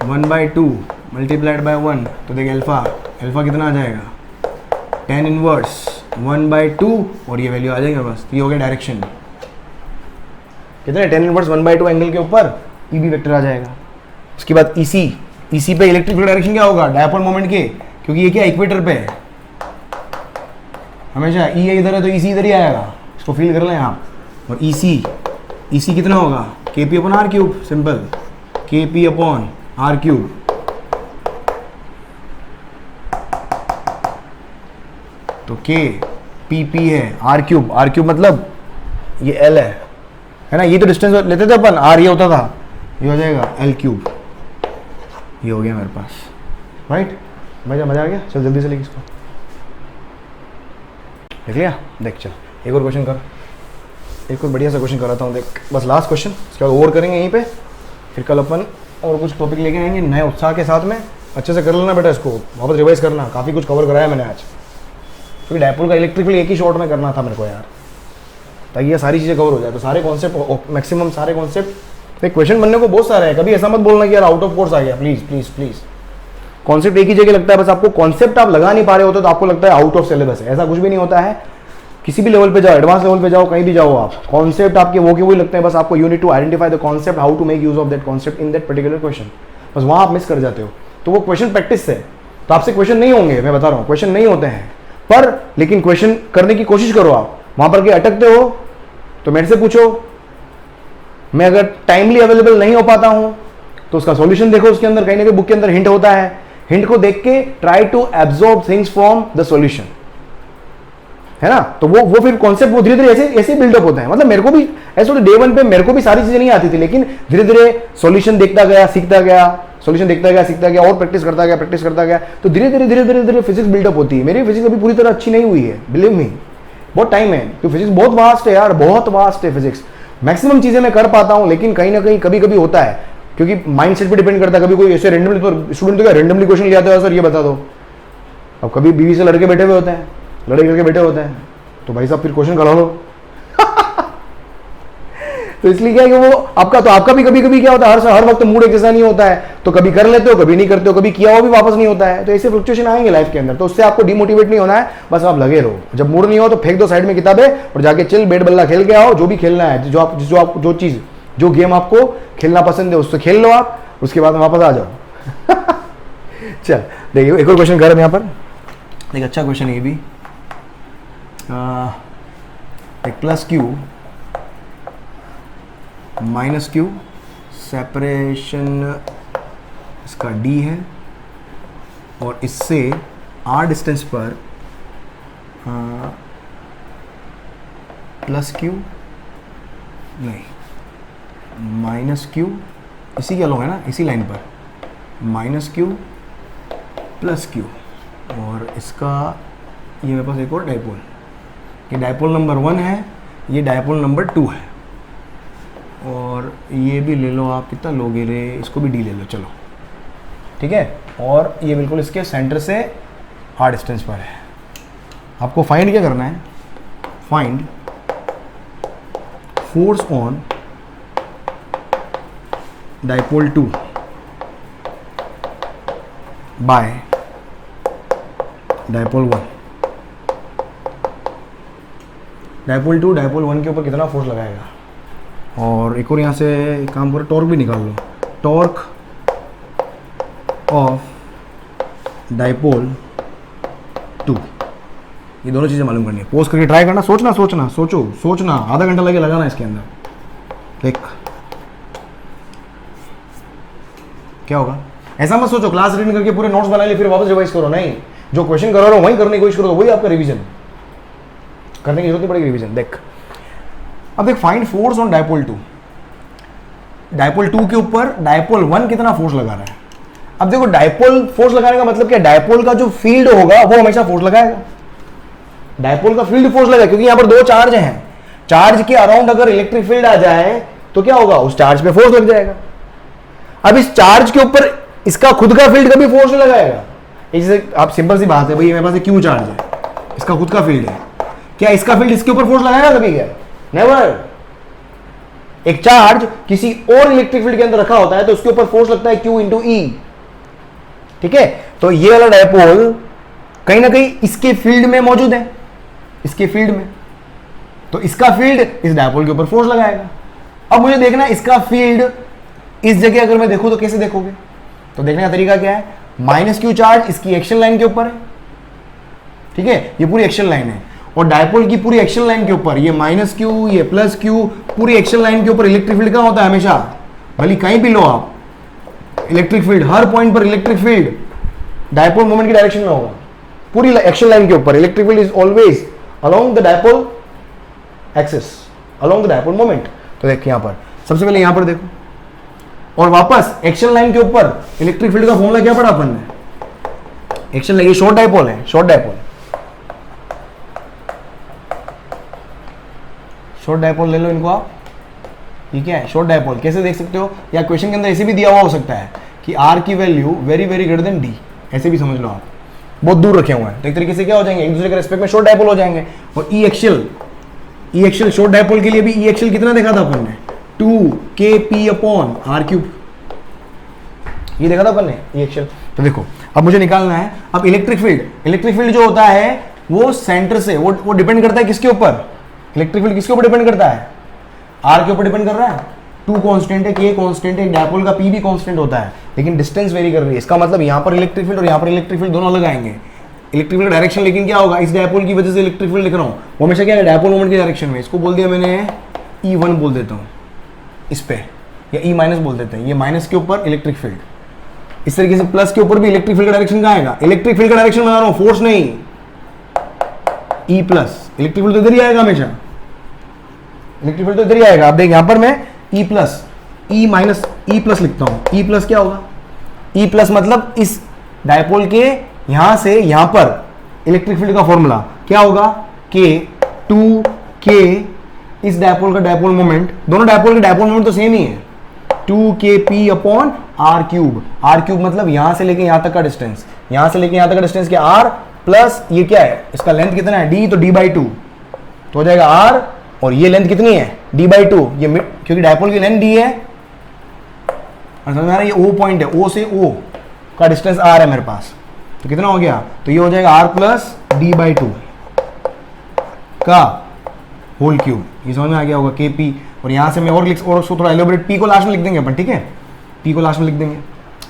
1/2 मल्टीप्लाइड बाय 1, तो देख अल्फा कितना आ जाएगा tan इनवर्स 1/2 और ये वैल्यू आ जाएगा बस, तो ये हो गया डायरेक्शन, कितना है tan इनवर्स 1/2 एंगल के ऊपर EB वेक्टर आ जाएगा। उसके बाद EC पे इलेक्ट्रिक फील्ड डायरेक्शन क्या होगा डायपोल मोमेंट के, क्योंकि ये क्या इक्वेटर पे है हमेशा, E इधर है तो EC इधर ही आएगा, इसको फील कर लें आप, और EC कितना होगा KP/r³, सिंपल KP/r³, तो KPP है r³ मतलब ये L है ना, ये तो डिस्टेंस लेते थे अपन, R ये होता था, ये हो जाएगा l³, ये हो गया मेरे पास, राइट, मजा आ गया, चल जल्दी से लिख इसको, देख लिया, देख चल एक और क्वेश्चन कर, एक और बढ़िया सा क्वेश्चन कराता हूँ, देख बस लास्ट क्वेश्चन, इसके बाद ओवर करेंगे यहीं पे, फिर कल अपन और कुछ टॉपिक लेके आएंगे नए उत्साह के साथ में, अच्छे से कर लेना बेटा, इसको वापस रिवाइज करना, काफ़ी कुछ कवर कराया मैंने आज, क्योंकि डायपोल का इलेक्ट्रिक फील्ड एक ही शॉट में करना था मेरे को यार, ताकि ये सारी चीज़ें कवर हो जाए, तो सारे कॉन्सेप्ट मैक्सिमम सारे कॉन्सेप्ट, एक क्वेश्चन बनने को बहुत सारा है, कभी ऐसा मत बोलना कि यार आउट ऑफ कोर्स आ गया, प्लीज़ कॉन्सेप्ट एक ही जगह लगता है, बस आपको कॉन्सेप्ट आप लगा नहीं पा रहे होते तो आपको लगता है आउट ऑफ सिलेबस है, ऐसा कुछ भी नहीं होता है, किसी भी लेवल पे जाओ, एडवांस लेवल पे जाओ, कहीं भी जाओ आप, कॉन्सेप्ट आपके वो के वही लगते हैं, बस आपको you need to identify the concept, how to make use of that concept in that particular question, बस वहाँ आप मिस कर जाते हो, तो वो क्वेश्चन प्रैक्टिस से, तो आपसे क्वेश्चन नहीं होंगे, मैं बता रहा हूँ क्वेश्चन नहीं होते हैं, पर लेकिन क्वेश्चन करने की कोशिश करो आप, वहाँ पर के अटकते हो तो मेरे से पूछो, मैं अगर टाइमली अवेलेबल नहीं हो पाता हूँ तो उसका सॉल्यूशन देखो, उसके अंदर कहीं ना कहीं बुक के अंदर हिंट होता है, हिंट को देख के try to absorb things from the solution, है ना, तो वो फिर कॉन्सेप्ट वो धीरे धीरे ऐसे बिल्डअप होता है, मतलब मेरे को भी ऐसे डे वन पे मेरे को भी सारी चीजें नहीं आती थी, लेकिन धीरे धीरे सॉल्यूशन देखता गया, सीखता गया, सॉल्यूशन देखता गया और प्रैक्टिस करता गया, तो धीरे धीरे फिजिक्स बिल्डअप होती है। मेरी फिजिक्स अभी पूरी तरह अच्छी नहीं हुई है, बिलीव मी, बहुत टाइम है, क्योंकि फिजिक्स बहुत वास्ट है यार, बहुत वास्ट है फिजिक्स, मैक्सिमम चीजें मैं कर पाता हूँ, लेकिन कहीं ना कहीं कभी कभी होता है, क्योंकि माइंड सेट पे डिपेंड करता है, कभी कोई ऐसे रेंडमली, तो स्टूडेंट तो क्या रेंडमली क्वेश्चन ले आते हो सर ये बता दो, अब कभी बीवी से लड़के बैठे हुए होते हैं, लड़के लड़के बैठे होते हैं, तो भाई साहब फिर क्वेश्चन करा लो तो इसलिए क्या है कि वो आपका भी कभी क्या होता है, हर वक्त मूड एक जैसा नहीं होता है, तो कभी कर लेते हो, कभी नहीं करते हो, कभी किया हुआ भी वापस नहीं होता है, तो ऐसे फ्लक्चुएशन आएंगे लाइफ के अंदर, तो उससे आपको डिमोटिवेट नहीं होना है, बस आप लगे रहो, जब मूड नहीं हो तो फेंक दो साइड में किताबें और जाके चिल बेट बल्ला खेल के आओ, जो भी खेलना है, जो गेम आपको खेलना पसंद है उससे खेल लो आप, उसके बाद में वापस आ जाओ चल देखिए एक और क्वेश्चन कर यहाँ पर, एक अच्छा क्वेश्चन ये भी, एक plus Q minus Q, separation इसका d है, और इससे r डिस्टेंस पर प्लस क्यू नहीं माइनस क्यू, इसी के अलॉन्ग है ना, इसी लाइन पर माइनस क्यू प्लस क्यू, और इसका ये मेरे पास एक और डायपोल, ये डायपोल नंबर 1 है, ये डायपोल नंबर 2 है, और ये भी ले लो आप, कितना लोगे रे, इसको भी डी ले लो, चलो ठीक है। और ये बिल्कुल इसके सेंटर से r डिस्टेंस पर है। आपको फाइंड क्या करना है, find force on dipole 2 by dipole 1। Dipole 2 dipole 1 के ऊपर कितना फोर्स लगाएगा, और एक और यहाँ से एक काम करो, टॉर्क भी निकाल लो, टॉर्क ऑफ डायपोल 2, ये दोनों चीज़ें मालूम करनी है। पोज करके ट्राई करना, सोचना, आधा घंटा लगे लगाना इसके अंदर, देख क्या होगा। ऐसा मत सोचो क्लास रीडिंग करके पूरे नोट्स बना लिए फिर वापस रिवाइज करो, नहीं, जो क्वेश्चन करो वही करने की कोशिश करो, वही आपका रिवीजन करने की जरूरत नहीं पड़ेगी, रिवीजन। देख अब देख, find force on dipole 2, dipole 2 के ऊपर डायपोल 1 कितना फोर्स लगा रहा है। अब देखो डायपोल फोर्स लगाने का मतलब क्या, डायपोल का जो फील्ड होगा वो हमेशा फोर्स लगाएगा, डायपोल का फील्ड फोर्स लगाएगा, क्योंकि यहां पर दो चार्ज हैं, चार्ज के अराउंड अगर इलेक्ट्रिक फील्ड आ जाए तो क्या होगा, उस चार्ज पे फोर्स लग जाएगा। अब इस चार्ज के ऊपर इसका खुद का फील्ड कभी फोर्स नहीं लगाएगा। जैसे आप सिंपल सी बात है, भाई मेरे पास क्यू चार्ज है, इसका खुद का फील्ड है, क्या इसका फील्ड इसके ऊपर फोर्स लगाएगा कभी, क्या, नेवर। एक चार्ज किसी और इलेक्ट्रिक फील्ड के अंदर रखा होता है तो उसके ऊपर फोर्स लगता है Q इंटू ई, ठीक है। तो ये वाला डायपोल कहीं ना कहीं इसके फील्ड में मौजूद है, इसके फील्ड में, तो इसका फील्ड इस डायपोल के ऊपर फोर्स लगाएगा। अब मुझे देखना इसका फील्ड इस जगह अगर मैं देखूं तो कैसे देखोगे, तो देखने का तरीका क्या है, माइनस क्यू चार्ज इसकी एक्शन लाइन के ऊपर है, ठीक है, ये पूरी एक्शन लाइन है, और डायपोल की पूरी एक्शन लाइन के ऊपर ये माइनस क्यू, ये प्लस क्यू, पूरी एक्शन लाइन के ऊपर इलेक्ट्रिक फील्ड कहां होता है, हमेशा, भले कहीं भी लो आप, इलेक्ट्रिक फील्ड हर पॉइंट पर इलेक्ट्रिक फील्ड डायपोल मोमेंट की डायरेक्शन में होगा, पूरी एक्शन लाइन के ऊपर electric field is always along the dipole axis, along the dipole moment. तो देखिए यहां पर सबसे पहले यहां पर देखो, और वापस एक्शन लाइन के ऊपर इलेक्ट्रिक फील्ड का फॉर्मूला क्या पढ़ा अपन ने, एक्शन लाइन, ये शॉर्ट डायपोल है, शॉर्ट डायपोल, शॉर्ट डायपोल ले लो इनको आप, ये क्या है, शॉर्ट डायपोल। कैसे देख सकते हो, या क्वेश्चन के अंदर ऐसे भी दिया हुआ हो सकता है कि आर की value very very greater than D, ऐसे भी समझ लो आप, बहुत दूर रखे हुए हैं, तो एक तरीके से क्या हो जाएंगे, एक दूसरे के रेस्पेक्ट में शॉर्ट डायपोल हो जाएंगे। और ई एक्शियल शॉर्ट डायपोल के लिए भी ई एक्शियल कितना देखा था अपन ने, 2kp अपॉन आर क्यूब, ये देखा था अपन ने ई एक्शियल। तो देखो अब मुझे निकालना है, अब इलेक्ट्रिक फील्ड जो होता है वो सेंटर से, वो डिपेंड करता है किसके ऊपर, इलेक्ट्रिक फील्ड किसके ऊपर डिपेंड करता है, आर के ऊपर डिपेंड कर रहा है, 2 कांस्टेंट है, k कांस्टेंट है, डायपोल का p भी कांस्टेंट होता है, लेकिन डिस्टेंस वेरी कर रही है। इसका मतलब यहाँ पर इलेक्ट्रिक फील्ड और यहाँ पर इलेक्ट्रिक फील्ड दोनों अलग आएंगे, इलेक्ट्रिक फील्ड डायरेक्शन, लेकिन क्या होगा, इस डायपोल की वजह से इलेक्ट्रिक फील्ड लिख रहा हूँ वो हमेशा क्या है, डायपोल मोमेंट की डायरेक्शन में, इसको बोल दिया मैंने E1 बोल देता हूँ इस पे, या E माइनस बोल देते हैं, ये माइनस के ऊपर इलेक्ट्रिक फील्ड, इस तरीके से प्लस के ऊपर भी इलेक्ट्रिक फील्ड का डायरेक्शन कहाँ आएगा, इलेक्ट्रिक फील्ड का डायरेक्शन बना रहा हूँ, फोर्स नहीं, E प्लस, इलेक्ट्रिक फील्ड तो इधर ही आएगा हमेशा, इलेक्ट्रिक फील्ड तो इधर ही आएगा। आप देख यहाँ पर मैं E plus, E minus E plus लिखता हूँ, E प्लस क्या होगा, E प्लस मतलब इस डायपोल के यहाँ से यहाँ पर इलेक्ट्रिक फील्ड का फॉर्मूला क्या होगा, K 2K, इस डायपोल का डायपोल मोमेंट, दोनों डायपोल के डायपोल मोमेंट तो सेम ही है, 2kp upon R cube, R cube मतलब यहाँ से लेके यहाँ तक का डिस्टेंस, यहाँ से लेके यहाँ तक का डिस्टेंस क्या, R प्लस ये क्या है, इसका लेंथ कितना है, D, तो D/2 तो हो जाएगा R, और ये लेंथ कितनी है, D/2, ये क्योंकि डायपोल की लेंथ D है, और समझ में आ रहा है, ये O पॉइंट है, O से O का डिस्टेंस R है मेरे पास, तो कितना हो गया, तो ये हो जाएगा R प्लस D/2 का होल क्यूब, ये समझ में आ गया होगा, KP, और यहाँ से मैं और उसको थोड़ा एलोबरेट, P को लास्ट में लिख देंगे अपन, ठीक है, P को लास्ट में लिख देंगे।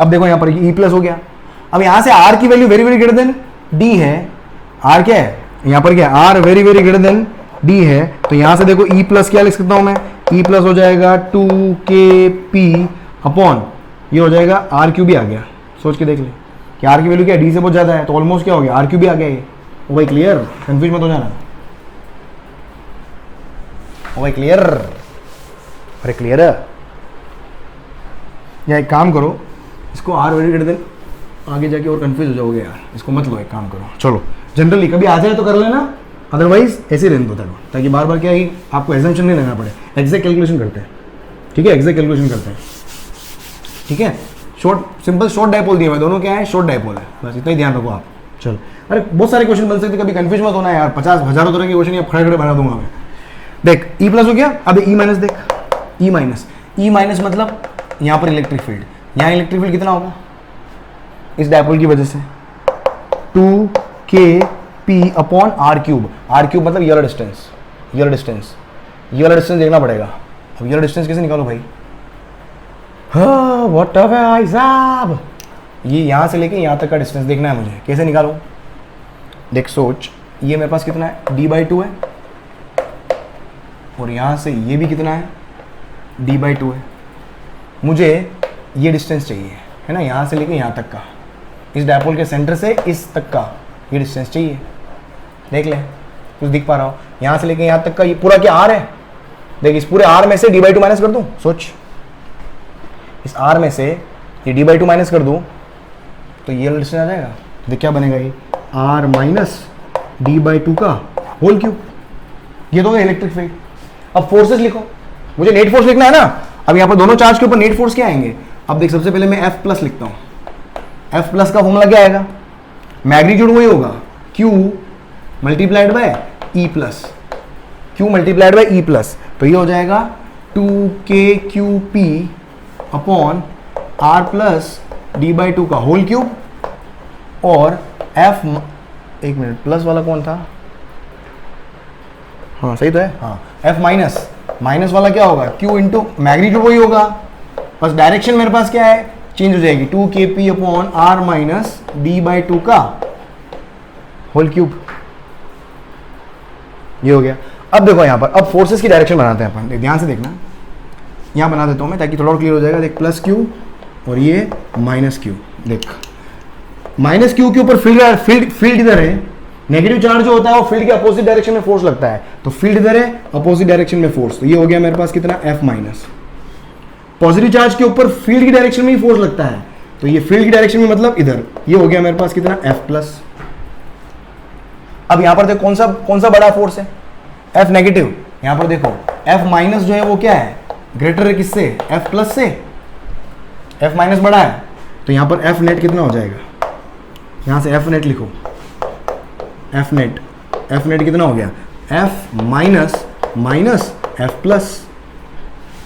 अब देखो यहाँ पर E प्लस हो गया, अब यहाँ से R की value very very greater than D है, R क्या है, यहाँ पर क्या R very very greater than D है, तो यहाँ से देखो ई प्लस क्या लिख सकता हूँ मैं, ई प्लस हो जाएगा 2kp अपॉन ये हो जाएगा आर क्यू भी आ गया। सोच के देख ले कि आर की वैल्यू क्या डी से बहुत ज़्यादा है, तो ऑलमोस्ट क्या हो गया आर क्यू भी आ गया ये। ओ भाई क्लियर, कंफ्यूज मत हो जाना। ओ भाई क्लियर, अरे क्लियर है। या एक काम करो, इसको आर वेरी ग्रेटर देन, आगे जाके और कंफ्यूज हो जाओगे यार, इसको मत लो, एक काम करो चलो जनरली कभी आ जाए तो कर लेना, अदरवाइज ऐसे रहने दो तक, ताकि बार बार क्या है आपको एग्जाम्पशन नहीं लेना पड़े। एग्जैक्ट कैलकुलेशन करते हैं, ठीक है, एग्जैक्ट कैलकुलेशन करते हैं, ठीक है। शॉर्ट सिंपल शॉर्ट डायपोल दिए हुए दोनों क्या है, शॉर्ट डायपोल है, बस इतना ही ध्यान रखो आप। चलो, अरे बहुत सारे क्वेश्चन बन सकते, कभी कंफ्यूज मत होना यार, 50 हज़ारों तरह के क्वेश्चन या खड़े खड़े बना दूंगा मैं। देख ई प्लस हो गया, अब ई माइनस देख, ई माइनस मतलब यहाँ पर इलेक्ट्रिक फील्ड, यहाँ इलेक्ट्रिक फील्ड कितना होगा इस डायपोल की वजह से 2kp अपॉन आर क्यूब मतलब ये वाला डिस्टेंस, ये वाला डिस्टेंस देखना पड़ेगा। अब ये वाला डिस्टेंस कैसे निकालो भाई, हाँ व्हाट टफ है भाई साहब, ये यहाँ से लेके यहाँ तक का डिस्टेंस देखना है मुझे, कैसे निकालूं। देख सोच, ये मेरे पास कितना है d/2 है, और यहाँ से ये भी कितना है d/2 है। मुझे ये डिस्टेंस चाहिए है ना, यहाँ से लेके यहाँ तक का, इस डायपोल के सेंटर से इस तक का ये डिस्टेंस चाहिए। देख ले कुछ दिख पा रहा हो, यहाँ से लेके यहाँ तक का ये पूरा क्या आर है। देख इस पूरे आर में से d/2 माइनस कर दूँ, सोच इस आर में से ये d/2 माइनस कर दूँ तो ये डिस्टेंस आ जाएगा। देख क्या बनेगा ये r माइनस d/2 का होल क्यूब, ये तो इलेक्ट्रिक फील्ड। अब फोर्सेस लिखो, मुझे नेट फोर्स लिखना है ना। अब यहाँ पर दोनों चार्ज के ऊपर नेट फोर्स क्या आएंगे। अब देख सबसे पहले मैं F प्लस लिखता हूँ, F प्लस का फॉर्मूला क्या आएगा, मैग्नीट्यूड वही होगा Q multiplied by E plus, Q multiplied by E plus, तो ये हो जाएगा 2kqp upon R plus d/2 का होल क्यूब, और F, एक मिनट प्लस वाला कौन था, हाँ सही तो है, हाँ F माइनस वाला क्या होगा Q इंटू मैग्नीट्यूड वही होगा, बस डायरेक्शन मेरे पास क्या है चेंज हो जाएगी, 2kp upon R minus d/2 का होल क्यूब, ये हो गया। अब देखो यहाँ पर, अब फोर्सेस की डायरेक्शन बनाते हैं अपन, ध्यान से देखना, यहाँ बना देता हूँ मैं ताकि थोड़ा और क्लियर हो जाएगा। देख प्लस क्यू और ये माइनस क्यू, देख माइनस क्यू के ऊपर फील्ड इधर है, नेगेटिव चार्ज जो होता है वो फील्ड के अपोजिट डायरेक्शन में फोर्स लगता है, तो फील्ड इधर है अपोजिट डायरेक्शन में फोर्स, तो ये हो गया मेरे पास कितना F माइनस। पॉजिटिव चार्ज के ऊपर फील्ड की डायरेक्शन में ही फोर्स लगता है, तो ये फील्ड की डायरेक्शन में मतलब इधर, ये हो गया मेरे पास कितना F प्लस। अब यहां पर देखो कौन सा बड़ा फोर्स है, F नेगेटिव। यहां पर देखो F माइनस जो है वो क्या है, ग्रेटर है किससे, F प्लस से, F माइनस बड़ा है, तो यहां पर F नेट कितना हो जाएगा, यहां से F नेट लिखो, F नेट कितना हो गया, F माइनस F प्लस,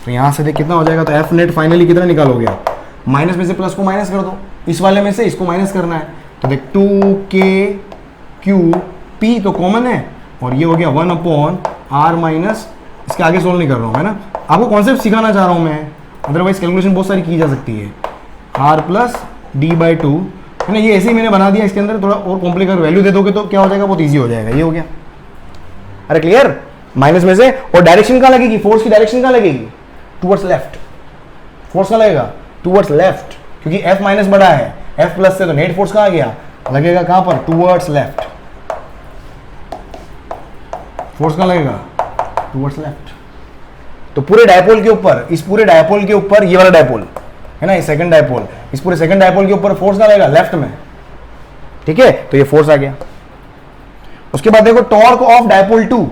तो यहां से देख कितना हो जाएगा, तो F नेट फाइनली कितना निकालोगे आप, माइनस में से प्लस को माइनस कर दो, इस वाले में से इसको माइनस करना है, तो देख 2kqp तो कॉमन है, और ये हो गया 1 अपॉन R माइनस, इसके आगे सोल्व नहीं कर रहा हूँ है ना, आपको कॉन्सेप्ट सिखाना चाह रहा हूँ मैं, अदरवाइज कैलकुलेशन बहुत सारी की जा सकती है। R प्लस d/2 है ना, ये ऐसे ही मैंने बना दिया, इसके अंदर थोड़ा और कॉम्प्लिकेटेड वैल्यू दे दोगे तो क्या हो जाएगा, बहुत ईजी हो जाएगा, ये हो गया। अरे क्लियर, माइनस में से, और डायरेक्शन कहाँ लगेगी, फोर्स की डायरेक्शन कहाँ लगेगी, टूवर्ड्स लेफ्ट, फोर्स कहाँ लगेगा, टूवर्ड्स लेफ्ट, क्योंकि F माइनस बड़ा है F प्लस से, तो नेट फोर्स कहाँ गया, लगेगा कहाँ पर, टूवर्ड्स लेफ्ट, फोर्स कहाँ लगेगा, टूवर्ड्स लेफ्ट। तो पूरे डायपोल के ऊपर, इस पूरे डायपोल के ऊपर, ये वाला डायपोल है ना, ये सेकंड डायपोल, इस पूरे सेकंड डायपोल के ऊपर फोर्स कहाँ लगेगा, लेफ्ट में, ठीक है, तो ये फोर्स आ गया। उसके बाद देखो टॉर्क ऑफ डायपोल 2,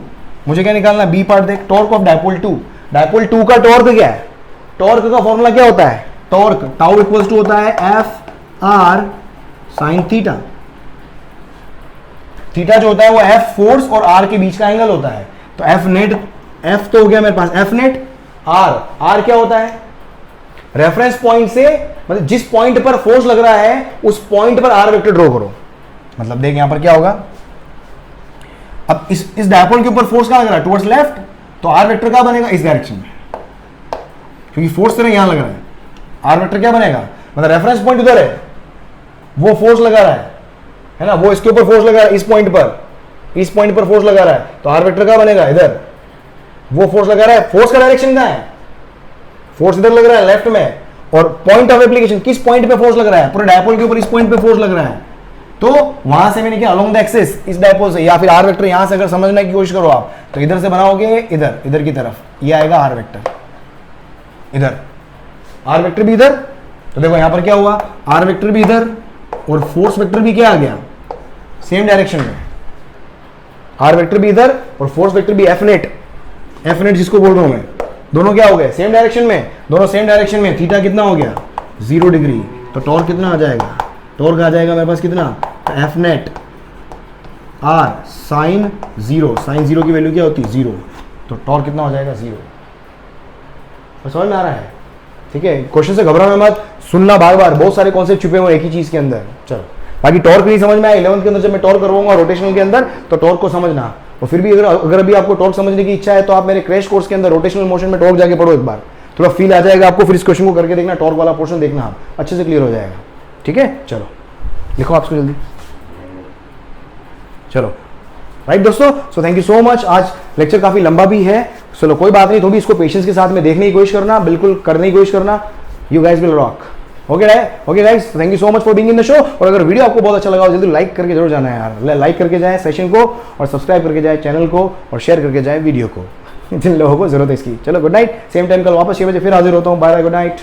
मुझे क्या निकालना, बी पार्ट देख, टॉर्क ऑफ डायपोल 2, डायपोल 2 का टॉर्क क्या है, टॉर्क का फॉर्मूला क्या होता है, टॉर्क टाउ इक्वल्स टू होता है F R sine theta, theta जो होता है वो F फोर्स और R के बीच का एंगल होता है, तो F नेट, F तो हो गया मेरे पास, F नेट R क्या होता है, रेफरेंस पॉइंट से, मतलब जिस पॉइंट पर फोर्स लग रहा है उस पॉइंट पर R वेक्टर ड्रॉ करो, मतलब देख यहां पर क्या होगा, अब इस डायपोल के ऊपर फोर्स कहां लग रहा है, टुवर्ड्स लेफ्ट, तो R वेक्टर क्या बनेगा, इस डायरेक्शन में, क्योंकि फोर्स तेरा यहां लग रहा है, R वेक्टर क्या बनेगा, मतलब रेफरेंस पॉइंट उधर है, वो फोर्स लगा रहा है ना, वो इसके ऊपर फोर्स लगा रहा है इस पॉइंट पर, इस पॉइंट पर फोर्स लगा रहा है, तो आर वेक्टर का बनेगा इधर। वो फोर्स लगा रहा है, फोर्स का डायरेक्शन कहां है, फोर्स इधर लग रहा है लेफ्ट में, और पॉइंट ऑफ एप्लीकेशन किस पॉइंट पे फोर्स लग रहा है, पूरे डायपोल के ऊपर इस पॉइंट पे फोर्स लग रहा है। तो वहां से मैंने क्या अलोंग द एक्सिस इस डायपोल से, या फिर आर वेक्टर यहां से अगर समझने की कोशिश करो आप, तो इधर से बनाओगे इधर, इधर की तरफ ये आएगा आर वेक्टर, इधर आर वेक्टर भी इधर। तो देखो यहां पर क्या हुआ, आर वेक्टर भी इधर और फोर्स वेक्टर भी क्या आ गया, सेम डायरेक्शन में। आर वेक्टर भी इधर और फोर्स वेक्टर भी एफ नेट जिसको बोल रहा हूं मैं, दोनों क्या हो गए सेम डायरेक्शन में, दोनों सेम डायरेक्शन में। थीटा कितना हो गया 0 डिग्री, तो टॉर्क कितना आ जाएगा, टॉर्क आ जाएगा मेरे पास कितना, F net R sine 0, sine 0 की वैल्यू क्या होती है 0, तो टॉर्क कितना हो जाएगा 0। तो समझ में आ रहा है, ठीक है। क्वेश्चन से घबराना मत, सुनना बार बार, बहुत सारे कॉन्सेप्ट छुपे हुए एक ही चीज के अंदर। चलो बाकी टॉर्क नहीं समझ में आया 11th के अंदर जब मैं टॉर्क करवाऊंगा रोटेशनल के अंदर, तो टॉर्क को समझना। और फिर भी अगर अभी आपको टॉर्क समझने की इच्छा है, तो आप मेरे क्रैश कोर्स के अंदर रोटेशनल मोशन में टॉर्क जाके पढ़ो एक बार, थोड़ा फील आ जाएगा आपको। फिर इस क्वेश्चन को करके देखना, टॉर्क वाला पोर्शन देखना, आप अच्छे से क्लियर हो जाएगा, ठीक है। चलो लिखो आपको जल्दी, चलो राइट दोस्तों। So thank you so much. आज लेक्चर काफी लंबा भी है, चलो कोई बात नहीं, तो भी इसको पेशेंस के साथ में देखने की कोशिश करना, बिल्कुल करने की कोशिश करना। You guys will rock. Okay guys, thank you so much for being in the show. और अगर वीडियो आपको बहुत अच्छा लगा हो, जल्दी लाइक करके जरूर जाना है यार, लाइक करके जाए सेशन को, और सब्सक्राइब करके जाए चैनल को, और शेयर करके जाए वीडियो को जिन लोगों को जरूरत है इसकी। चलो गुड नाइट, सेम टाइम कल वापस 6 बजे फिर हाजिर होता हूँ। Bye bye, good night.